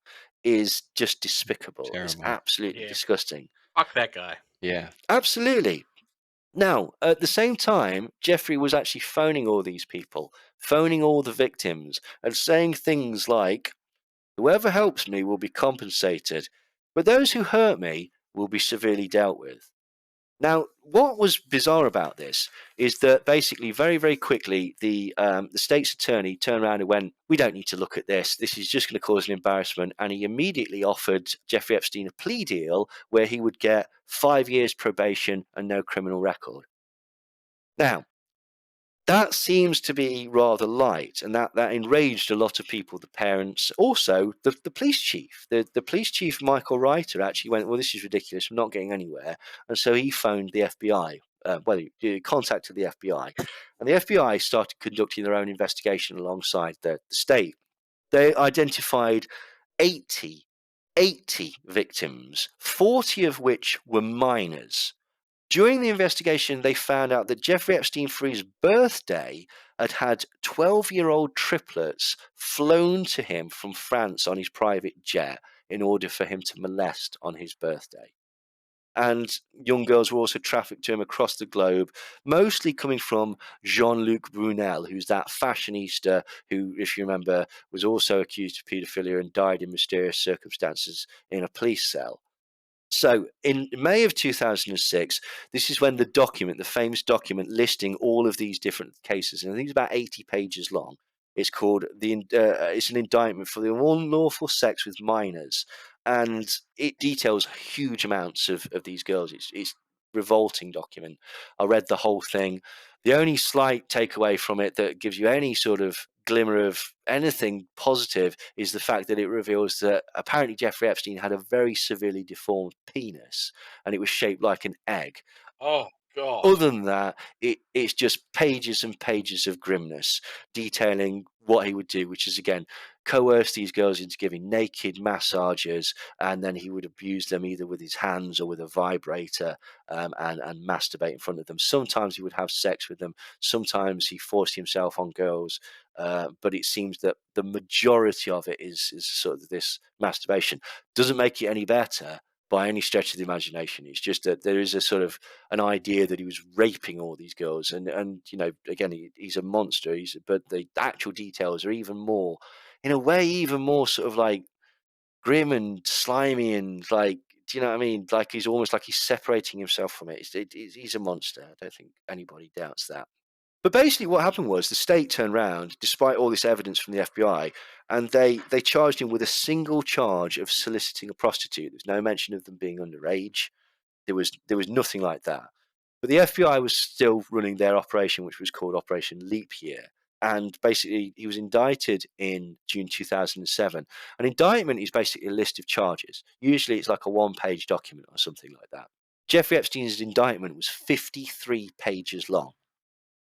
is just despicable. It's Terrible. absolutely Yeah. disgusting. Fuck that guy. Yeah. Absolutely. Now, at the same time, Jeffrey was actually phoning all these people, phoning all the victims, and saying things like, "Whoever helps me will be compensated, but those who hurt me will be severely dealt with." Now, what was bizarre about this is that basically, very, very quickly, the state's attorney turned around and went, "We don't need to look at this. This is just going to cause an embarrassment." And he immediately offered Jeffrey Epstein a plea deal where he would get 5 years probation and no criminal record. Now, that seems to be rather light, and that enraged a lot of people, the parents, also the police chief. The police chief, Michael Reiter, actually went, "Well, this is ridiculous, we're not getting anywhere." And so he phoned the FBI. He contacted the FBI, and the FBI started conducting their own investigation alongside the state. They identified 80, 80 victims, 40 of which were minors. During the investigation, they found out that Jeffrey Epstein, for his birthday, had 12-year-old triplets flown to him from France on his private jet in order for him to molest on his birthday. And young girls were also trafficked to him across the globe, mostly coming from Jean-Luc Brunel, who's that fashionista who, if you remember, was also accused of paedophilia and died in mysterious circumstances in a police cell. So in May of 2006, this is when the famous document listing all of these different cases, and I think it's about 80 pages long. It's called it's an indictment for the unlawful sex with minors, and it details huge amounts of these girls. It's revolting document. I read the whole thing. The only slight takeaway from it that gives you any sort of glimmer of anything positive is the fact that it reveals that apparently Jeffrey Epstein had a very severely deformed penis and it was shaped like an egg. Oh god. Other than that, it's just pages and pages of grimness detailing what he would do, which is again coerce these girls into giving naked massages, and then he would abuse them either with his hands or with a vibrator, and masturbate in front of them. Sometimes he would have sex with them. Sometimes he forced himself on girls, but it seems that the majority of it is sort of this masturbation. Doesn't make it any better by any stretch of the imagination. It's just that there is a sort of an idea that he was raping all these girls, and again, he's a monster. But the actual details are even more, in a way, even more sort of like grim and slimy and like, do you know what I mean? Like he's almost like he's separating himself from it. He's a monster. I don't think anybody doubts that. But basically what happened was the state turned around, despite all this evidence from the FBI, and they charged him with a single charge of soliciting a prostitute. There's no mention of them being underage. There was nothing like that. But the FBI was still running their operation, which was called Operation Leap Year. And basically, he was indicted in June 2007. An indictment is basically a list of charges. Usually, it's like a one-page document or something like that. Jeffrey Epstein's indictment was 53 pages long.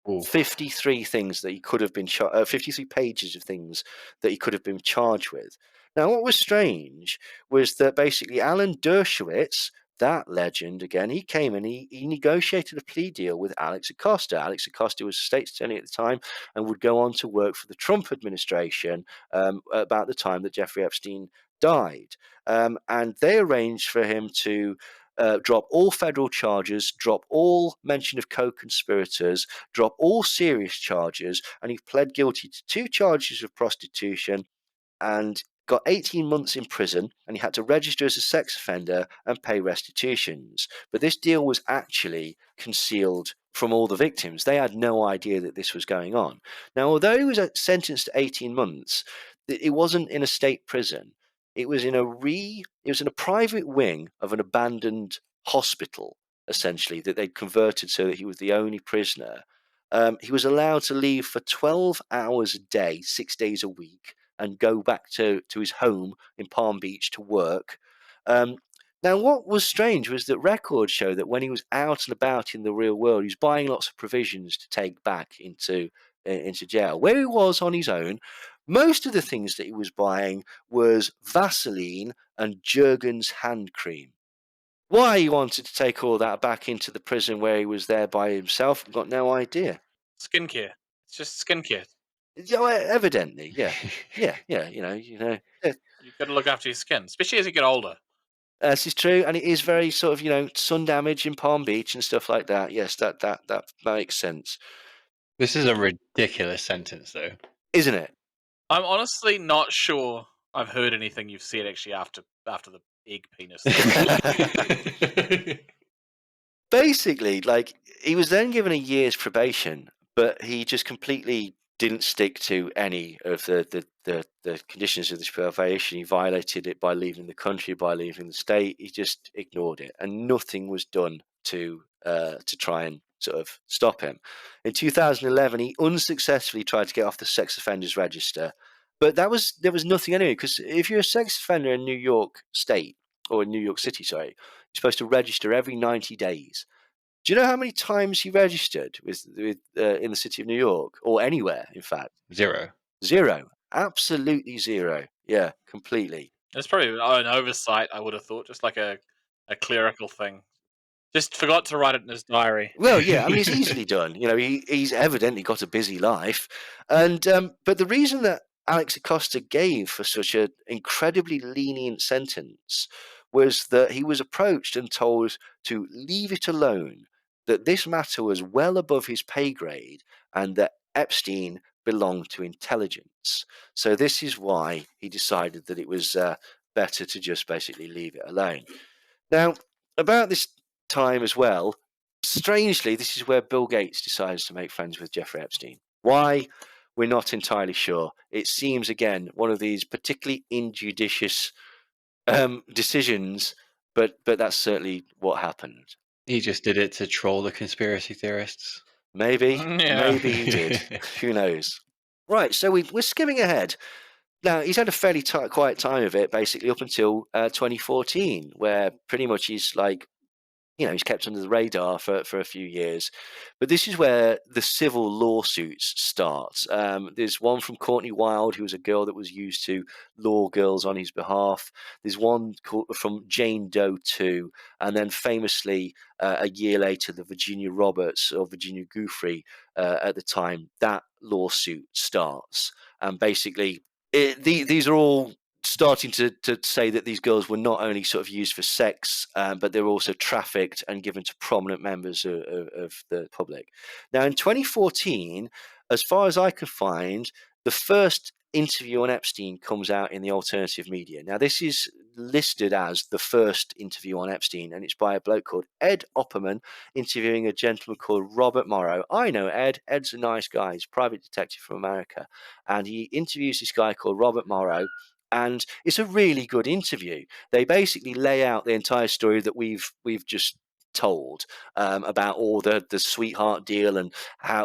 Ooh. 53 things that he could have been 53 pages of things that he could have been charged with. Now, what was strange was that basically Alan Dershowitz, that legend again, he came and he negotiated a plea deal with Alex Acosta. Alex Acosta was state's attorney at the time and would go on to work for the Trump administration about the time that Jeffrey Epstein died. And they arranged for him to drop all federal charges, drop all mention of co-conspirators, drop all serious charges, and he pled guilty to 2 charges of prostitution and got 18 months in prison, and he had to register as a sex offender and pay restitutions. But this deal was actually concealed from all the victims. They had no idea that this was going on. Now, although he was sentenced to 18 months, it wasn't in a state prison. It was in a private wing of an abandoned hospital, essentially, that they'd converted so that he was the only prisoner. He was allowed to leave for 12 hours a day, 6 days a week, and go back to his home in Palm Beach to work. Now, what was strange was that records show that when he was out and about in the real world, he was buying lots of provisions to take back into jail. Where he was on his own, most of the things that he was buying was Vaseline and Jergens hand cream. Why he wanted to take all that back into the prison where he was there by himself, I've got no idea. Skincare. It's just skincare. Yeah, well, evidently, yeah. Yeah, you know. You've got to look after your skin, especially as you get older. This is true, and it is very sort of, sun damage in Palm Beach and stuff like that. Yes, that makes sense, This is a ridiculous sentence, though. isn't it? I'm honestly not sure I've heard anything you've said actually after the egg penis thing. Basically, like, he was then given a year's probation, but he just completely didn't stick to any of the conditions of this probation. He violated it by leaving the country, by leaving the state. He just ignored it, and nothing was done to try and sort of stop him. In 2011, he unsuccessfully tried to get off the sex offenders register, but there was nothing anyway. Because if you're a sex offender in New York State or in New York City, sorry, you're supposed to register every 90 days. Do you know how many times he registered with in the city of New York or anywhere? In fact, 0. zero. Absolutely zero. Yeah, completely. It's probably an oversight, I would have thought, just like a clerical thing. Just forgot to write it in his diary. Well, yeah, I mean, it's easily done. He's evidently got a busy life, and but the reason that Alex Acosta gave for such an incredibly lenient sentence was that he was approached and told to leave it alone, that this matter was well above his pay grade, and that Epstein belonged to intelligence. So this is why he decided that it was better to just basically leave it alone. Now, about this time as well, strangely, this is where Bill Gates decides to make friends with Jeffrey Epstein. Why? We're not entirely sure. It seems, again, one of these particularly injudicious decisions, but that's certainly what happened. He just did it to troll the conspiracy theorists. Maybe, Yeah. maybe he did. Who knows? Right, so we're skimming ahead. Now, he's had a fairly quiet time of it, basically, up until 2014, where pretty much he's like, he's kept under the radar for a few years. But this is where the civil lawsuits start. There's one from Courtney Wild, who was a girl that was used to law girls on his behalf. There's one from Jane Doe 2. And then famously, a year later, the Virginia Roberts or Virginia Giuffre at the time, that lawsuit starts. And basically, these are all starting to say that these girls were not only sort of used for sex, but they were also trafficked and given to prominent members of the public. Now, in 2014, as far as I can find, the first interview on Epstein comes out in the alternative media. Now, this is listed as the first interview on Epstein, and it's by a bloke called Ed Opperman interviewing a gentleman called Robert Morrow. I know Ed. Ed's a nice guy. He's a private detective from America, and he interviews this guy called Robert Morrow. And it's a really good interview. They basically lay out the entire story that we've just told, about all the sweetheart deal and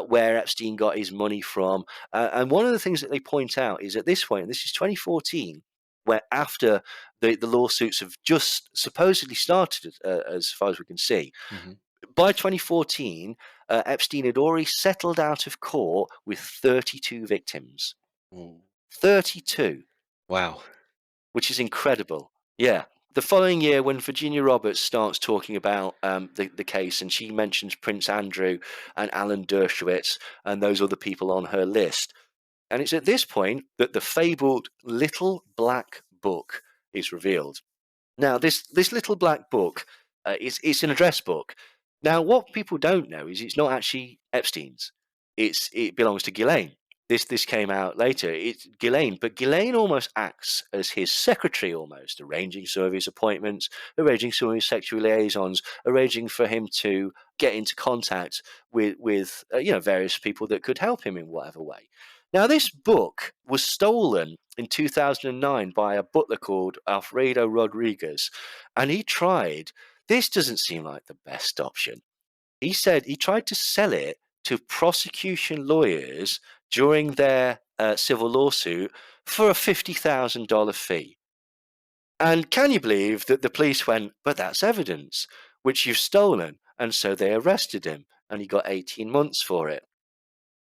where Epstein got his money from. And one of the things that they point out is at this point, and this is 2014, where after the lawsuits have just supposedly started, as far as we can see, by 2014, Epstein had already settled out of court with 32 victims. 32. Wow. Which is incredible. Yeah. The following year, when Virginia Roberts starts talking about the case, and she mentions Prince Andrew and Alan Dershowitz and those other people on her list, and it's at this point that the fabled Little Black Book is revealed. Now, this Little Black Book, it's an address book. Now, what people don't know is it's not actually Epstein's. It belongs to Ghislaine. This came out later. It's Ghislaine, but Ghislaine almost acts as his secretary, almost arranging some of his appointments, arranging some of his sexual liaisons, arranging for him to get into contact with various people that could help him in whatever way. Now, this book was stolen in 2009 by a butler called Alfredo Rodriguez, and he tried. This doesn't seem like the best option. He said he tried to sell it to prosecution lawyers during their civil lawsuit for a $50,000 fee. And can you believe that the police went, but that's evidence, which you've stolen. And so they arrested him, and he got 18 months for it.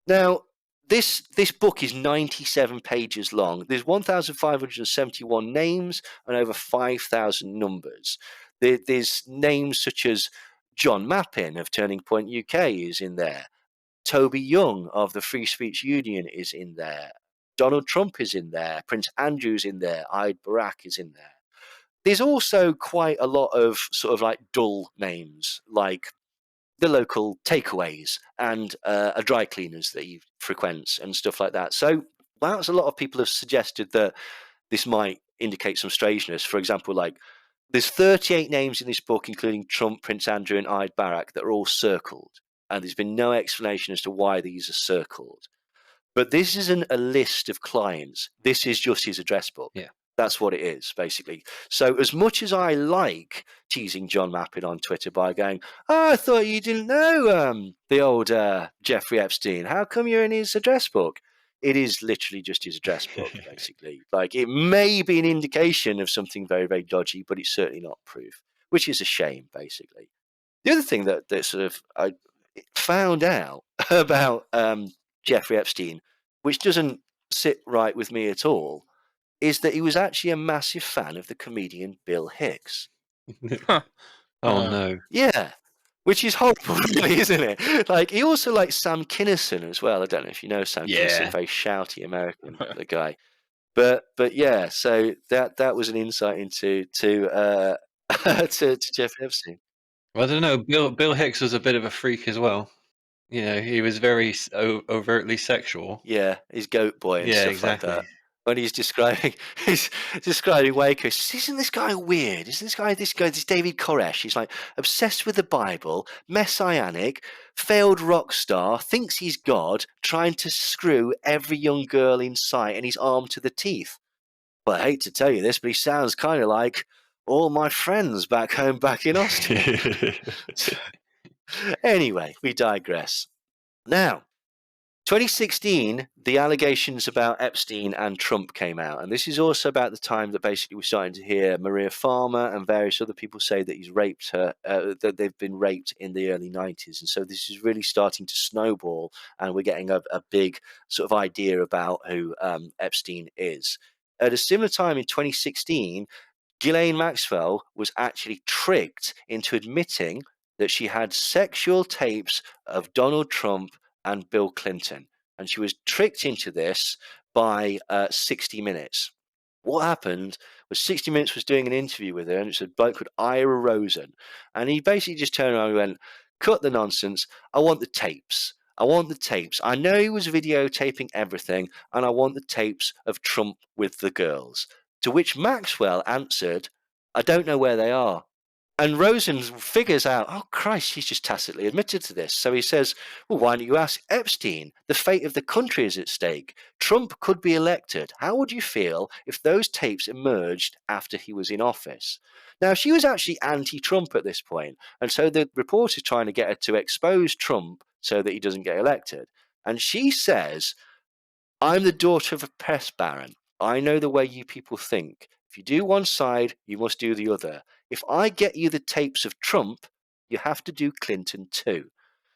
Now, this book is 97 pages long. There's 1,571 names and over 5,000 numbers. There's names such as John Mappin of Turning Point UK is in there. Toby Young of the Free Speech Union is in there. Donald Trump is in there. Prince Andrew's in there. Eid Barak is in there. There's also quite a lot of sort of like dull names, like the local takeaways and a dry cleaners that he frequents and stuff like that. So whilst a lot of people have suggested that this might indicate some strangeness, for example, like there's 38 names in this book, including Trump, Prince Andrew, and Eid Barak, that are all circled. And there's been no explanation as to why these are circled. But this isn't a list of clients. This is just his address book. Yeah. That's what it is, basically. So as much as I like teasing John Mappin on Twitter by going, I thought you didn't know the old Jeffrey Epstein. How come you're in his address book? It is literally just his address book, basically. Like, it may be an indication of something very, very dodgy, but it's certainly not proof, which is a shame, basically. The other thing that sort of I found out about Jeffrey Epstein, which doesn't sit right with me at all, is that he was actually a massive fan of the comedian Bill Hicks. Oh, no. Yeah, which is horrible, really, isn't it? Like, he also likes Sam Kinison as well. I don't know if you know Sam Kinison, very shouty American the guy. But yeah, so that was an insight into to Jeffrey Epstein. Well, I don't know. Bill Hicks was a bit of a freak as well. You know, he was very overtly sexual. Yeah, his goat boy and stuff like that. When he's describing Waco, he says, isn't this guy weird? Isn't this David Koresh? He's like obsessed with the Bible, messianic, failed rock star, thinks he's God, trying to screw every young girl in sight, and he's armed to the teeth. Well, I hate to tell you this, but he sounds kind of like all my friends back home back in Austin. Anyway, we digress. Now, 2016, the allegations about Epstein and Trump came out. And this is also about the time that basically we're starting to hear Maria Farmer and various other people say that he's raped her, that they've been raped in the early 90s. And so this is really starting to snowball, and we're getting a big sort of idea about who Epstein is. At a similar time in 2016, Ghislaine Maxwell was actually tricked into admitting that she had sexual tapes of Donald Trump and Bill Clinton. And she was tricked into this by 60 Minutes. What happened was 60 Minutes was doing an interview with her, and it's a bloke called Ira Rosen. And he basically just turned around and went, cut the nonsense. I want the tapes. I want the tapes. I know he was videotaping everything, and I want the tapes of Trump with the girls. To which Maxwell answered, I don't know where they are. And Rosen figures out, oh, Christ, he's just tacitly admitted to this. So he says, well, why don't you ask Epstein? The fate of the country is at stake. Trump could be elected. How would you feel if those tapes emerged after he was in office? Now, she was actually anti-Trump at this point, and so the reporter's trying to get her to expose Trump so that he doesn't get elected. And she says, I'm the daughter of a press baron. I know the way you people think. If you do one side, you must do the other. If I get you the tapes of Trump, you have to do Clinton too.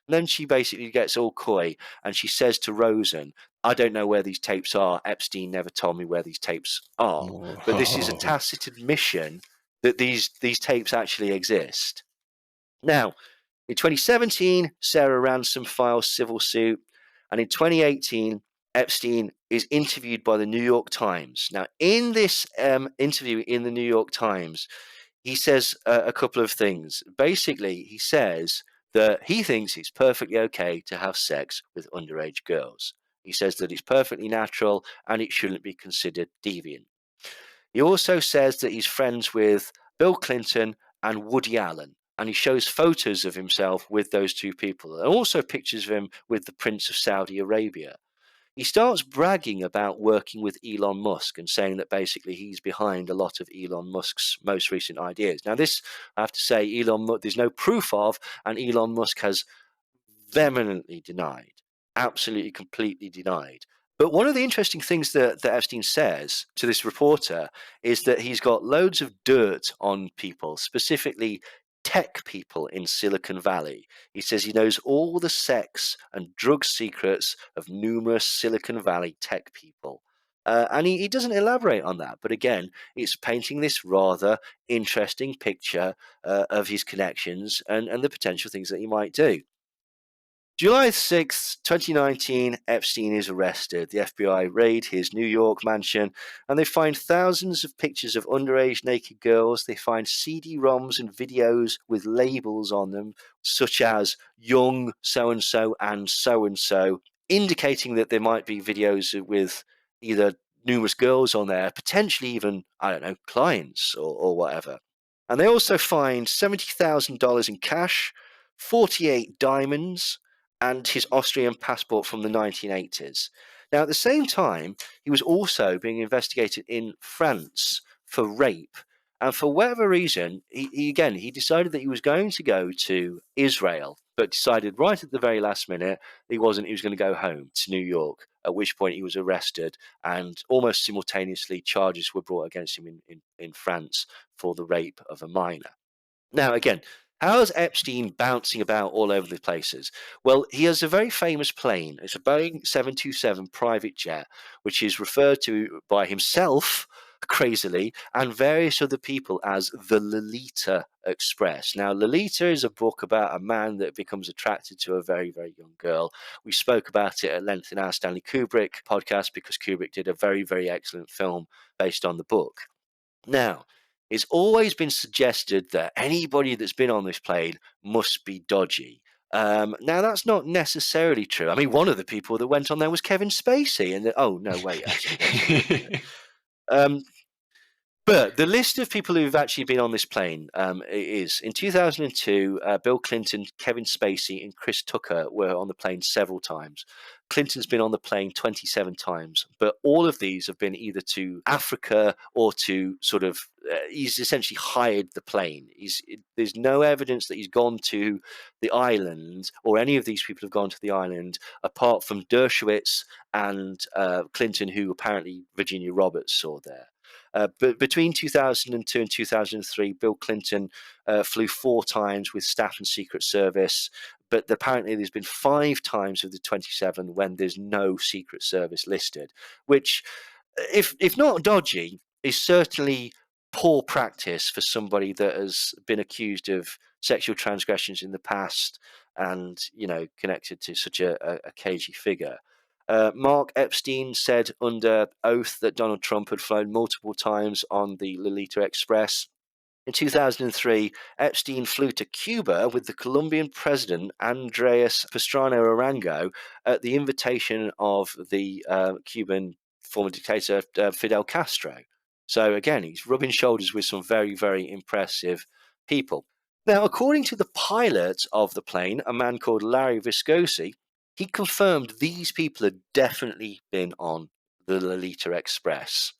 And then she basically gets all coy and she says to Rosen, I don't know where these tapes are. Epstein never told me where these tapes are. But this is a tacit admission that these tapes actually exist. Now, in 2017, Sarah Ransom files civil suit, and in 2018, Epstein is interviewed by the New York Times. Now, in this interview in the New York Times, he says a couple of things. Basically, he says that he thinks it's perfectly okay to have sex with underage girls. He says that it's perfectly natural and it shouldn't be considered deviant. He also says that he's friends with Bill Clinton and Woody Allen, and he shows photos of himself with those two people, and also pictures of him with the Prince of Saudi Arabia. He starts bragging about working with Elon Musk and saying that basically he's behind a lot of Elon Musk's most recent ideas. Now, this, I have to say, there's no proof of, and Elon Musk has vehemently denied, absolutely, completely denied. But one of the interesting things that Epstein says to this reporter is that he's got loads of dirt on people, specifically tech people in Silicon Valley. He says he knows all the sex and drug secrets of numerous Silicon Valley tech people. And he doesn't elaborate on that. But again, it's painting this rather interesting picture of his connections and the potential things that he might do. July 6th, 2019, Epstein is arrested. The FBI raid his New York mansion and they find thousands of pictures of underage naked girls. They find CD-ROMs and videos with labels on them, such as young so-and-so and so-and-so, indicating that there might be videos with either numerous girls on there, potentially even, I don't know, clients or whatever. And they also find $70,000 in cash, 48 diamonds, and his Austrian passport from the 1980s. Now, at the same time, he was also being investigated in France for rape. And for whatever reason, he decided that he was going to go to Israel, but decided right at the very last minute he wasn't. He was going to go home to New York, at which point he was arrested, and almost simultaneously charges were brought against him in France for the rape of a minor. Now, again, how is Epstein bouncing about all over the places? Well, he has a very famous plane. It's a Boeing 727 private jet, which is referred to by himself, crazily, and various other people as the Lolita Express. Now, Lolita is a book about a man that becomes attracted to a very, very young girl. We spoke about it at length in our Stanley Kubrick podcast because Kubrick did a very, very excellent film based on the book. Now, it's always been suggested that anybody that's been on this plane must be dodgy. Now, that's not necessarily true. I mean, one of the people that went on there was Kevin Spacey. And oh, no, wait, actually. But the list of people who've actually been on this plane is in 2002, Bill Clinton, Kevin Spacey, and Chris Tucker were on the plane several times. Clinton's been on the plane 27 times, but all of these have been either to Africa or to sort of, he's essentially hired the plane. There's no evidence that he's gone to the island or any of these people have gone to the island apart from Dershowitz and Clinton, who apparently Virginia Roberts saw there. But between 2002 and 2003, Bill Clinton flew 4 times with staff and Secret Service. But apparently there's been 5 times of the 27 when there's no Secret Service listed, which, if not dodgy, is certainly poor practice for somebody that has been accused of sexual transgressions in the past and, you know, connected to such a cagey figure. Mark Epstein said under oath that Donald Trump had flown multiple times on the Lolita Express. In 2003, Epstein flew to Cuba with the Colombian president Andres Pastrana Arango at the invitation of the Cuban former dictator Fidel Castro. So again, he's rubbing shoulders with some very, very impressive people. Now, according to the pilot of the plane, a man called Larry Viscosi, he confirmed these people had definitely been on the Lolita Express.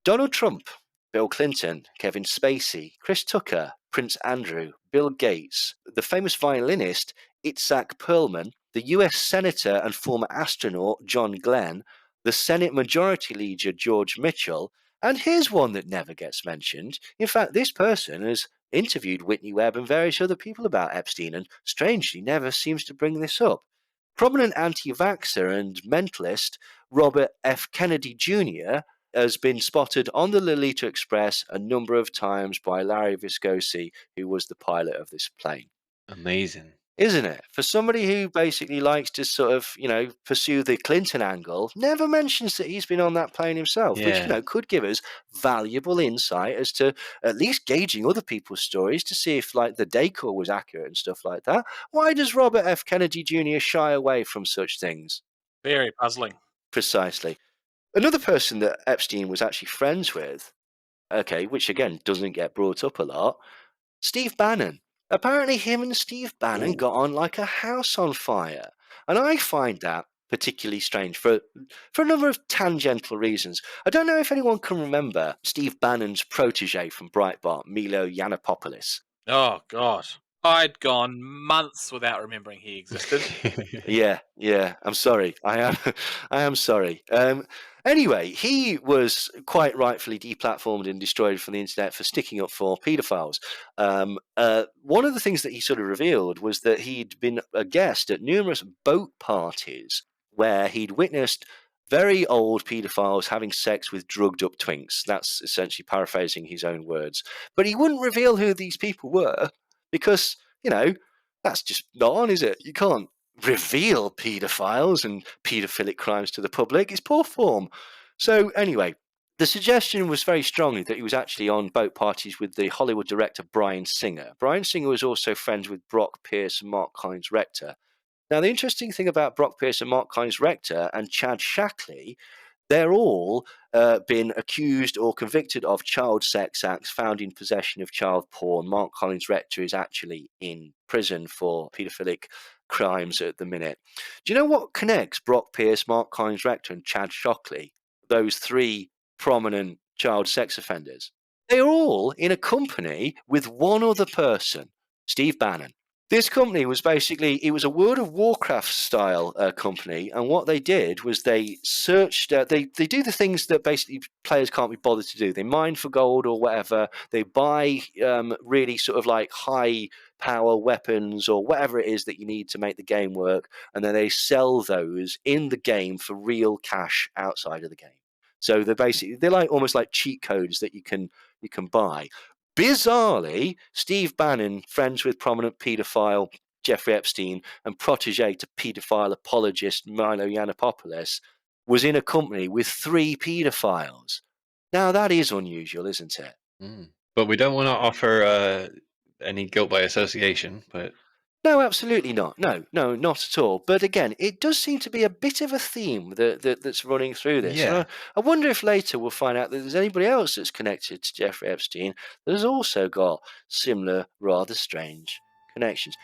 Donald Trump, Bill Clinton, Kevin Spacey, Chris Tucker, Prince Andrew, Bill Gates, the famous violinist Itzhak Perlman, the US Senator and former astronaut John Glenn, the Senate Majority Leader George Mitchell, and here's one that never gets mentioned. In fact, this person has interviewed Whitney Webb and various other people about Epstein and strangely never seems to bring this up. Prominent anti-vaxxer and mentalist Robert F. Kennedy Jr. has been spotted on the Lolita Express a number of times by Larry Viscosi, who was the pilot of this plane. Amazing. Isn't it? For somebody who basically likes to sort of, pursue the Clinton angle, never mentions that he's been on that plane himself, which, Yeah. could give us valuable insight as to at least gauging other people's stories to see if, like, the decor was accurate and stuff like that. Why does Robert F. Kennedy Jr. shy away from such things? Very puzzling. Precisely. Another person that Epstein was actually friends with, which again doesn't get brought up a lot, Steve Bannon. Apparently, him and Steve Bannon got on like a house on fire. And I find that particularly strange for a number of tangential reasons. I don't know if anyone can remember Steve Bannon's protege from Breitbart, Milo Yiannopoulos. Oh, God. I'd gone months without remembering he existed. Yeah. I'm sorry. I am sorry. Anyway, he was quite rightfully deplatformed and destroyed from the internet for sticking up for paedophiles. One of the things that he sort of revealed was that he'd been a guest at numerous boat parties where he'd witnessed very old paedophiles having sex with drugged up twinks. That's essentially paraphrasing his own words. But he wouldn't reveal who these people were because, that's just not on, is it? You can't reveal paedophiles and paedophilic crimes to the public. It's poor form. So anyway, the suggestion was very strongly that he was actually on boat parties with the Hollywood director Bryan Singer. Bryan Singer was also friends with Brock Pierce and Mark Collins Rector. Now, the interesting thing about Brock Pierce and Mark Collins Rector and Chad Shackley, they're all been accused or convicted of child sex acts, found in possession of child porn. Mark Collins Rector is actually in prison for paedophilic crimes at the minute. Do you know what connects Brock Pierce, Mark Collins Rector, and Chad Shockley, those three prominent child sex offenders? They are all in a company with one other person, Steve Bannon. This company was basically, it was a World of Warcraft style company, and what they did was they searched, they do the things that basically players can't be bothered to do. They mine for gold or whatever, they buy really sort of like high power weapons or whatever it is that you need to make the game work, and then they sell those in the game for real cash outside of the game. So they're like almost like cheat codes that you can buy. Bizarrely, Steve Bannon, friends with prominent paedophile Jeffrey Epstein and protege to paedophile apologist Milo Yiannopoulos, was in a company with three paedophiles. Now, that is unusual, isn't it? But we don't want to offer any guilt by association, but... No, absolutely not. No, not at all. But again, it does seem to be a bit of a theme that's running through this. Yeah. And I wonder if later we'll find out that there's anybody else that's connected to Jeffrey Epstein that has also got similar, rather strange connections.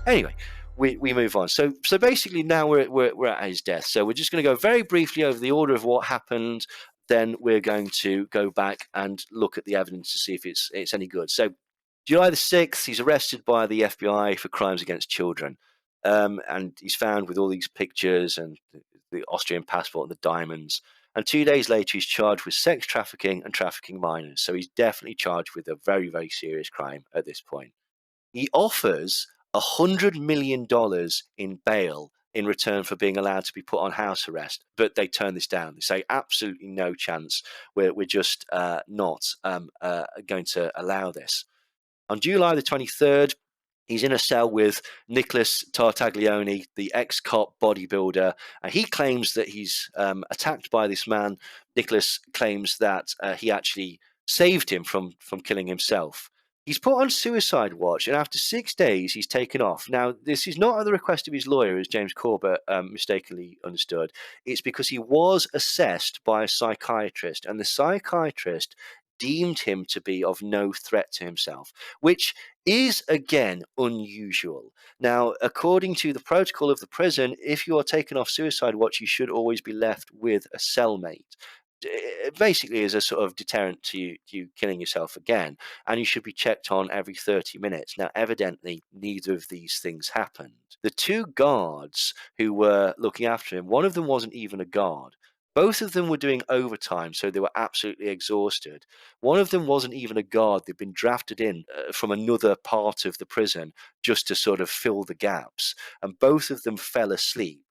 Anyway, we move on. So basically now we're at his death. So we're just going to go very briefly over the order of what happened. Then we're going to go back and look at the evidence to see if it's any good. So July the 6th, he's arrested by the FBI for crimes against children. And he's found with all these pictures and the Austrian passport and the diamonds. And 2 days later, he's charged with sex trafficking and trafficking minors. So he's definitely charged with a very, very serious crime at this point. He offers $100 million in bail in return for being allowed to be put on house arrest, but they turn this down. They say absolutely no chance. We're just not going to allow this. On July the 23rd, he's in a cell with Nicholas Tartaglione, the ex-cop bodybuilder. He claims that he's attacked by this man. Nicholas claims that he actually saved him from killing himself. He's put on suicide watch, and after 6 days, he's taken off. Now, this is not at the request of his lawyer, as James Corbett mistakenly understood. It's because he was assessed by a psychiatrist, and the psychiatrist deemed him to be of no threat to himself, which is, again, unusual. Now, according to the protocol of the prison, if you are taken off suicide watch, you should always be left with a cellmate. Basically as a sort of deterrent to you killing yourself again, and you should be checked on every 30 minutes. Now, evidently, neither of these things happened. The two guards who were looking after him, one of them wasn't even a guard. Both of them were doing overtime, so they were absolutely exhausted. One of them wasn't even a guard. They'd been drafted in from another part of the prison just to sort of fill the gaps, and both of them fell asleep.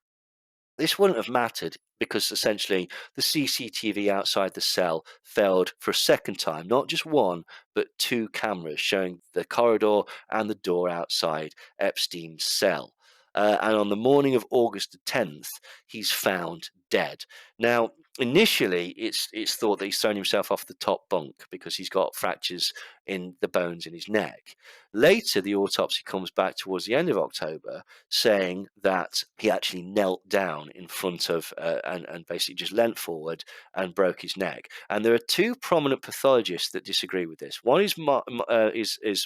This wouldn't have mattered because essentially the CCTV outside the cell failed for a second time, not just one, but two cameras showing the corridor and the door outside Epstein's cell. And on the morning of August the 10th, he's found dead. Now, initially, it's thought that he's thrown himself off the top bunk because he's got fractures in the bones in his neck. Later, the autopsy comes back towards the end of October, saying that he actually knelt down in front of and basically just leant forward and broke his neck. And there are two prominent pathologists that disagree with this. One is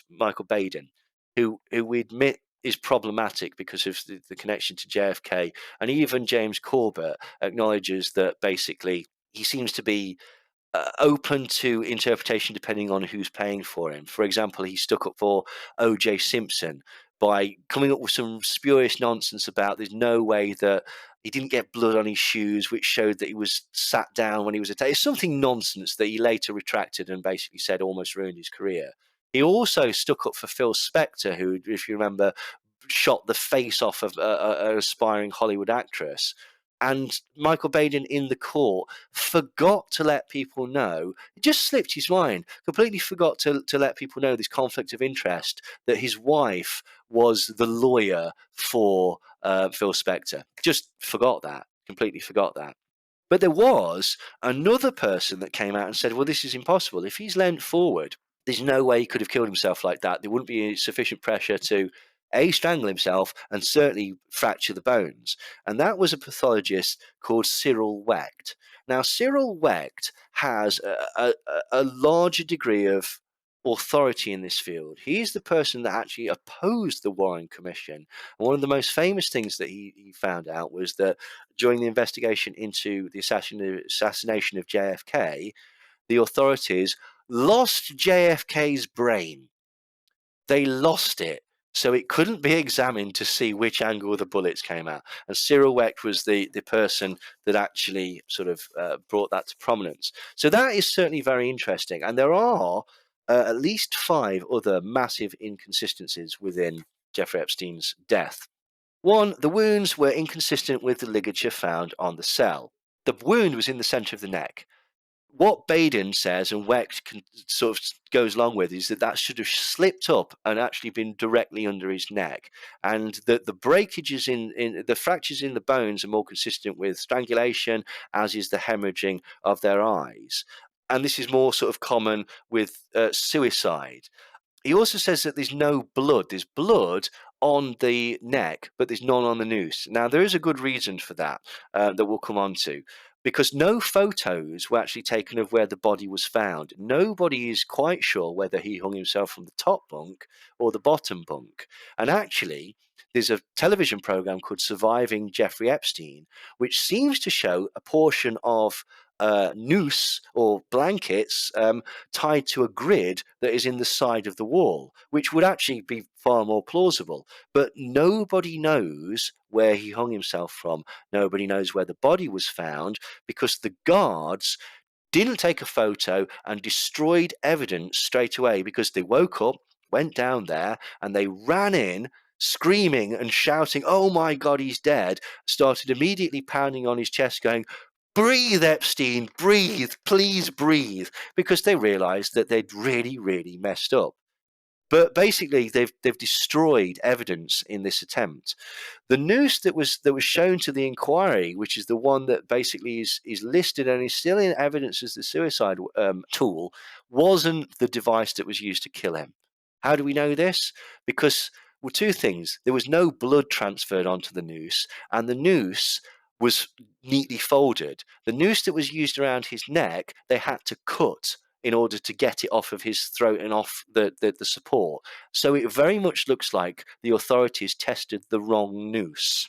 Michael Baden, who we admit is problematic because of the connection to JFK, and even James Corbett acknowledges that basically he seems to be open to interpretation depending on who's paying for him. For example, he stuck up for O.J. Simpson by coming up with some spurious nonsense about there's no way that he didn't get blood on his shoes, which showed that he was sat down when he was attacked. It's something nonsense that he later retracted and basically said almost ruined his career. He also stuck up for Phil Spector, who, if you remember, shot the face off of an aspiring Hollywood actress. And Michael Baden in the court forgot to let people know, it just slipped his mind, completely forgot to let people know this conflict of interest, that his wife was the lawyer for Phil Spector. Just forgot that, completely forgot that. But there was another person that came out and said, well, this is impossible. If he's leant forward, there's no way he could have killed himself like that. There wouldn't be sufficient pressure to strangle himself and certainly fracture the bones. And that was a pathologist called Cyril Wecht. Now, Cyril Wecht has a larger degree of authority in this field. He's the person that actually opposed the Warren Commission. And one of the most famous things that he found out was that during the investigation into the assassination of JFK, the authorities lost JFK's brain. They lost it, so it couldn't be examined to see which angle the bullets came out. And Cyril Wecht was the person that actually sort of brought that to prominence. So that is certainly very interesting. And there are at least 5 other massive inconsistencies within Jeffrey Epstein's death. One, the wounds were inconsistent with the ligature found on the cell. The wound was in the center of the neck. What Baden says and Wecht sort of goes along with is that should have slipped up and actually been directly under his neck, and that the breakages in the fractures in the bones are more consistent with strangulation, as is the hemorrhaging of their eyes. And this is more sort of common with suicide. He also says that there's no blood. There's blood on the neck, but there's none on the noose. Now, there is a good reason for that that we'll come on to, because no photos were actually taken of where the body was found. Nobody is quite sure whether he hung himself from the top bunk or the bottom bunk. And actually, there's a television program called Surviving Jeffrey Epstein, which seems to show a portion of noose or blankets tied to a grid that is in the side of the wall, which would actually be far more plausible. But nobody knows where he hung himself from. Nobody knows where the body was found, because the guards didn't take a photo and destroyed evidence straight away, because they woke up, went down there, and they ran in screaming and shouting, "Oh my God, he's dead," started immediately pounding on his chest going, "Breathe, Epstein, breathe, please breathe," because they realized that they'd really, really messed up. But basically, they've destroyed evidence in this attempt. The noose that was shown to the inquiry, which is the one that basically is listed and is still in evidence as the suicide tool, wasn't the device that was used to kill him. How do we know this? Because, well, two things. There was no blood transferred onto the noose, and the noose was neatly folded. The noose that was used around his neck, they had to cut in order to get it off of his throat and off the support. So it very much looks like the authorities tested the wrong noose.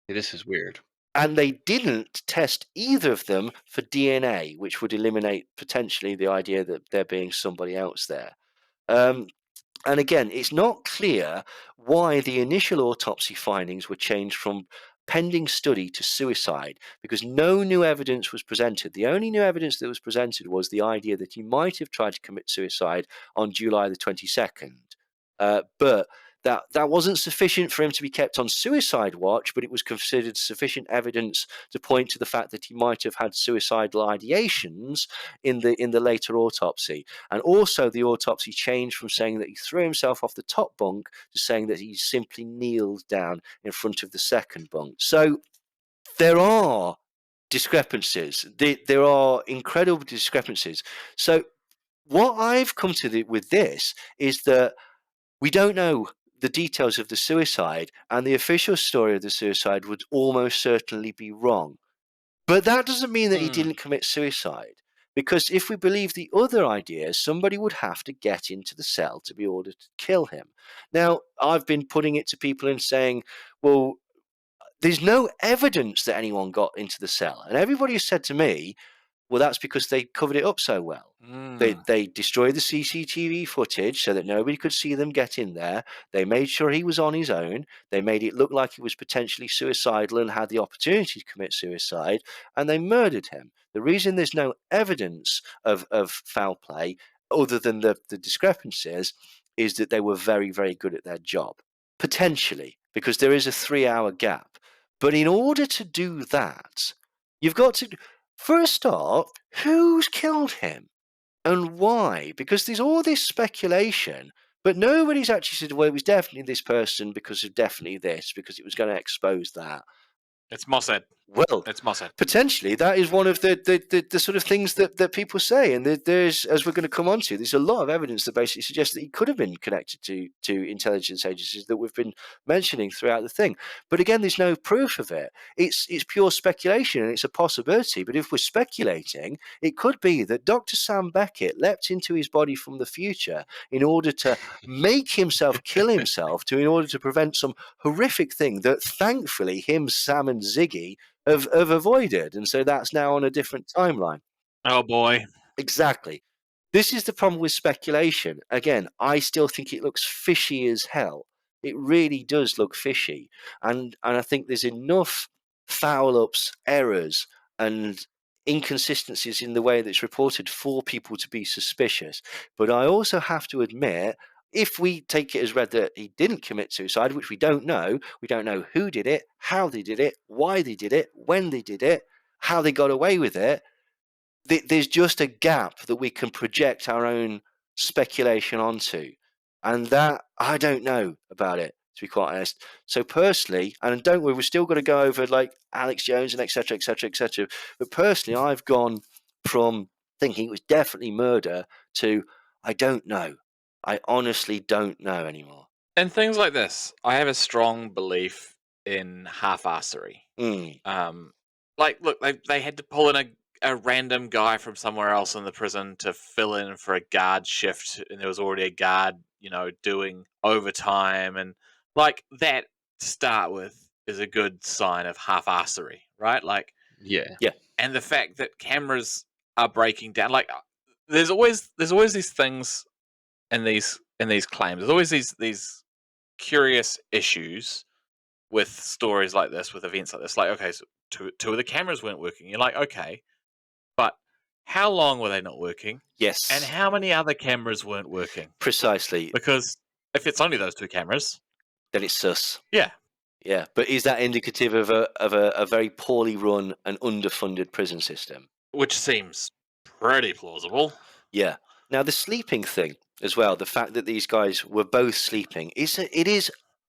This is weird. And they didn't test either of them for DNA, which would eliminate potentially the idea that there being somebody else there. And again, it's not clear why the initial autopsy findings were changed from pending study to suicide, because no new evidence was presented. The only new evidence that was presented was the idea that he might have tried to commit suicide on July the 22nd. But that wasn't sufficient for him to be kept on suicide watch, but it was considered sufficient evidence to point to the fact that he might have had suicidal ideations in the later autopsy. And also the autopsy changed from saying that he threw himself off the top bunk to saying that he simply kneeled down in front of the second bunk. So there are discrepancies. There are incredible discrepancies. So what I've come to with this is that we don't know the details of the suicide, and the official story of the suicide would almost certainly be wrong. But that doesn't mean that he didn't commit suicide, because if we believe the other ideas, somebody would have to get into the cell to be ordered to kill him. Now, I've been putting it to people and saying, well, there's no evidence that anyone got into the cell. And everybody has said to me, well, that's because they covered it up so well. They destroyed the CCTV footage so that nobody could see them get in there. They made sure he was on his own. They made it look like he was potentially suicidal and had the opportunity to commit suicide, and they murdered him. The reason there's no evidence of foul play, other than the discrepancies, is that they were very, very good at their job. Potentially, because there is a 3-hour gap. But in order to do that, you've got to... First off, who's killed him and why? Because there's all this speculation, but nobody's actually said, well, it was definitely this person because of definitely this, because it was going to expose that. It's Mossad. Well, It's Mossad. Potentially, that is one of the sort of things that people say. And there's, as we're going to come on to, there's a lot of evidence that basically suggests that he could have been connected to intelligence agencies that we've been mentioning throughout the thing. But again, there's no proof of it. It's pure speculation, and it's a possibility. But if we're speculating, it could be that Dr. Sam Beckett leapt into his body from the future in order to make himself kill himself, in order to prevent some horrific thing that thankfully him, Sam, and Ziggy have avoided, and so that's now on a different timeline. Oh boy. Exactly. This is the problem with speculation. Again, I still think it looks fishy as hell. It really does look fishy, and I think there's enough foul-ups, errors, and inconsistencies in the way that's reported for people to be suspicious. But I also have to admit, if we take it as read that he didn't commit suicide, which we don't know who did it, how they did it, why they did it, when they did it, how they got away with it, there's just a gap that we can project our own speculation onto. And that, I don't know about it, to be quite honest. So personally, and don't worry, we're still going to go over like Alex Jones and etc., etc., etc. But personally, I've gone from thinking it was definitely murder to I don't know. I honestly don't know anymore. And things like this, I have a strong belief in half-assery. Like, look, they had to pull in a random guy from somewhere else in the prison to fill in for a guard shift, and there was already a guard, doing overtime, and like that to start with is a good sign of half-assery, right? Like, Yeah. and the fact that cameras are breaking down, like, there's always these things in these claims. There's always these curious issues with stories like this, with events like this. Like, okay, so two of the cameras weren't working. You're like, okay, but how long were they not working? Yes. And how many other cameras weren't working? Precisely. Because if it's only those two cameras, then it's sus. Yeah. Yeah, but is that indicative of a very poorly run and underfunded prison system? Which seems pretty plausible. Yeah. Now, the sleeping thing, as well. The fact that these guys were both sleeping is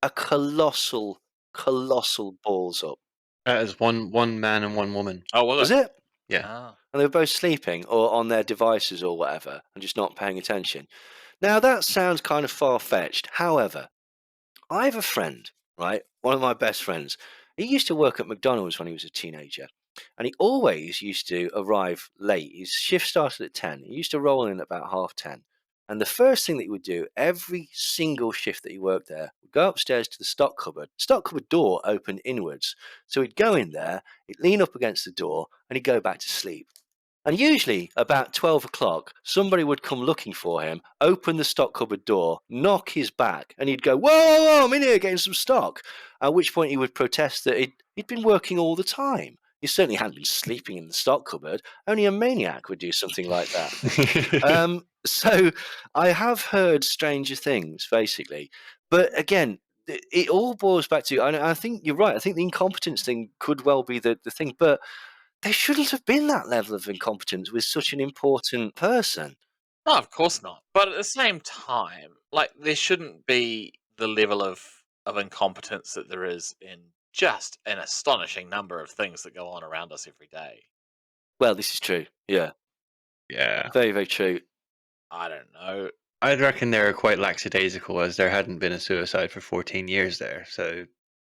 a colossal balls up. That is one man and one woman. Oh, well, Was it? Yeah. Ah. And they were both sleeping or on their devices or whatever and just not paying attention. Now that sounds kind of far-fetched. However, I have a friend, right? One of my best friends. He used to work at McDonald's when he was a teenager. And he always used to arrive late. His shift started at 10. He used to roll in at about 10:30. And the first thing that he would do every single shift that he worked there would go upstairs to the stock cupboard. The stock cupboard door opened inwards. So he'd go in there, he'd lean up against the door, and he'd go back to sleep. And usually about 12 o'clock, somebody would come looking for him, open the stock cupboard door, knock his back, and he'd go, whoa, whoa, whoa, I'm in here getting some stock. At which point he would protest that he'd been working all the time. He certainly hadn't been sleeping in the stock cupboard. Only a maniac would do something like that. So I have heard stranger things, basically. But again, it all boils back to, and I think you're right, I think the incompetence thing could well be the thing, but there shouldn't have been that level of incompetence with such an important person. No, of course not. But at the same time, like there shouldn't be the level of incompetence that there is in just an astonishing number of things that go on around us every day. Well, this is true. Yeah, Yeah. very, very true. I don't know. I'd reckon they're quite lackadaisical, as there hadn't been a suicide for 14 years there. So,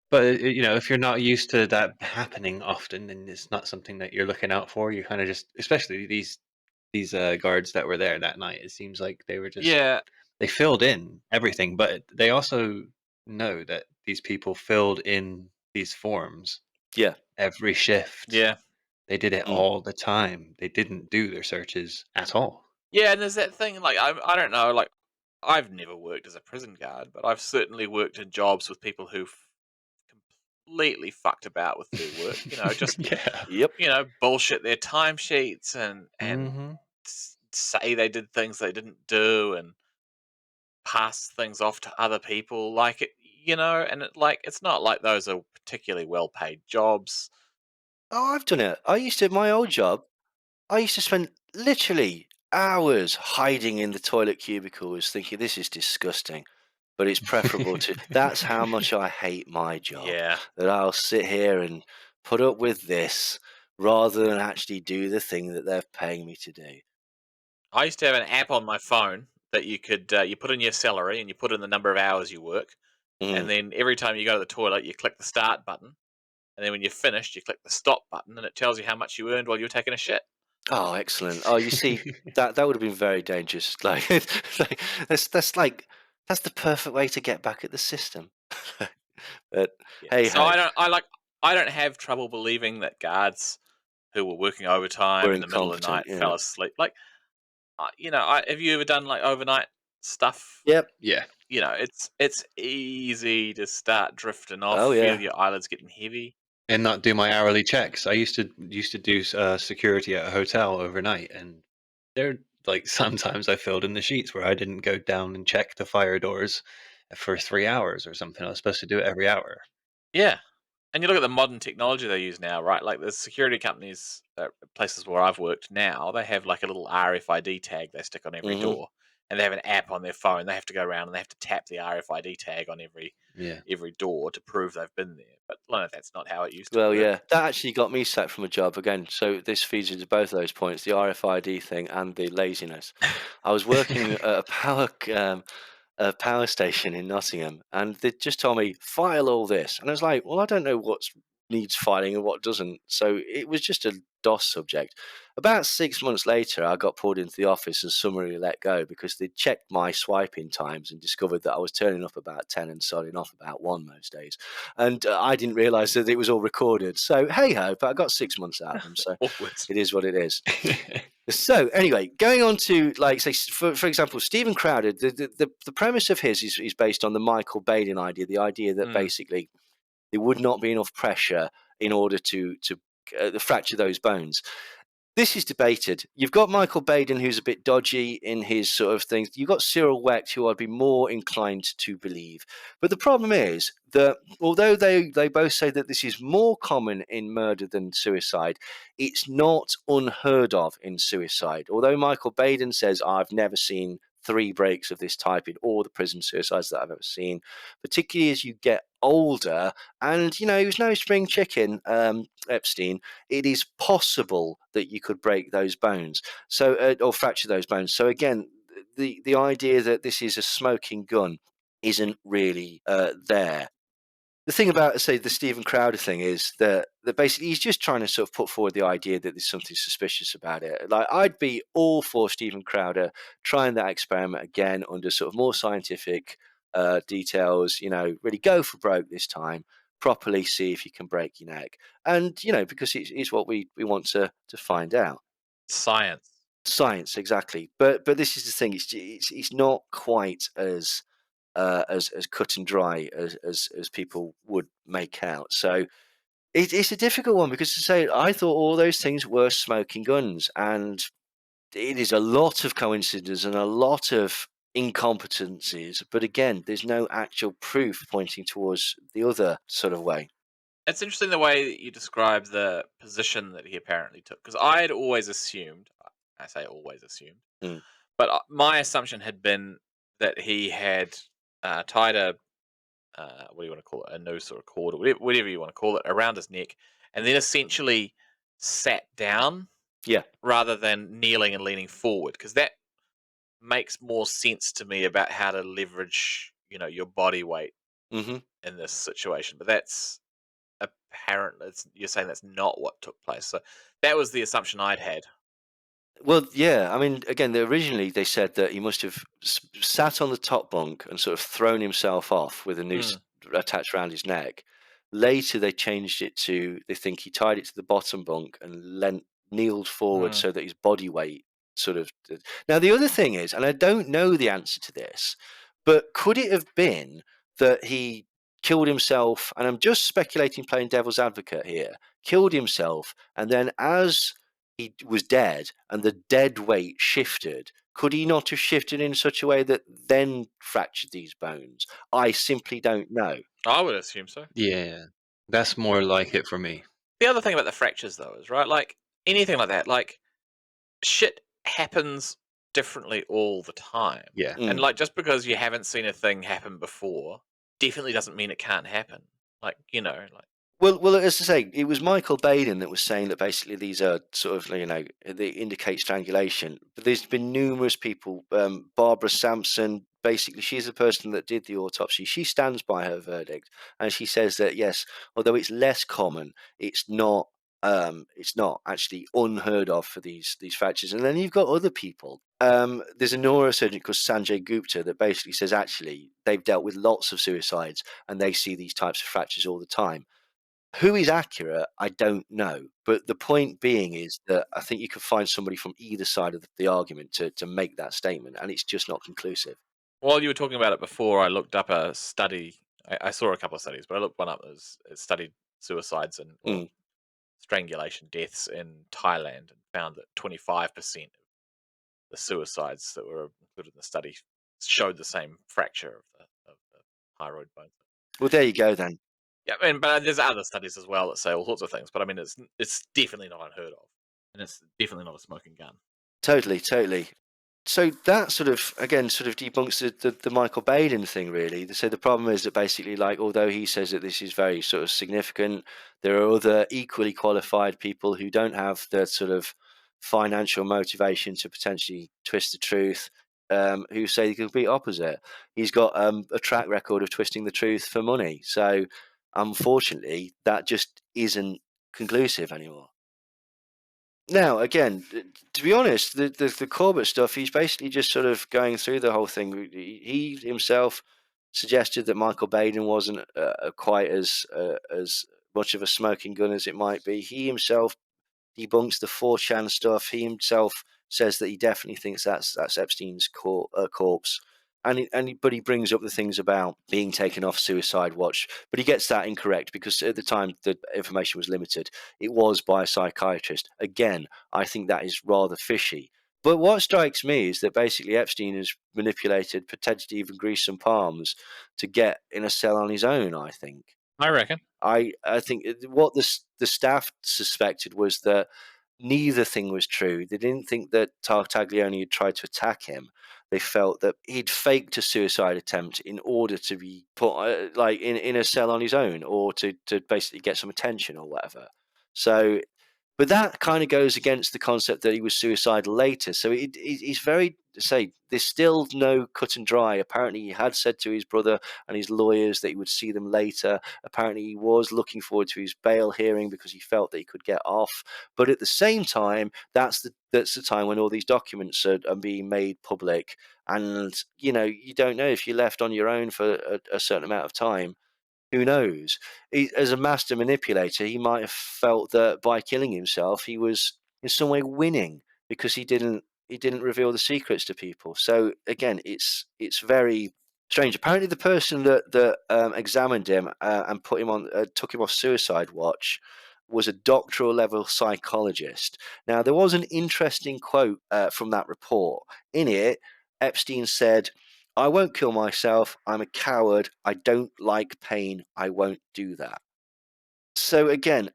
but if you're not used to that happening often, and it's not something that you're looking out for, you kind of just, especially these guards that were there that night, it seems like they were just they filled in everything, but they also know that these people filled in these forms. Yeah, every shift. Yeah. They did it Mm. all the time. They didn't do their searches at all. Yeah, and there's that thing, like, I don't know, like, I've never worked as a prison guard, but I've certainly worked in jobs with people who've completely fucked about with their work, just, Yeah. Yep. Bullshit their timesheets and Mhm. say they did things they didn't do and pass things off to other people, like it, and it's not like those are particularly well paid jobs. Oh, I've done it. My old job, I used to spend literally hours hiding in the toilet cubicles thinking this is disgusting. But it's preferable to, that's how much I hate my job. Yeah. That I'll sit here and put up with this rather than actually do the thing that they're paying me to do. I used to have an app on my phone that you could you put in your salary and you put in the number of hours you work, and Mm. then every time you go to the toilet, you click the start button, and then when you're finished, you click the stop button, and it tells you how much you earned while you were taking a shit. Oh, excellent. Oh, you see, that would have been very dangerous. Like, that's the perfect way to get back at the system. But Yeah. hey So ho, I don't have trouble believing that guards who were working overtime we're in the middle of the night incompetent. fell Yeah. asleep. Like, have you ever done like overnight stuff? Yep. Yeah. It's easy to start drifting off. Oh, yeah. Feel your eyelids getting heavy. And not do my hourly checks. I used to do security at a hotel overnight, and there like sometimes I filled in the sheets where I didn't go down and check the fire doors for 3 hours or something. I was supposed to do it every hour. Yeah. And you look at the modern technology they use now, right? Like the security companies, places where I've worked now, they have like a little RFID tag they stick on every Mhm. door, and they have an app on their phone. They have to go around and they have to tap the RFID tag on Yeah. every door to prove they've been there. But no, that's not how it used to Well, work. yeah, that actually got me sacked from a job again. So this feeds into both of those points: the RFID thing and the laziness. I was working at a power station in Nottingham, and they just told me file all this, and I was like, well, I don't know what needs filing and what doesn't. So it was just a DOS subject. About 6 months later, I got pulled into the office and summarily let go because they checked my swiping times and discovered that I was turning up about 10 and starting off about 1 most days. And I didn't realise that it was all recorded. So hey ho, but I got 6 months out of them. So Awkward. it is what it is. So anyway, going on to, like, say, for example, Stephen Crowder, the premise of his is based on the Michael Baden idea, the idea that basically there would not be enough pressure in order to fracture those bones. This is debated. You've got Michael Baden, who's a bit dodgy in his sort of things. You've got Cyril Wecht, who I'd be more inclined to believe. But the problem is that although they both say that this is more common in murder than suicide, it's not unheard of in suicide. Although Michael Baden says, I've never seen 3 breaks of this type in all the prison suicides that I've ever seen, particularly as you get older. And, he was no spring chicken, Epstein. It is possible that you could break those bones, or fracture those bones. So again, the idea that this is a smoking gun isn't really there. The thing about, say, the Stephen Crowder thing is that basically he's just trying to sort of put forward the idea that there's something suspicious about it. Like, I'd be all for Stephen Crowder trying that experiment again under sort of more scientific details, really go for broke this time, properly see if you can break your neck. And, because it's what we want to find out. Science. Exactly. But this is the thing, it's not quite as cut and dry as people would make out. So it's a difficult one, because to say, I thought all those things were smoking guns, and it is a lot of coincidence and a lot of incompetencies. But again, there's no actual proof pointing towards the other sort of way. It's interesting the way that you describe the position that he apparently took, because I had always assumed, I say always assumed, Mm. but my assumption had been that he had tied a, what do you want to call it, a noose or a cord or whatever you want to call it, around his neck, and then essentially sat down Yeah. rather than kneeling and leaning forward, because that makes more sense to me about how to leverage, your body weight Mm-hmm. in this situation. But that's apparently, you're saying that's not what took place. So that was the assumption I'd had. Well, yeah. I mean, again, originally they said that he must have sat on the top bunk and sort of thrown himself off with a noose attached around his neck. Later, they changed it to, they think he tied it to the bottom bunk and kneeled forward so that his body weight sort of. Now, the other thing is, and I don't know the answer to this, but could it have been that he killed himself? And I'm just speculating, playing devil's advocate here. Killed himself, and then as he was dead and the dead weight shifted, could he not have shifted in such a way that then fractured these bones? I simply don't know. I would assume so. Yeah, that's more like it for me. The other thing about the fractures, though, is right, like anything like that, like shit happens differently all the time. Yeah. And like, just because you haven't seen a thing happen before definitely doesn't mean it can't happen. Like, like. Well, as I say, it was Michael Baden that was saying that basically these are sort of, they indicate strangulation. But there's been numerous people. Barbara Sampson, basically, she's the person that did the autopsy. She stands by her verdict, and she says that yes, although it's less common, it's not actually unheard of for these fractures. And then you've got other people. There's a neurosurgeon called Sanjay Gupta that basically says actually they've dealt with lots of suicides and they see these types of fractures all the time. Who is accurate, I don't know. But the point being is that I think you could find somebody from either side of the argument to make that statement, and it's just not conclusive. While you were talking about it before, I looked up a study. I saw a couple of studies, but I looked one up that studied suicides and strangulation deaths in Thailand, and found that 25% of the suicides that were included in the study showed the same fracture of the thyroid bone. Well, there you go then. Yeah, I mean, but there's other studies as well that say all sorts of things. But I mean, it's definitely not unheard of, and it's definitely not a smoking gun. Totally. So that sort of, again, sort of debunks the Michael Baden thing, really. So the problem is that basically, like, although he says that this is very sort of significant, there are other equally qualified people who don't have the sort of financial motivation to potentially twist the truth, who say the complete opposite. He's got a track record of twisting the truth for money. So unfortunately, that just isn't conclusive anymore. Now, again, to be honest, the Corbett stuff, he's basically just sort of going through the whole thing. He himself suggested that Michael Baden wasn't quite as much of a smoking gun as it might be. He himself debunks the 4chan stuff. He himself says that he definitely thinks that's Epstein's corpse. But he brings up the things about being taken off suicide watch, but he gets that incorrect because at the time the information was limited. It was by a psychiatrist. Again, I think that is rather fishy. But what strikes me is that basically Epstein has manipulated, potentially even greased some palms to get in a cell on his own, I think. I reckon. I think what the staff suspected was that neither thing was true. They didn't think that Tartaglione had tried to attack him. They felt that he'd faked a suicide attempt in order to be put like in a cell on his own, or to basically get some attention or whatever. So, but that kind of goes against the concept that he was suicidal later. So it's very, say, there's still no cut and dry. Apparently, he had said to his brother and his lawyers that he would see them later. Apparently, he was looking forward to his bail hearing because he felt that he could get off. But at the same time, that's the time when all these documents are being made public. And, you know, you don't know if you're left on your own for a certain amount of time. Who knows? As a master manipulator, he might have felt that by killing himself, he was in some way winning because he didn't reveal the secrets to people. So again, it's very strange. Apparently, the person that examined him and put him on took him off suicide watch was a doctoral level psychologist. Now, there was an interesting quote from that report. In it, Epstein said, "I won't kill myself. I'm a coward. I don't like pain. I won't do that." So again,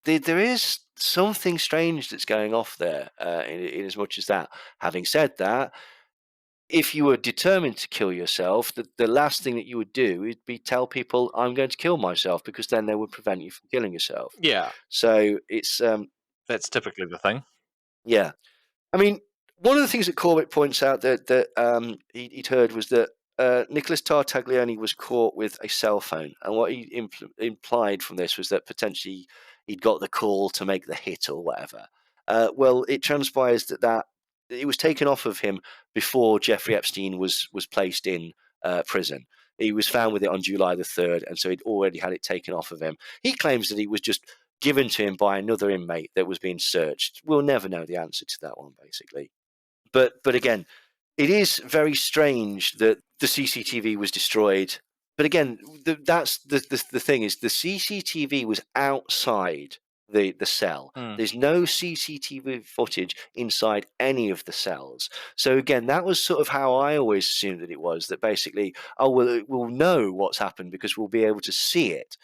there is something strange that's going off there in as much as that. Having said that, if you were determined to kill yourself, the last thing that you would do would be tell people, "I'm going to kill myself," because then they would prevent you from killing yourself. Yeah, So it's that's typically the thing. yeah. I mean, one of the things that Corbett points out that he'd heard was that Nicholas Tartaglione was caught with a cell phone, and what he implied from this was that potentially he'd got the call to make the hit or whatever. Well, it transpires that it was taken off of him before Jeffrey Epstein was placed in prison. He was found with it on July the 3rd, and so he'd already had it taken off of him. He claims that it was just given to him by another inmate that was being searched. We'll never know the answer to that one, basically. But again, it is very strange that the CCTV was destroyed. But again, that's the thing is the CCTV was outside the cell. There's no CCTV footage inside any of the cells. So again, that was sort of how I always assumed that it was. That basically, oh well, we'll know what's happened because we'll be able to see it.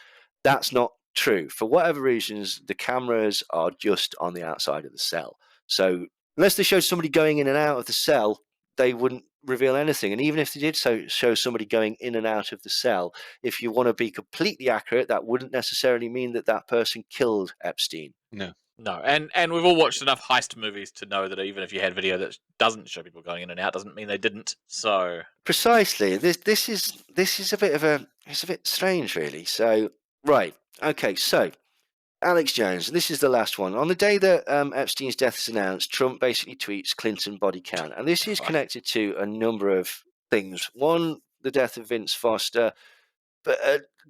That's not true. For whatever reasons, the cameras are just on the outside of the cell. So unless they showed somebody going in and out of the cell, they wouldn't reveal anything. And even if they did show somebody going in and out of the cell, if you want to be completely accurate, that wouldn't necessarily mean that that person killed Epstein. No. No, and we've all watched enough heist movies to know that even if you had video that doesn't show people going in and out, doesn't mean they didn't. So Precisely. This is a bit strange, really. So right, okay, so Alex Jones, this is the last one. On the day that Epstein's death is announced, Trump basically tweets Clinton body count. And this is connected to a number of things. One, the death of Vince Foster. But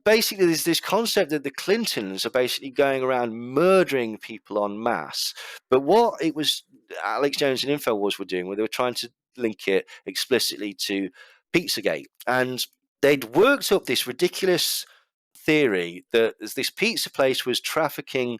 basically, there's this concept that the Clintons are basically going around murdering people en masse. But what it was Alex Jones and InfoWars were doing, where they were trying to link it explicitly to Pizzagate. And they'd worked up this ridiculous theory that this pizza place was trafficking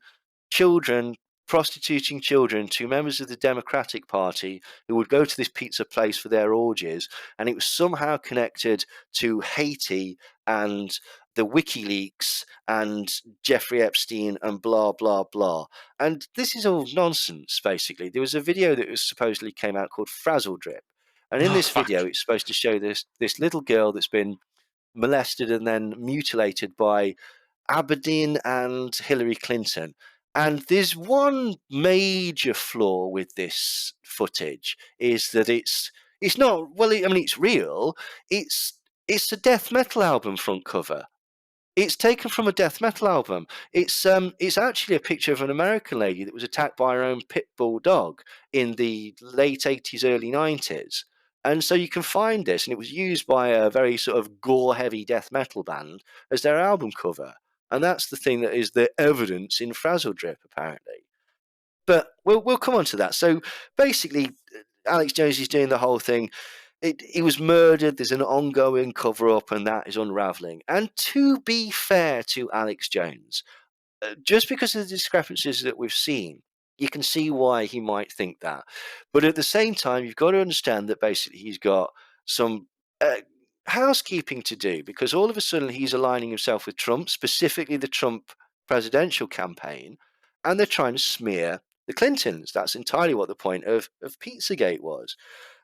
children, prostituting children to members of the Democratic Party who would go to this pizza place for their orgies, and it was somehow connected to Haiti and the WikiLeaks and Jeffrey Epstein and blah blah blah. And this is all nonsense. Basically, there was a video that was supposedly came out called Frazzle Drip, and in this video, it's supposed to show this little girl that's been molested and then mutilated by Aberdeen and Hillary Clinton. And there's one major flaw with this footage is that it's not, well, I mean, it's real. It's a death metal album front cover. It's taken from a death metal album. It's actually a picture of an American lady that was attacked by her own pit bull dog in the late 80s, early 90s. And so you can find this, and it was used by a very sort of gore-heavy death metal band as their album cover. And that's the thing that is the evidence in Frazzle Drip, apparently. But we'll come on to that. So basically, Alex Jones is doing the whole thing. He was murdered. There's an ongoing cover-up, and that is unraveling. And to be fair to Alex Jones, just because of the discrepancies that we've seen, you can see why he might think that. But at the same time, you've got to understand that basically he's got some housekeeping to do, because all of a sudden he's aligning himself with Trump, specifically the Trump presidential campaign, and they're trying to smear the Clintons. That's entirely what the point of Pizzagate was.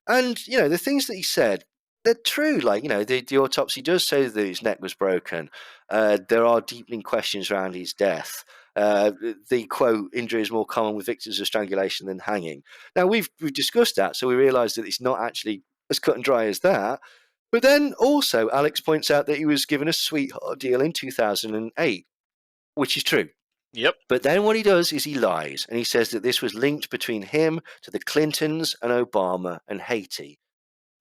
And, the things that he said, they're true. Like, the autopsy does say that his neck was broken. There are deepening questions around his death. The quote, injury is more common with victims of strangulation than hanging. Now, we've discussed that, so we realise that it's not actually as cut and dry as that. But then also, Alex points out that he was given a sweetheart deal in 2008, which is true. Yep. But then what he does is he lies, and he says that this was linked between him to the Clintons and Obama and Haiti.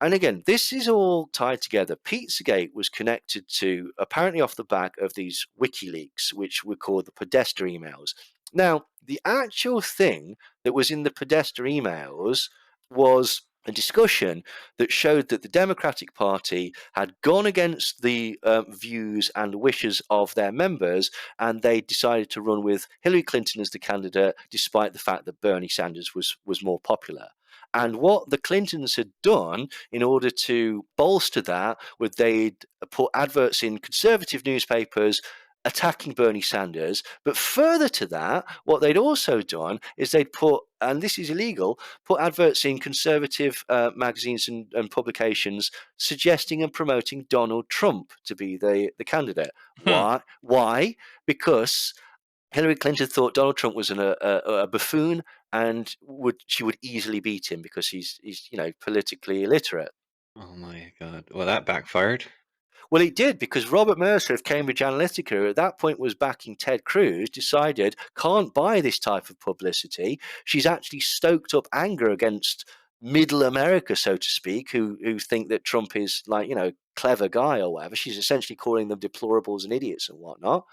And again, this is all tied together. Pizzagate was connected to, apparently off the back of these WikiLeaks, which were called the Podesta emails. Now, the actual thing that was in the Podesta emails was a discussion that showed that the Democratic Party had gone against the views and wishes of their members, and they decided to run with Hillary Clinton as the candidate, despite the fact that Bernie Sanders was more popular. And what the Clintons had done in order to bolster that was they'd put adverts in conservative newspapers attacking Bernie Sanders. But further to that, what they'd also done is they'd put, and this is illegal, put adverts in conservative magazines and publications suggesting and promoting Donald Trump to be the candidate. Why? Because Hillary Clinton thought Donald Trump was a buffoon, and she would easily beat him because he's politically illiterate. Oh my God. Well, that backfired. Well, it did, because Robert Mercer of Cambridge Analytica, who at that point was backing Ted Cruz, decided can't buy this type of publicity. She's actually stoked up anger against middle America, so to speak, who think that Trump is clever guy or whatever. She's essentially calling them deplorables and idiots and whatnot.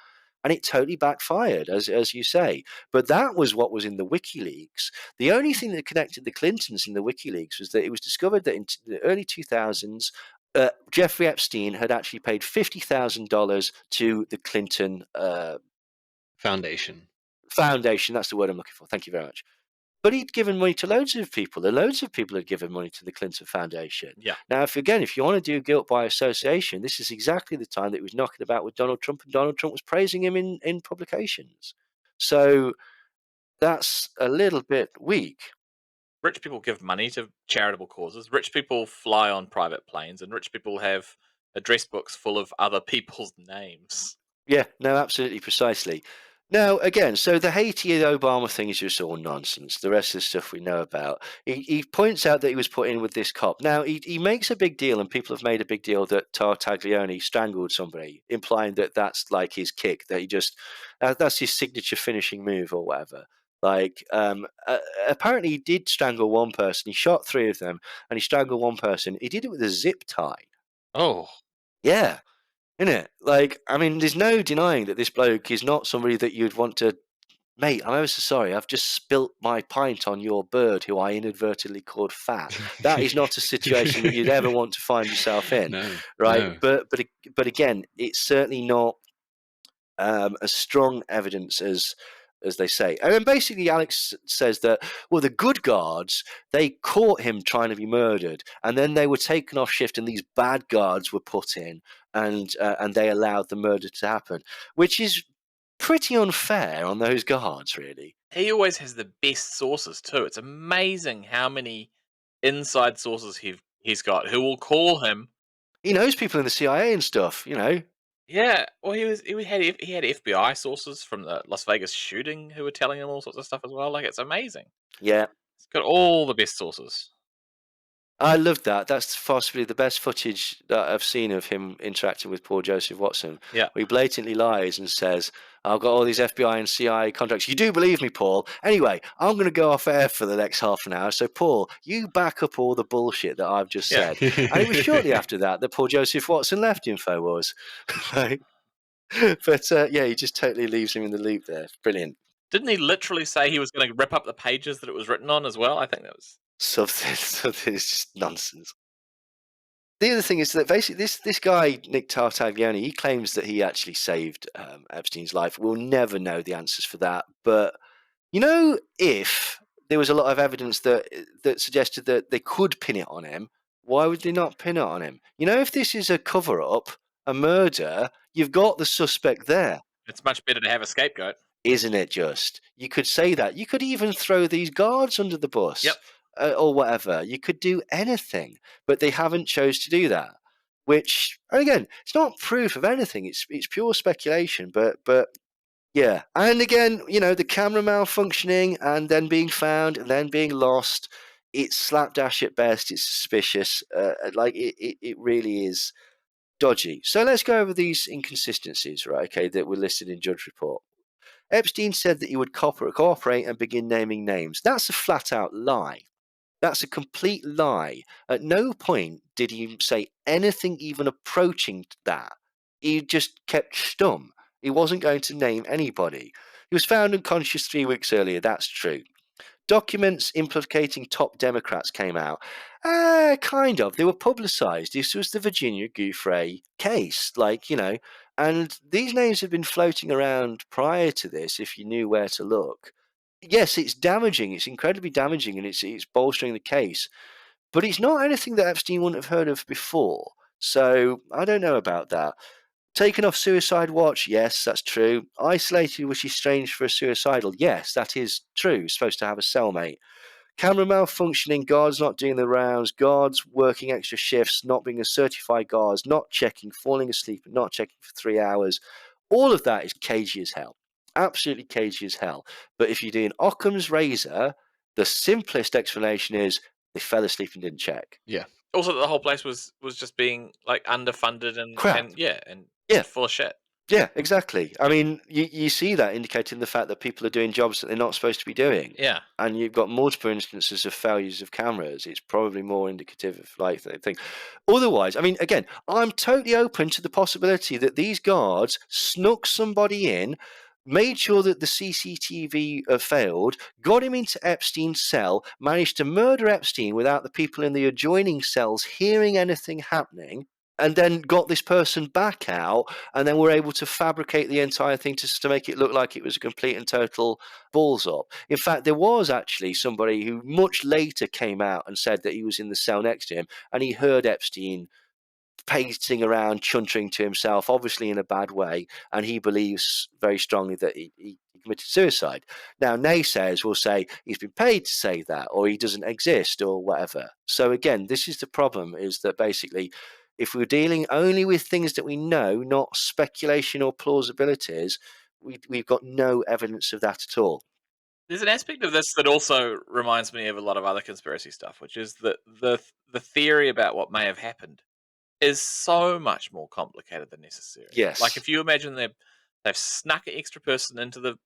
And it totally backfired, as you say. But that was what was in the WikiLeaks. The only thing that connected the Clintons in the WikiLeaks was that it was discovered that in the early 2000s, Jeffrey Epstein had actually paid $50,000 to the Clinton Foundation. That's the word I'm looking for. Thank you very much. But he'd given money to loads of people. And loads of people had given money to the Clinton Foundation. Yeah. Now, if you want to do guilt by association, this is exactly the time that he was knocking about with Donald Trump, and Donald Trump was praising him in publications. So that's a little bit weak. Rich people give money to charitable causes. Rich people fly on private planes, and rich people have address books full of other people's names. Yeah, no, absolutely, precisely. Now, again, so the Haiti Obama thing is just all nonsense. The rest of the stuff we know about. He points out that he was put in with this cop. Now, he makes a big deal, and people have made a big deal that Tartaglione strangled somebody, implying that that's like his kick, that he just, that's his signature finishing move or whatever. Apparently he did strangle one person. He shot 3 of them, and he strangled one person. He did it with a zip tie. Oh. Yeah. Isn't it? There's no denying that this bloke is not somebody that you'd want to. Mate, I'm ever so sorry. I've just spilt my pint on your bird, who I inadvertently called fat. That is not a situation that you'd ever want to find yourself in, No, right? no. But again, it's certainly not as strong evidence as they say. And then basically Alex says that, well, the good guards, they caught him trying to be murdered, and then they were taken off shift, and these bad guards were put in, and they allowed the murder to happen, which is pretty unfair on those guards, really. He always has the best sources too. It's amazing how many inside sources he's got who will call him. He knows people in the CIA and stuff, Yeah, well, he had FBI sources from the Las Vegas shooting who were telling him all sorts of stuff as well. It's amazing. Yeah. He's got all the best sources. I loved that. That's possibly the best footage that I've seen of him interacting with poor Joseph Watson. Yeah. Where he blatantly lies and says, I've got all these FBI and CIA contracts. You do believe me, Paul? Anyway, I'm going to go off air for the next half an hour. So, Paul, you back up all the bullshit that I've just said. And it was shortly after that poor Joseph Watson left InfoWars. But he just totally leaves him in the loop there. Brilliant. Didn't he literally say he was going to rip up the pages that it was written on as well? I think that was... Something is just nonsense. The other thing is that basically this guy, Nick Tartaglione, he claims that he actually saved Epstein's life. We'll never know the answers for that. But, if there was a lot of evidence that suggested that they could pin it on him, why would they not pin it on him? If this is a cover-up, a murder, you've got the suspect there. It's much better to have a scapegoat. Isn't it just? You could say that. You could even throw these guards under the bus. Yep. Or whatever. You could do anything, but they haven't chose to do that. Which, again, it's not proof of anything. It's pure speculation. But yeah. And again, the camera malfunctioning and then being found and then being lost. It's slapdash at best. It's suspicious. It really is dodgy. So let's go over these inconsistencies, right? Okay, that were listed in Judge Report. Epstein said that he would cooperate and begin naming names. That's a flat out lie. That's a complete lie. At no point did he say anything even approaching that. He just kept stum. He wasn't going to name anybody. He was found unconscious 3 weeks earlier. That's true. Documents implicating top Democrats came out. Kind of. They were publicized. This was the Virginia Giuffre case. And these names have been floating around prior to this, if you knew where to look. Yes, it's damaging. It's incredibly damaging, and it's bolstering the case. But it's not anything that Epstein wouldn't have heard of before. So I don't know about that. Taken off suicide watch, yes, that's true. Isolated, which is strange for a suicidal, yes, that is true. Supposed to have a cellmate. Camera malfunctioning, guards not doing the rounds, guards working extra shifts, not being a certified guards, not checking, falling asleep and not checking for 3 hours. All of that is cagey as hell. Absolutely cagey as hell. But if you're doing Occam's razor, the simplest explanation is they fell asleep and didn't check. Yeah. Also, the whole place was just being underfunded and Crap. and yeah, and Yeah. full of shit. Yeah, exactly. I mean, you see that indicating the fact that people are doing jobs that they're not supposed to be doing. Yeah. And you've got multiple instances of failures of cameras. It's probably more indicative of that thing. Otherwise, I mean, again, I'm totally open to the possibility that these guards snuck somebody in, made sure that the CCTV failed, got him into Epstein's cell, managed to murder Epstein without the people in the adjoining cells hearing anything happening, and then got this person back out, and then were able to fabricate the entire thing to make it look like it was a complete and total balls up. In fact, there was actually somebody who much later came out and said that he was in the cell next to him, and he heard Epstein pacing around, chuntering to himself, obviously in a bad way, and he believes very strongly that he committed suicide. Now, naysayers will say he's been paid to say that, or he doesn't exist, or whatever. So again, this is the problem, is that basically, if we're dealing only with things that we know, not speculation or plausibilities, we've got no evidence of that at all. There's an aspect of this that also reminds me of a lot of other conspiracy stuff, which is that the theory about what may have happened is so much more complicated than necessary. Yes. Like if you imagine they've snuck an extra person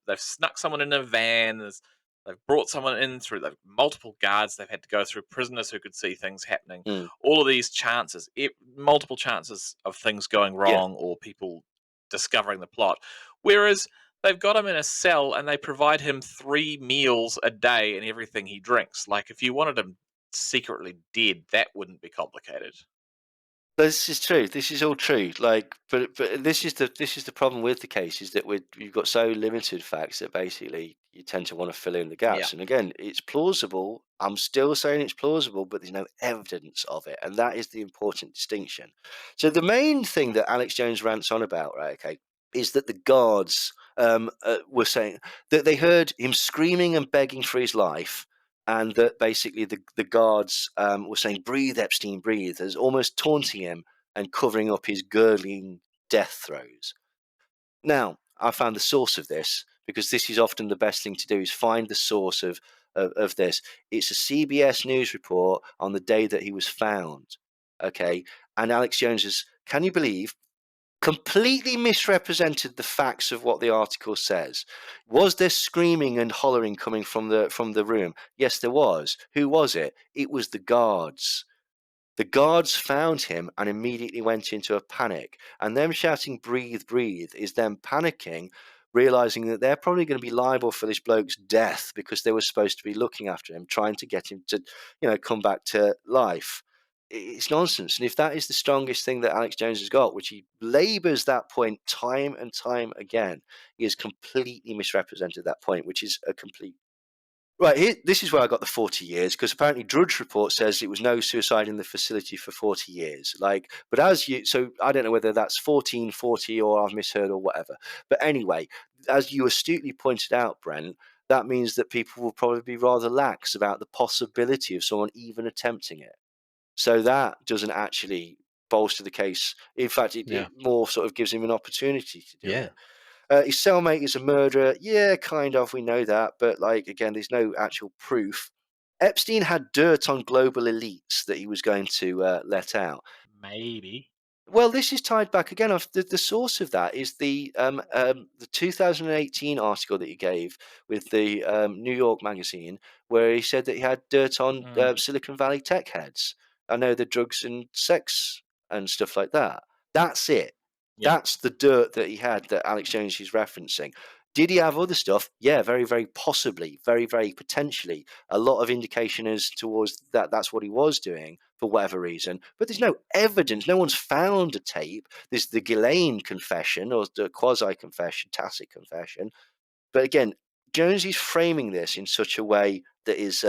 they've snuck someone in a van, they've brought someone in through multiple guards, they've had to go through prisoners who could see things happening. All of these chances, multiple chances of things going wrong or people discovering the plot. Whereas they've got him in a cell and they provide him 3 meals a day and everything he drinks. Like if you wanted him secretly dead, that wouldn't be complicated. This is true. This is all true. But this is the problem with the case, is that you've got so limited facts that basically you tend to want to fill in the gaps. Yeah. And again, it's plausible. I'm still saying it's plausible, but there's no evidence of it, and that is the important distinction. So the main thing that Alex Jones rants on about, right? Okay, is that the guards were saying that they heard him screaming and begging for his life. And that basically the guards were saying, "Breathe, Epstein, breathe," as almost taunting him and covering up his gurgling death throes. Now, I found the source of this, because this is often the best thing to do, is find the source of this. It's a CBS News report on the day that he was found. Okay, and Alex Jones is, can you believe, completely misrepresented the facts of what the article says. Was there screaming and hollering coming from the room? Yes, there was. Who was it? It was the guards. The guards found him and immediately went into a panic. And them shouting, "Breathe, breathe," is them panicking, realizing that they're probably going to be liable for this bloke's death, because they were supposed to be looking after him, trying to get him to, come back to life. It's nonsense. And if that is the strongest thing that Alex Jones has got, which he labours that point time and time again, he has completely misrepresented that point, which is a complete Right, this is where I got the 40 years, because apparently Drudge report says it was no suicide in the facility for 40 years. But so I don't know whether that's 14, 40, or I've misheard or whatever. But anyway, as you astutely pointed out, Brent, that means that people will probably be rather lax about the possibility of someone even attempting it. So that doesn't actually bolster the case. In fact, it more sort of gives him an opportunity to do it. His cellmate is a murderer. Yeah, kind of. We know that. But again, there's no actual proof. Epstein had dirt on global elites that he was going to let out. Maybe. Well, this is tied back again. The source of that is the 2018 article that he gave with the New York magazine, where he said that he had dirt on Silicon Valley tech heads. I know the drugs and sex and stuff like that. That's it. Yep. That's the dirt that he had that Alex Jones is referencing. Did he have other stuff? Yeah, very, very possibly, very, very potentially. A lot of indication is towards that that's what he was doing for whatever reason. But there's no evidence. No one's found a tape. There's the Ghislaine confession, or the quasi-confession, tacit confession. But again, Jones is framing this in such a way that is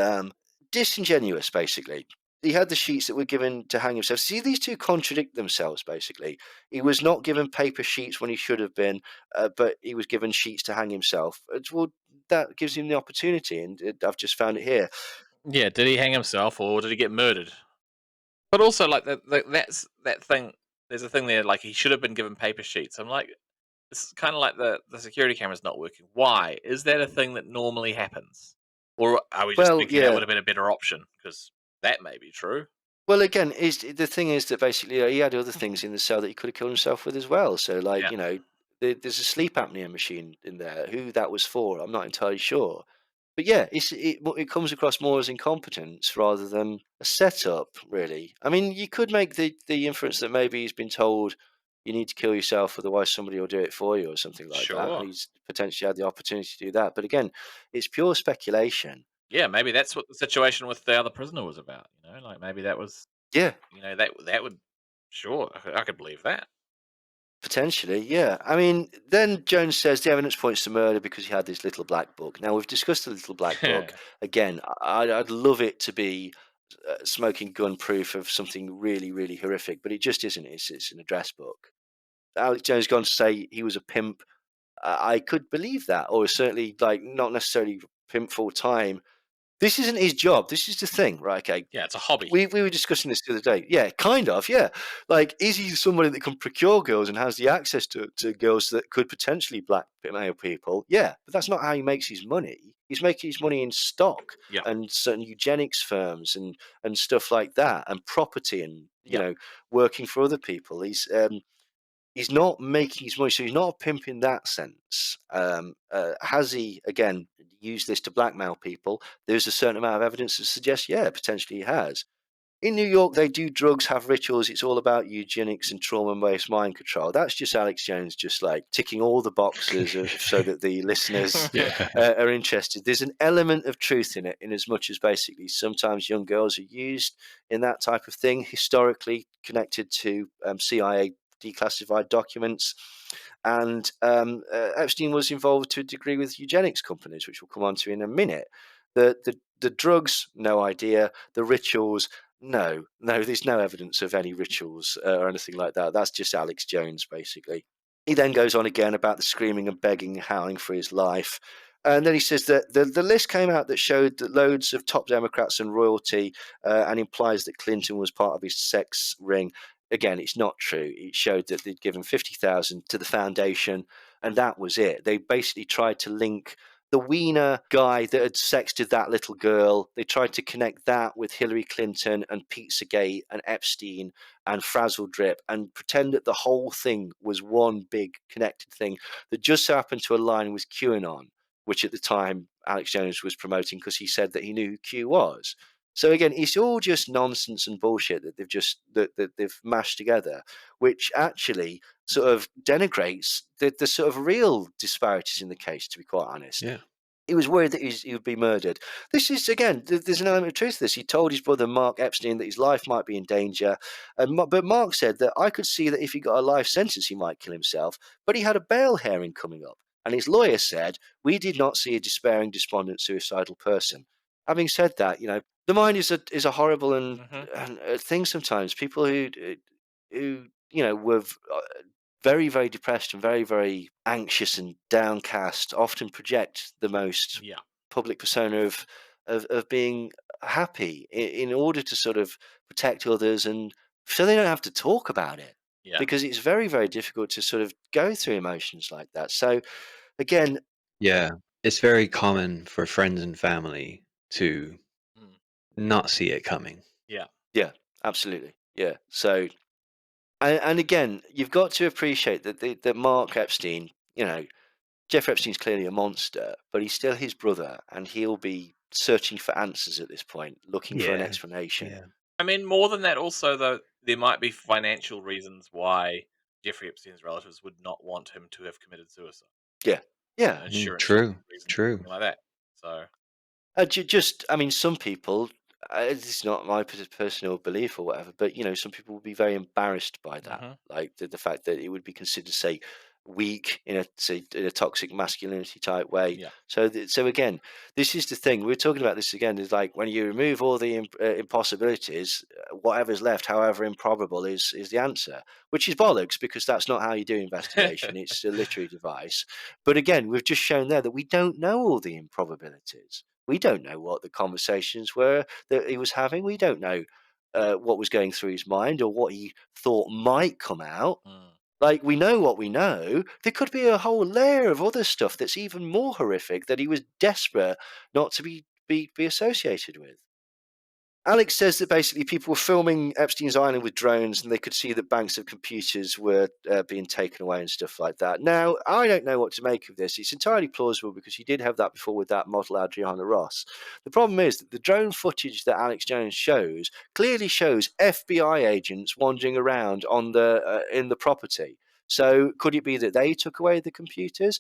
disingenuous, basically. He had the sheets that were given to hang himself. See, these two contradict themselves, basically. He was not given paper sheets when he should have been, but he was given sheets to hang himself. Well, that gives him the opportunity, and I've just found it here. Yeah, did he hang himself or did he get murdered? But also, that's that thing. There's a thing there, he should have been given paper sheets. I'm like, it's kind of like the security camera's not working. Why? Is that a thing that normally happens? Or are we just thinking that would have been a better option? Because that may be true. Well, again, the thing is that basically he had other things in the cell that he could have killed himself with as well. So, there's a sleep apnea machine in there. Who that was for, I'm not entirely sure. But yeah, it comes across more as incompetence rather than a setup, really. I mean, you could make the inference that maybe he's been told you need to kill yourself, otherwise somebody will do it for you or something like that. And he's potentially had the opportunity to do that. But again, it's pure speculation. Yeah, maybe that's what the situation with the other prisoner was about. Maybe that was. Yeah. That would. Sure, I could believe that. Potentially, yeah. I mean, then Jones says the evidence points to murder because he had this little black book. Now, we've discussed the little black book. Again, I'd love it to be smoking gun proof of something really, really horrific, but it just isn't. It's an address book. Alex Jones gone to say he was a pimp. I could believe that, or certainly not necessarily pimp full time. This isn't his job. This is the thing, right? Okay. Yeah, it's a hobby. We were discussing this the other day. Yeah, kind of. Yeah. Is he somebody that can procure girls and has the access to girls that could potentially blackmail people? Yeah, but that's not how he makes his money. He's making his money in stock and certain eugenics firms and stuff like that, and property, and working for other people. He's not making his money, so he's not a pimp in that sense. Has he, again, used this to blackmail people? There's a certain amount of evidence that suggests, yeah, potentially he has. In New York, they do drugs, have rituals. It's all about eugenics and trauma-based mind control. That's just Alex Jones just ticking all the boxes so that the listeners are interested. There's an element of truth in it, in as much as basically sometimes young girls are used in that type of thing, historically connected to CIA declassified documents. And Epstein was involved to a degree with eugenics companies, which we'll come on to in a minute. The drugs, no idea. The rituals, no, there's no evidence of any rituals or anything like that. That's just Alex Jones, basically. He then goes on again about the screaming and begging, howling for his life. And then he says that the list came out that showed that loads of top Democrats and royalty, and implies that Clinton was part of his sex ring. Again, it's not true. It showed that they'd given $50,000 to the foundation, and that was it. They basically tried to link the Wiener guy that had sexted that little girl. They tried to connect that with Hillary Clinton and Pizzagate and Epstein and Frazzle Drip, and pretend that the whole thing was one big connected thing that just so happened to align with QAnon, which at the time Alex Jones was promoting because he said that he knew who Q was. So again, it's all just nonsense and bullshit that they've mashed together, which actually sort of denigrates the sort of real disparities in the case, to be quite honest. Yeah. He was worried that he would be murdered. This is, again, there's an element of truth to this. He told his brother Mark Epstein that his life might be in danger. But Mark said that I could see that if he got a life sentence, he might kill himself. But he had a bail hearing coming up. And his lawyer said, "We did not see a despairing, despondent, suicidal person." Having said that, the mind is a horrible and, thing sometimes. People who were very, very depressed and very, very anxious and downcast often project the most Yeah. public persona of being happy in order to sort of protect others, and so they don't have to talk about it, Yeah. because it's very, very difficult to sort of go through emotions like that. So again, Yeah, it's very common for friends and family to Mm. not see it coming. Yeah. yeah, absolutely, yeah. So and again, you've got to appreciate that Mark Epstein, Jeff Epstein's clearly a monster, but he's still his brother, and he'll be searching for answers at this point, looking for an Yeah, explanation. yeah. I mean, more than that, also, though, there might be financial reasons why Jeffrey Epstein's relatives would not want him to have committed suicide. Yeah, yeah. Insurance True, reasons, true. something like that. So, I mean, some people, it's not my personal belief or whatever, but some people would be very embarrassed by that, Mhm. like the fact that it would be considered, say, weak in a toxic masculinity type way. yeah. So again, this is the thing we're talking about. This again is like when you remove all the impossibilities, whatever's left, however improbable, is the answer, which is bollocks, because that's not how you do investigation. It's a literary device. But again, we've just shown there that we don't know all the improbabilities. We don't know what the conversations were that he was having. We don't know what was going through his mind or what he thought might come out. Mm. Like, we know what we know. There could be a whole layer of other stuff that's even more horrific that he was desperate not to be associated with. Alex says that basically people were filming Epstein's Island with drones, and they could see that banks of computers were being taken away and stuff like that. Now, I don't know what to make of this. It's entirely plausible because he did have that before with that model Adriana Ross. The problem is that the drone footage that Alex Jones shows clearly shows FBI agents wandering around on in the property. So could it be that they took away the computers?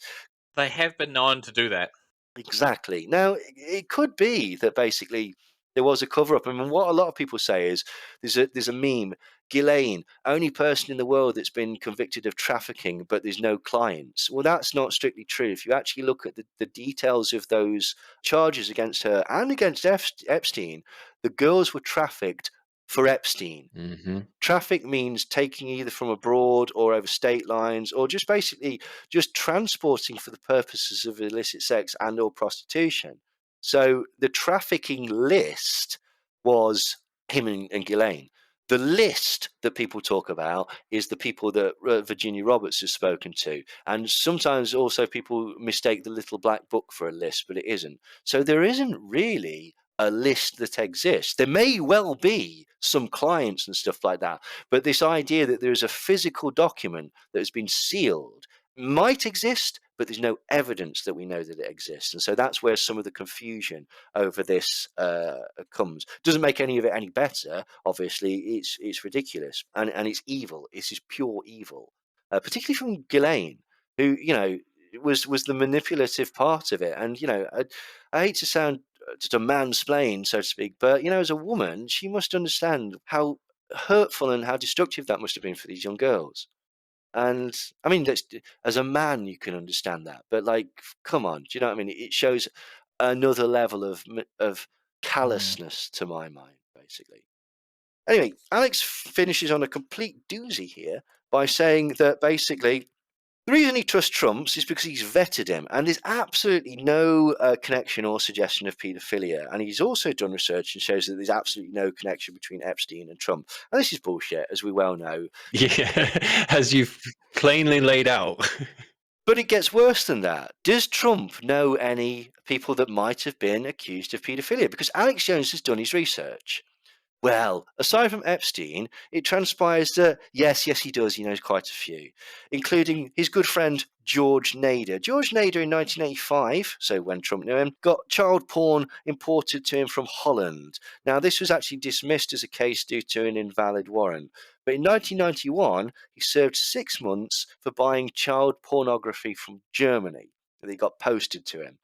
They have been known to do that. Exactly. Now, it could be that basically there was a cover up. I mean, what a lot of people say is there's a meme. Ghislaine, only person in the world that's been convicted of trafficking, but there's no clients. Well, that's not strictly true. If you actually look at the details of those charges against her and against Epstein, the girls were trafficked for Epstein. Mm-hmm. Traffic means taking either from abroad or over state lines, or just basically just transporting for the purposes of illicit sex and or prostitution. So the trafficking list was him and Ghislaine. The list that people talk about is the people that Virginia Roberts has spoken to. And sometimes also people mistake the little black book for a list, but it isn't. So there isn't really a list that exists. There may well be some clients and stuff like that, but this idea that there's a physical document that has been sealed might exist, but there's no evidence that we know that it exists. And so that's where some of the confusion over this comes. Doesn't make any of it any better. Obviously, it's ridiculous and it's evil. It's just pure evil, particularly from Ghislaine, who was the manipulative part of it. And I hate to sound just a mansplain, so to speak, but as a woman, she must understand how hurtful and how destructive that must have been for these young girls. And I mean, as a man, you can understand that, but like, come on, do you know what I mean? It shows another level of callousness to my mind, basically. Anyway, Alex finishes on a complete doozy here by saying that basically the reason he trusts Trump's is because he's vetted him, and there's absolutely no connection or suggestion of paedophilia. And he's also done research and shows that there's absolutely no connection between Epstein and Trump. And this is bullshit, as we well know. Yeah, as you've plainly laid out. But it gets worse than that. Does Trump know any people that might have been accused of paedophilia? Because Alex Jones has done his research. Well, aside from Epstein, it transpires that yes, he does. He knows quite a few, including his good friend George Nader. George Nader in 1985, so when Trump knew him, got child porn imported to him from Holland. Now, this was actually dismissed as a case due to an invalid warrant. But in 1991, he served 6 months for buying child pornography from Germany that he got posted to him.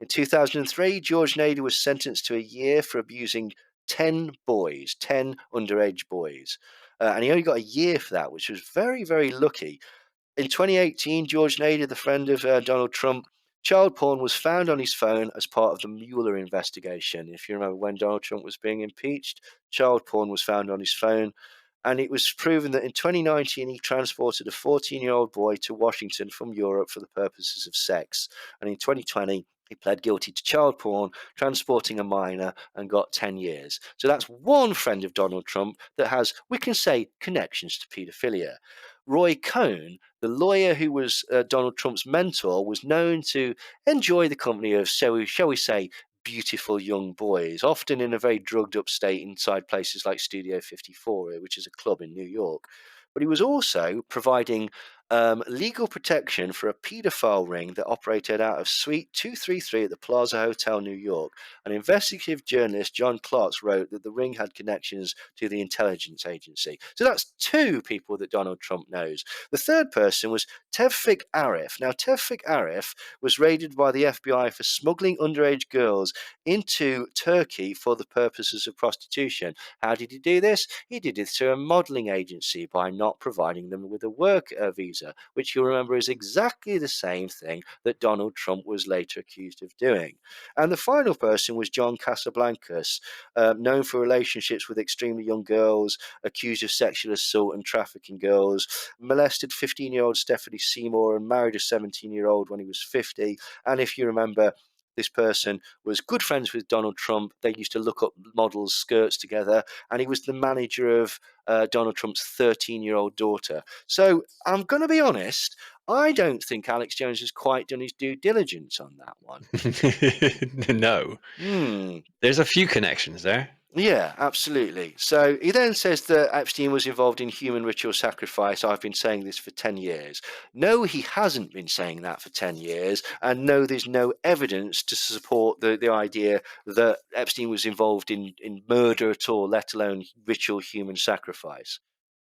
In 2003, George Nader was sentenced to a year for abusing 10 boys, 10 underage boys. And he only got a year for that, which was very, very lucky. In 2018, George Nader, the friend of Donald Trump, child porn was found on his phone as part of the Mueller investigation. If you remember when Donald Trump was being impeached, child porn was found on his phone. And it was proven that in 2019 he transported a 14-year-old boy to Washington from Europe for the purposes of sex. And in 2020, he pled guilty to child porn, transporting a minor, and got 10 years. So that's one friend of Donald Trump that has, we can say, connections to paedophilia. Roy Cohn, the lawyer who was Donald Trump's mentor, was known to enjoy the company of, shall we say, beautiful young boys, often in a very drugged up state inside places like Studio 54, which is a club in New York. But he was also providing legal protection for a paedophile ring that operated out of Suite 233 at the Plaza Hotel, New York. An investigative journalist, John Clarks, wrote that the ring had connections to the intelligence agency. So that's two people that Donald Trump knows. The third person was Tevfik Arif. Now, Tevfik Arif was raided by the FBI for smuggling underage girls into Turkey for the purposes of prostitution. How did he do this? He did it through a modelling agency by not providing them with a work visa, which you'll remember is exactly the same thing that Donald Trump was later accused of doing. And the final person was John Casablancas, known for relationships with extremely young girls, accused of sexual assault and trafficking girls, molested 15-year-old Stephanie Seymour and married a 17-year-old when he was 50. And if you remember, this person was good friends with Donald Trump. They used to look up models' skirts together, and he was the manager of Donald Trump's 13-year-old daughter. So I'm going to be honest, I don't think Alex Jones has quite done his due diligence on that one. No. There's a few connections there. Yeah, absolutely. So he then says that Epstein was involved in human ritual sacrifice. I've been saying this for 10 years. No, he hasn't been saying that for 10 years. And no, there's no evidence to support the idea that Epstein was involved in murder at all, let alone ritual human sacrifice.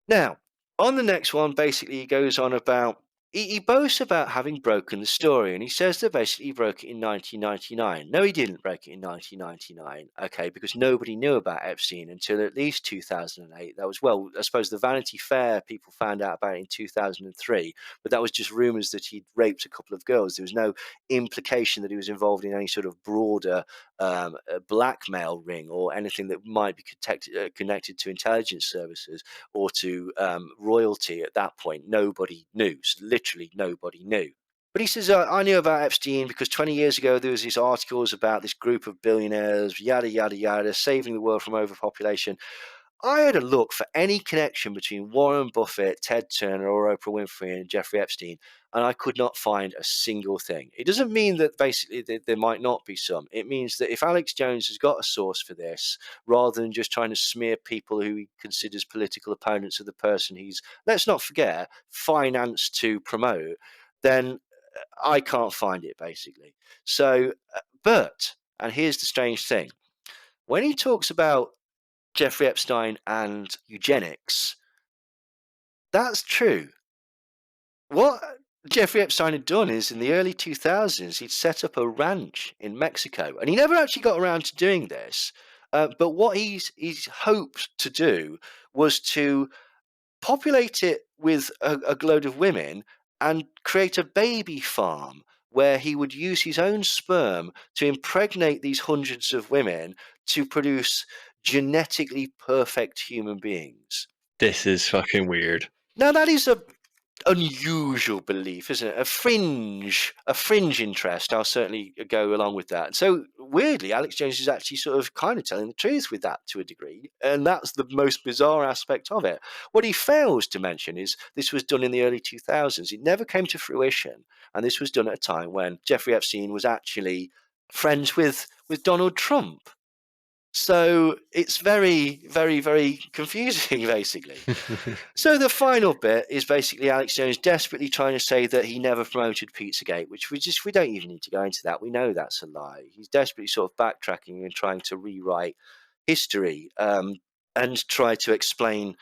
Now, on the next one, basically, he goes on about he boasts about having broken the story, and he says that basically he broke it in 1999. No, he didn't break it in 1999, okay, because nobody knew about Epstein until at least 2008. That was, well, I suppose the Vanity Fair people found out about it in 2003, but that was just rumours that he'd raped a couple of girls. There was no implication that he was involved in any sort of broader blackmail ring or anything that might be connected to intelligence services or to royalty at that point. Nobody knew. So literally nobody knew. But he says, I knew about Epstein because 20 years ago there was these articles about this group of billionaires, yada, yada, yada, saving the world from overpopulation. I had a look for any connection between Warren Buffett, Ted Turner, or Oprah Winfrey and Jeffrey Epstein, and I could not find a single thing. It doesn't mean that basically there might not be some. It means that if Alex Jones has got a source for this, rather than just trying to smear people who he considers political opponents of the person he's, let's not forget, financed to promote, then I can't find it, basically. So, and here's the strange thing. When he talks about Jeffrey Epstein and eugenics, that's true. What Jeffrey Epstein had done is in the early 2000s, he'd set up a ranch in Mexico, and he never actually got around to doing this. But what he's hoped to do was to populate it with a load of women and create a baby farm where he would use his own sperm to impregnate these hundreds of women to produce genetically perfect human beings. This is fucking weird. Now that is a unusual belief, isn't it? A fringe interest. I'll certainly go along with that. So weirdly, Alex Jones is actually sort of kind of telling the truth with that to a degree, and that's the most bizarre aspect of it. What he fails to mention is this was done in the early 2000s. It never came to fruition, and this was done at a time when Jeffrey Epstein was actually friends with Donald Trump. So it's very, very, very confusing, basically. So the final bit is basically Alex Jones desperately trying to say that he never promoted Pizzagate, which we don't even need to go into that. We know that's a lie. He's desperately sort of backtracking and trying to rewrite history and try to explain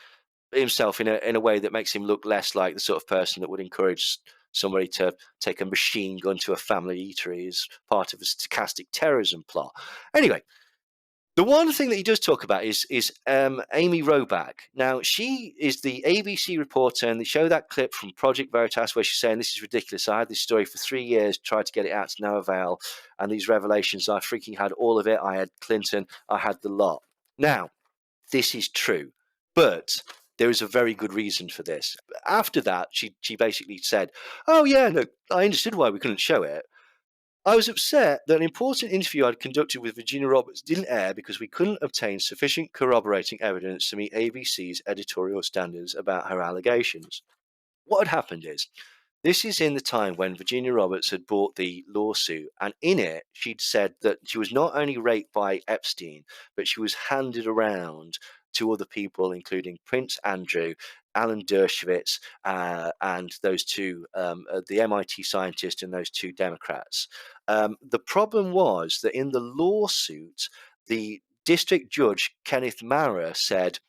himself in a way that makes him look less like the sort of person that would encourage somebody to take a machine gun to a family eatery as part of a stochastic terrorism plot. Anyway, The one thing that he does talk about is Amy Robach. Now, she is the ABC reporter, and they show that clip from Project Veritas where she's saying, this is ridiculous. I had this story for 3 years, tried to get it out to no avail, and these revelations, I freaking had all of it. I had Clinton, I had the lot. Now, this is true, but there is a very good reason for this. After that, she basically said, oh, yeah, no, I understood why we couldn't show it. I was upset that an important interview I'd conducted with Virginia Roberts didn't air because we couldn't obtain sufficient corroborating evidence to meet ABC's editorial standards about her allegations. What had happened is, this is in the time when Virginia Roberts had brought the lawsuit, and in it, she'd said that she was not only raped by Epstein, but she was handed around to other people, including Prince Andrew, Alan Dershowitz, and those two, the MIT scientist and those two Democrats. The problem was that in the lawsuit, the district judge, Kenneth Mara, said,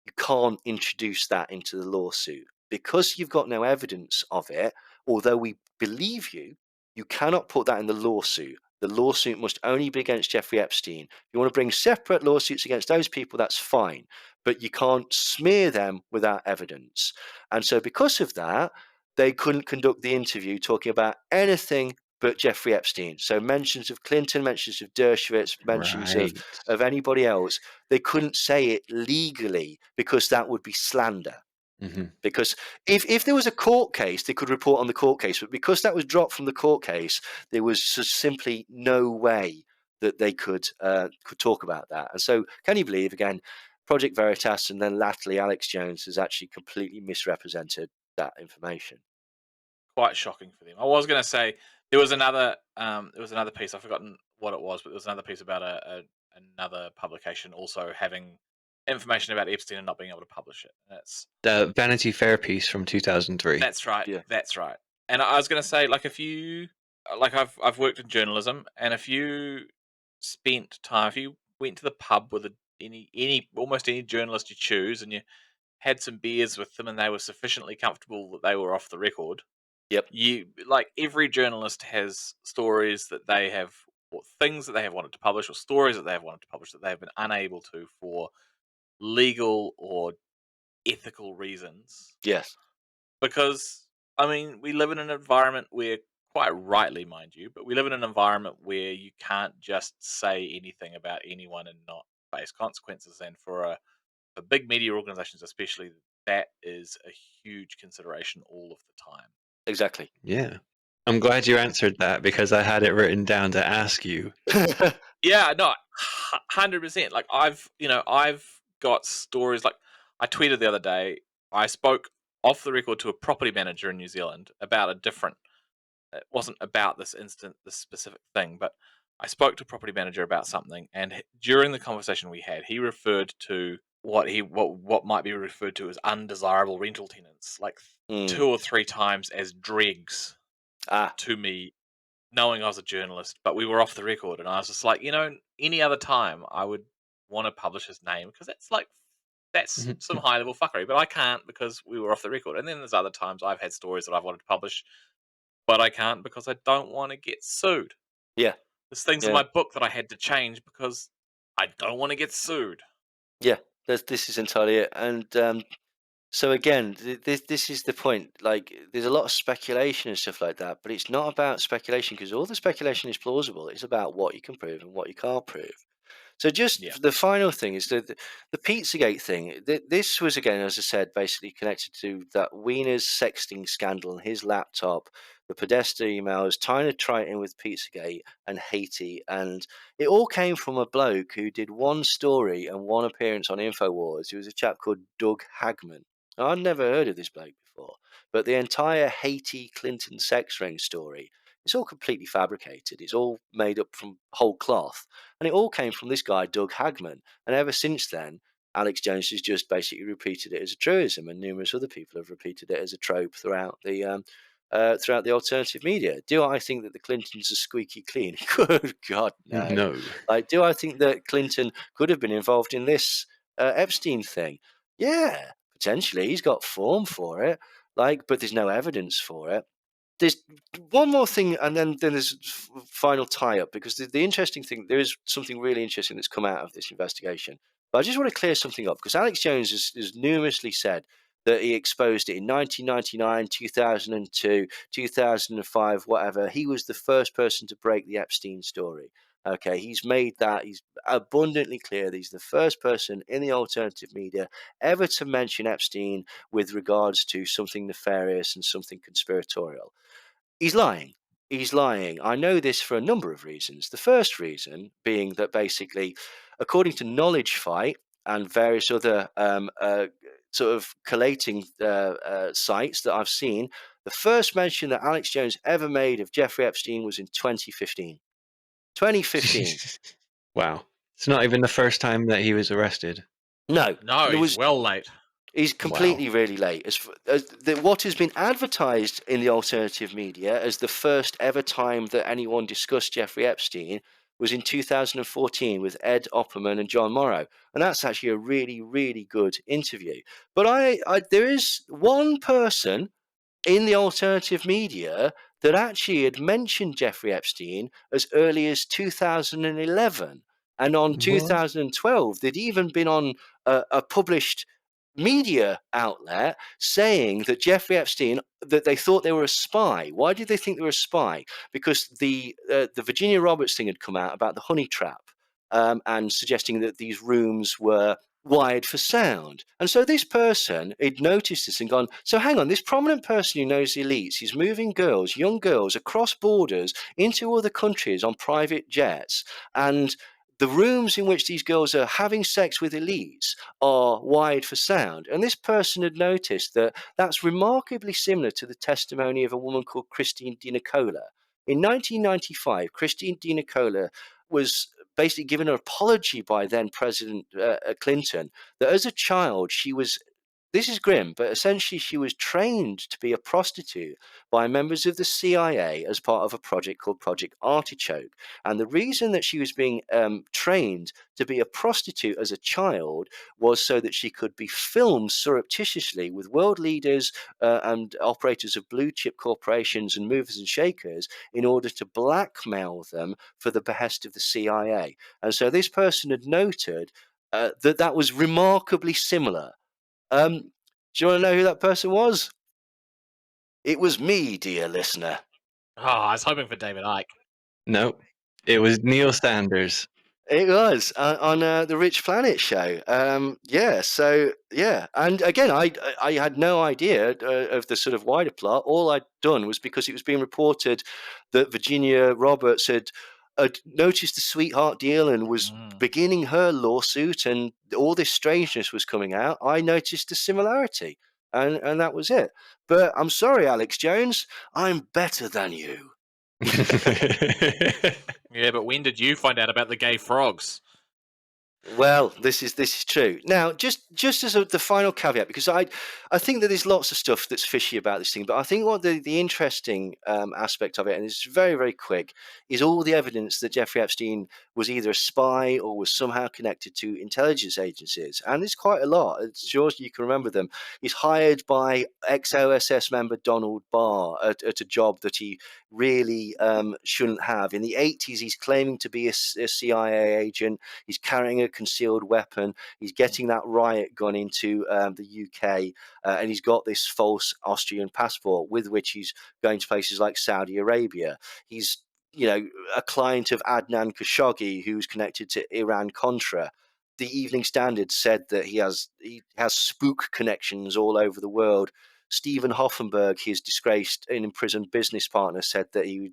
you can't introduce that into the lawsuit. Because you've got no evidence of it, although we believe you, you cannot put that in the lawsuit. The lawsuit must only be against Jeffrey Epstein. If you want to bring separate lawsuits against those people, that's fine. But you can't smear them without evidence. And so because of that, they couldn't conduct the interview talking about anything but Jeffrey Epstein. So mentions of Clinton, mentions of Dershowitz, mentions of anybody else, they couldn't say it legally because that would be slander. Mm-hmm. Because if there was a court case, they could report on the court case. But because that was dropped from the court case, there was just simply no way that they could talk about that. And so, can you believe, again, Project Veritas and then latterly Alex Jones has actually completely misrepresented that information. Quite shocking for them. I was going to say there was another piece. I've forgotten what it was, but there was another piece about another publication also having information about Epstein and not being able to publish it. That's The Vanity Fair piece from 2003. That's right. Yeah. That's right. And I was going to say, like, if you, like, I've worked in journalism, and if you spent time, if you went to the pub with almost any journalist you choose, and you had some beers with them, and they were sufficiently comfortable that they were off the record. Yep. Every journalist has stories that they have, or things that they have wanted to publish, or stories that they have wanted to publish that they have been unable to for legal or ethical reasons. Yes. Because, I mean, we live in an environment where, quite rightly, mind you, but we live in an environment where you can't just say anything about anyone and not face consequences. And for big media organizations, especially, that is a huge consideration all of the time. Exactly. Yeah. I'm glad you answered that because I had it written down to ask you. Yeah, no, 100%. Like, I've got stories. Like, I tweeted the other day, I spoke off the record to a property manager in New Zealand about it wasn't about this specific thing, but I spoke to a property manager about something, and during the conversation we had, he referred to what might be referred to as undesirable rental tenants, like 2 or 3 times as dregs to me, knowing I was a journalist, but we were off the record, and I was just like, any other time I would want to publish his name because that's some high level fuckery, but I can't because we were off the record. And then there's other times I've had stories that I've wanted to publish, but I can't because I don't want to get sued. Yeah. There's things in my book that I had to change because I don't want to get sued. Yeah, this is entirely it. And so again, this is the point. Like, there's a lot of speculation and stuff like that, but it's not about speculation because all the speculation is plausible. It's about what you can prove and what you can't prove. So just the final thing is the Pizzagate thing. This was, again, as I said, basically connected to that Wiener's sexting scandal and his laptop, the Podesta emails, tying a Triton with Pizzagate and Haiti. And it all came from a bloke who did one story and one appearance on InfoWars. He was a chap called Doug Hagman. Now, I'd never heard of this bloke before, but the entire Haiti Clinton sex ring story, it's all completely fabricated. It's all made up from whole cloth. And it all came from this guy, Doug Hagman. And ever since then, Alex Jones has just basically repeated it as a truism, and numerous other people have repeated it as a trope throughout the alternative media. Do I think that the Clintons are squeaky clean? Good God, no. No. Like, do I think that Clinton could have been involved in this Epstein thing? Yeah, potentially. He's got form for it. Like, but there's no evidence for it. there's one more thing, and then there's final tie-up, because the interesting thing, there is something really interesting that's come out of this investigation. But I just want to clear something up, because Alex Jones has numerously said that he exposed it in 1999, 2002, 2005, whatever. He was the first person to break the Epstein story. Okay, he's made that, he's abundantly clear that he's the first person in the alternative media ever to mention Epstein with regards to something nefarious and something conspiratorial. He's lying. He's lying. I know this for a number of reasons. The first reason being that basically, according to Knowledge Fight and various other sort of collating sites that I've seen, the first mention that Alex Jones ever made of Jeffrey Epstein was in 2015. 2015. Wow. It's not even the first time that he was arrested. No, No, there he's was. well late. He's completely really late. What has been advertised in the alternative media as the first ever time that anyone discussed Jeffrey Epstein was in 2014 with Ed Opperman and John Morrow, and that's actually a really, really good interview. But there is one person in the alternative media that actually had mentioned Jeffrey Epstein as early as 2011. And on 2012, they'd even been on a published media outlet saying that Jeffrey Epstein, that they thought they were a spy. Why did they think they were a spy? Because the Virginia Roberts thing had come out about the honey trap, and suggesting that these rooms were wired for sound. And so this person had noticed this and gone, so hang on, this prominent person who knows the elites, he's moving girls, young girls, across borders into other countries on private jets, and the rooms in which these girls are having sex with elites are wired for sound. And this person had noticed that that's remarkably similar to the testimony of a woman called Christine DiNicola. In 1995, Christine DiNicola was basically given an apology by then President Clinton that as a child she was, this is grim, but essentially she was trained to be a prostitute by members of the CIA as part of a project called Project Artichoke. And the reason that she was being trained to be a prostitute as a child was so that she could be filmed surreptitiously with world leaders and operators of blue chip corporations and movers and shakers in order to blackmail them for the behest of the CIA. And so this person had noted that was remarkably similar. Do you want to know who that person was? It was me, dear listener. Oh, I was hoping for David Icke. No, it was Neil Sanders. It was on the Rich Planet show. And again, I had no idea of the sort of wider plot. All I'd done was because it was being reported that Virginia Roberts had noticed the sweetheart deal and was beginning her lawsuit, and all this strangeness was coming out. I noticed the similarity, and that was it. But I'm sorry, Alex Jones, I'm better than you. Yeah, but when did you find out about the gay frogs? Well, this is true. Now, just as the final caveat, because I think that there's lots of stuff that's fishy about this thing, but I think what the interesting aspect of it, and it's very, very quick, is all the evidence that Jeffrey Epstein was either a spy or was somehow connected to intelligence agencies. And there's quite a lot. It's sure you can remember them. He's hired by ex-OSS member Donald Barr at a job that he really shouldn't have. In the 80s, he's claiming to be a CIA agent. He's carrying a concealed weapon. He's getting that riot gun into the UK, and he's got this false Austrian passport with which he's going to places like Saudi Arabia. He's a client of Adnan Khashoggi, who's connected to Iran-Contra. The Evening Standard said that he has spook connections all over the world. Stephen Hoffenberg, his disgraced and imprisoned business partner, said that he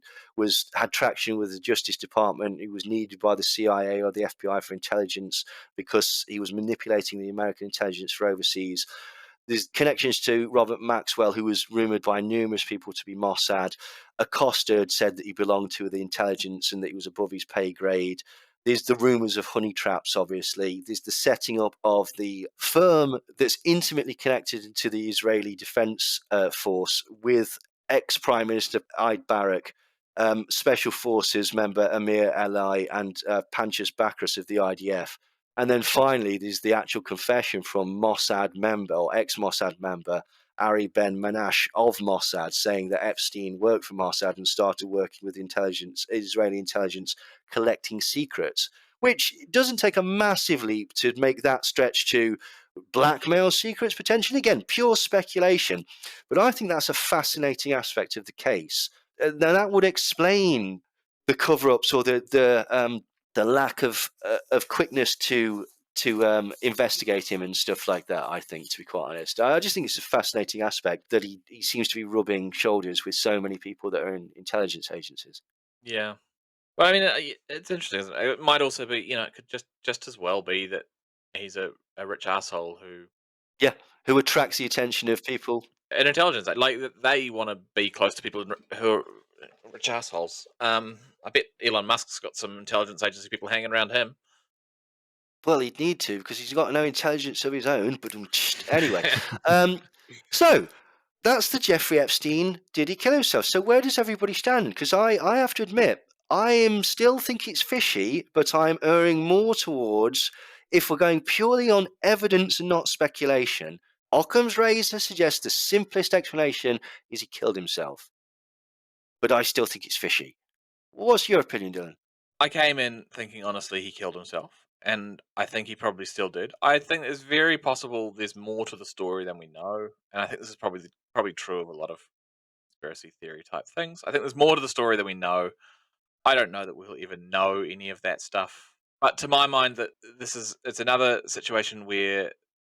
had traction with the Justice Department. He was needed by the CIA or the FBI for intelligence because he was manipulating the American intelligence for overseas. There's connections to Robert Maxwell, who was rumoured by numerous people to be Mossad. Acosta had said that he belonged to the intelligence and that he was above his pay grade. There's the rumours of honey traps, obviously. There's the setting up of the firm that's intimately connected to the Israeli Defense Force with ex-Prime Minister Eid Barak, Special Forces member Amir Eli, and Panchas Bakras of the IDF. And then finally, there's the actual confession from Mossad member or ex-Mossad member Ari Ben Manash of Mossad, saying that Epstein worked for Mossad and started working with Israeli intelligence, collecting secrets, which doesn't take a massive leap to make that stretch to blackmail secrets potentially. Again, pure speculation, but I think that's a fascinating aspect of the case. Now that would explain the cover-ups or the lack of quickness to investigate him and stuff like that. I think, to be quite honest, I just think it's a fascinating aspect that he seems to be rubbing shoulders with so many people that are in intelligence agencies. Yeah. Well, I mean, it's interesting. Isn't it? It might also be, it could just as well be that he's a rich asshole who, Yeah, who attracts the attention of people. in intelligence, like they want to be close to people who are rich assholes. I bet Elon Musk's got some intelligence agency people hanging around him. Well, he'd need to because he's got no intelligence of his own. But anyway, so that's the Jeffrey Epstein. Did he kill himself? So where does everybody stand? Because I have to admit, I am still think it's fishy, but I'm erring more towards, if we're going purely on evidence and not speculation, Occam's razor suggests the simplest explanation is he killed himself. But I still think it's fishy. What's your opinion, Dylan? I came in thinking, honestly, he killed himself, and I think he probably still did. I think it's very possible there's more to the story than we know, and I think this is probably true of a lot of conspiracy theory type things. I think there's more to the story than we know. I don't know that we'll even know any of that stuff. But to my mind, that it's another situation where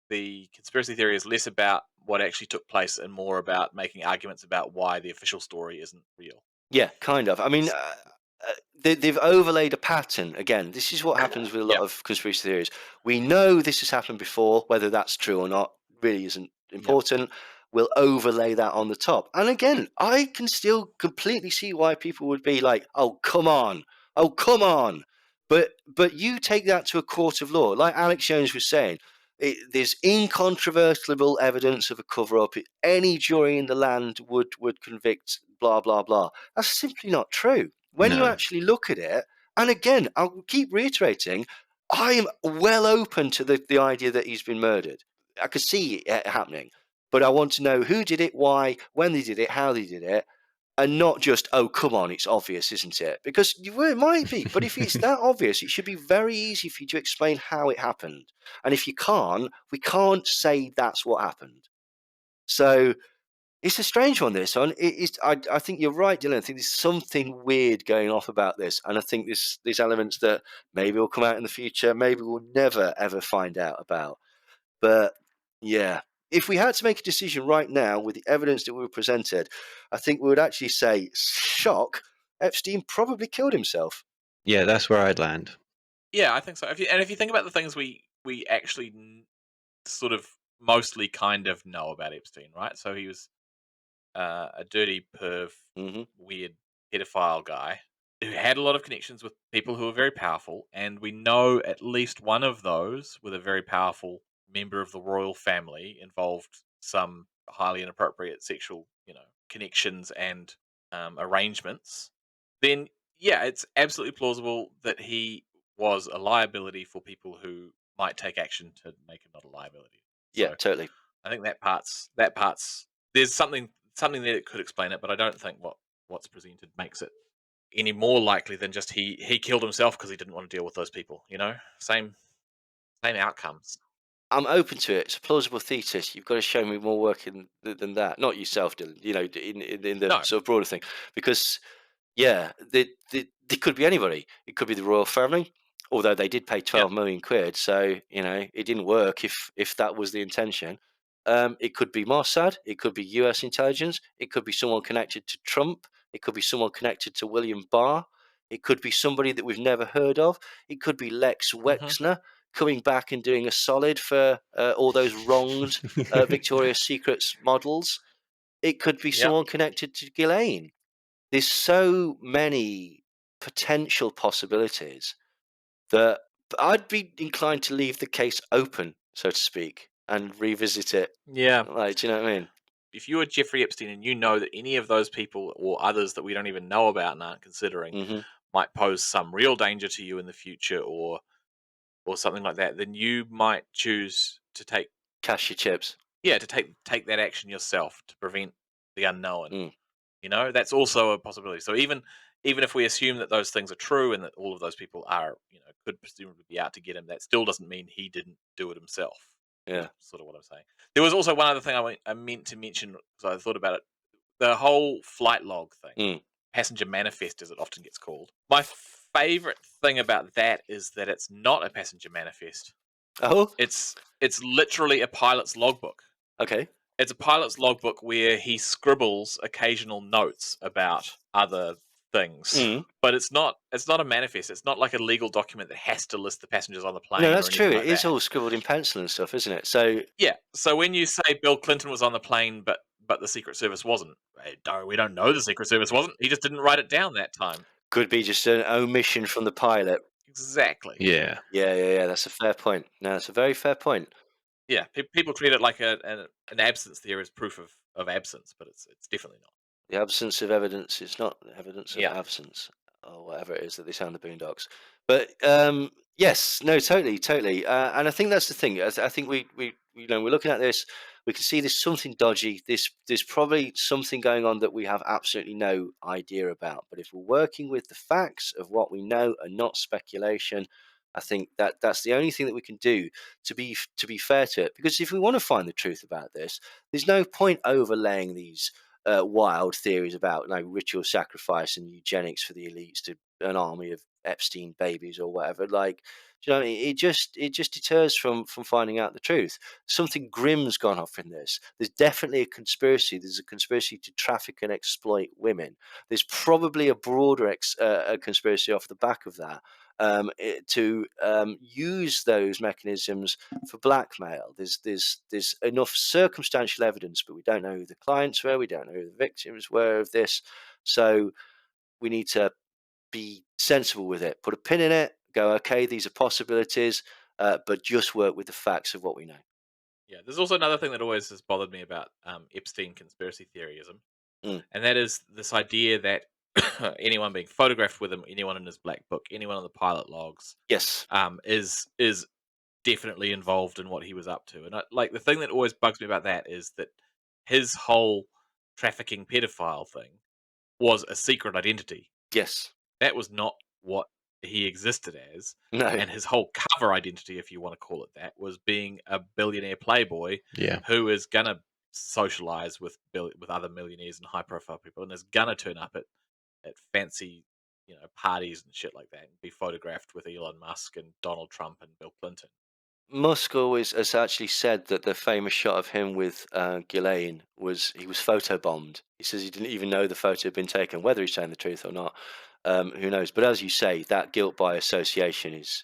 the conspiracy theory is less about what actually took place and more about making arguments about why the official story isn't real. Yeah, kind of. I mean, they've overlaid a pattern. Again, this is what happens with a lot Yep. of conspiracy theories. We know this has happened before, whether that's true or not really isn't important. We'll overlay that on the top. And again, I can still completely see why people would be like, "Oh, come on. Oh, come on." But you take that to a court of law, like Alex Jones was saying. There's incontrovertible evidence of a cover-up. Any jury in the land would convict. Blah blah blah. That's simply not true. When you No. actually look at it, and again, I'll keep reiterating, I am well open to the idea that he's been murdered. I could see it happening, but I want to know who did it, why, when they did it, how they did it, and not just, oh, come on, it's obvious, isn't it? Because it might be, but if it's that obvious, it should be very easy for you to explain how it happened. And if you can't, we can't say that's what happened. So it's a strange one, this one. It is. I think you're right, Dylan. I think there's something weird going off about this, and I think there's elements that maybe will come out in the future, maybe we'll never ever find out about. But yeah, if we had to make a decision right now with the evidence that we were presented, I think we would actually say, shock, Epstein probably killed himself. Yeah, that's where I'd land. Yeah, I think so. If you think about the things we actually sort of mostly kind of know about Epstein, right? So he was a dirty perv, weird pedophile guy who had a lot of connections with people who were very powerful, and we know at least one of those with a very powerful member of the royal family involved some highly inappropriate sexual, connections and arrangements. Then yeah, it's absolutely plausible that he was a liability for people who might take action to make him not a liability. Yeah, So totally. I think that part's there's something there that could explain it, but I don't think what's presented makes it any more likely than just he killed himself because he didn't want to deal with those people. Same outcomes. I'm open to it. It's a plausible thesis. You've got to show me more work than that. Not yourself, Dylan. In the No. sort of broader thing, because yeah, they could be anybody. It could be the royal family, although they did pay 12 million quid, so it didn't work if that was the intention. It could be Mossad. It could be U.S. intelligence. It could be someone connected to Trump. It could be someone connected to William Barr. It could be somebody that we've never heard of. It could be Lex Wexner coming back and doing a solid for all those wronged Victoria's Secrets models. It could be someone connected to Ghislaine. There's so many potential possibilities that I'd be inclined to leave the case open, so to speak, and revisit it. Yeah. Like, do you know what I mean? If you were Jeffrey Epstein and you know that any of those people or others that we don't even know about and aren't considering might pose some real danger to you in the future or something like that, then you might choose to take Cash your chips. Yeah, to take that action yourself to prevent the unknown. Mm. You know, that's also a possibility. So even if we assume that those things are true and that all of those people are, could presumably be out to get him, that still doesn't mean he didn't do it himself. Yeah. Is sort of what I'm saying. There was also one other thing I meant to mention, because I thought about it. The whole flight log thing, Mm. passenger manifest, as it often gets called. My favorite thing about that is that it's not a passenger manifest. Oh, It's literally a pilot's logbook. okay. It's a pilot's logbook where he scribbles occasional notes about other things. Mm. But it's not a manifest. It's not like a legal document that has to list the passengers on the plane No, or that's true. anything It like is that. all scribbled in pencil and stuff, isn't it? So Yeah. So when you say Bill Clinton was on the plane but the Secret Service wasn't, we don't know the Secret Service wasn't. He just didn't write it down that time. could be just an omission from the pilot. Exactly. Yeah. Yeah. That's a fair point. No, that's a very fair point. Yeah. People treat it like an absence theory as proof of absence, but it's definitely not. The absence of evidence is not evidence of Yeah. absence, or whatever it is that they sound the Boondocks. But yes, no, totally, and I think that's the thing. I think we we're looking at this. We can see there's something dodgy. There's probably something going on that we have absolutely no idea about. But if we're working with the facts of what we know and not speculation, I think that's the only thing that we can do to be fair to it. Because if we want to find the truth about this, there's no point overlaying these wild theories about ritual sacrifice and eugenics for the elites to an army of Epstein babies or whatever. Like, do you know what I mean? It just deters from finding out the truth. Something grim's gone off in this. There's definitely a conspiracy. There's a conspiracy to traffic and exploit women. There's probably a broader a conspiracy off the back of that. To use those mechanisms for blackmail. There's enough circumstantial evidence, but we don't know who the clients were. We don't know who the victims were of this. So we need to be sensible with it. Put a pin in it. Go, okay, these are possibilities, but just work with the facts of what we know. Yeah, there's also another thing that always has bothered me about Epstein conspiracy theoryism, Mm. and that is this idea that anyone being photographed with him, anyone in his black book, anyone on the pilot logs, Yes. is definitely involved in what he was up to. And like the thing that always bugs me about that is that his whole trafficking pedophile thing was a secret identity. Yes. That was not what he existed as. No. And his whole cover identity, if you want to call it that, was being a billionaire playboy Yeah. who is gonna socialize with other millionaires and high profile people, and is gonna turn up at fancy parties and shit like that, and be photographed with Elon Musk and Donald Trump and Bill Clinton. Musk always has actually said that the famous shot of him with Ghislaine was he was photobombed. He says he didn't even know the photo had been taken. Whether he's saying the truth or not, who knows? But as you say, that guilt by association is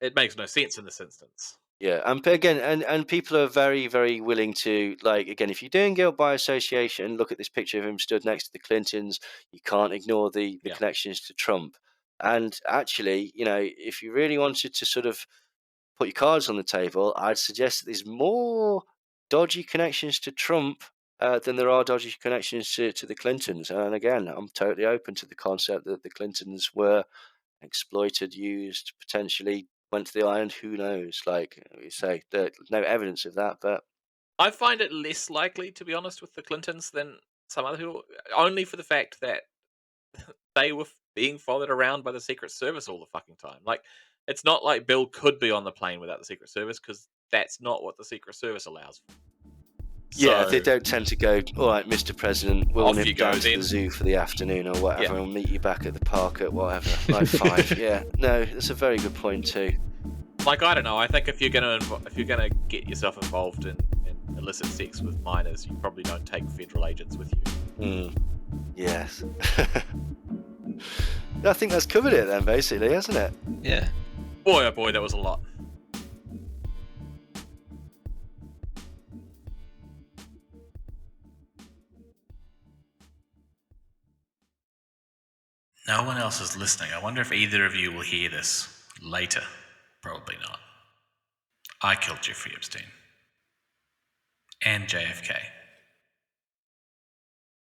It makes no sense in this instance. yeah. And again, and people are very very willing to again if you're doing guilt by association, look at this picture of him stood next to the Clintons. You can't ignore the Yeah. connections to Trump. And actually, if you really wanted to sort of put your cards on the table, I'd suggest that there's more dodgy connections to Trump than there are dodgy connections to the Clintons. And again, I'm totally open to the concept that the Clintons were exploited, used, potentially went to the island. Who knows? Like we say, there's no evidence of that, but I find it less likely, to be honest, with the Clintons than some other people, only for the fact that they were being followed around by the Secret Service all the fucking time. Like, it's not like Bill could be on the plane without the Secret Service, because that's not what the Secret Service allows for. yeah, So, they don't tend to go, all right, Mr. President, we'll Off you nip go down to then." the zoo for the afternoon or whatever, Yeah. and we'll meet you back at the park at whatever, like 5. Yeah, no, that's a very good point too. like, I don't know. I think if you're gonna get yourself involved in illicit sex with minors, you probably don't take federal agents with you. Yes. I think that's covered it then, basically, hasn't it? Yeah. Boy, oh boy, that was a lot. No one else is listening. I wonder if either of you will hear this later. Probably not. I killed Jeffrey Epstein. And JFK.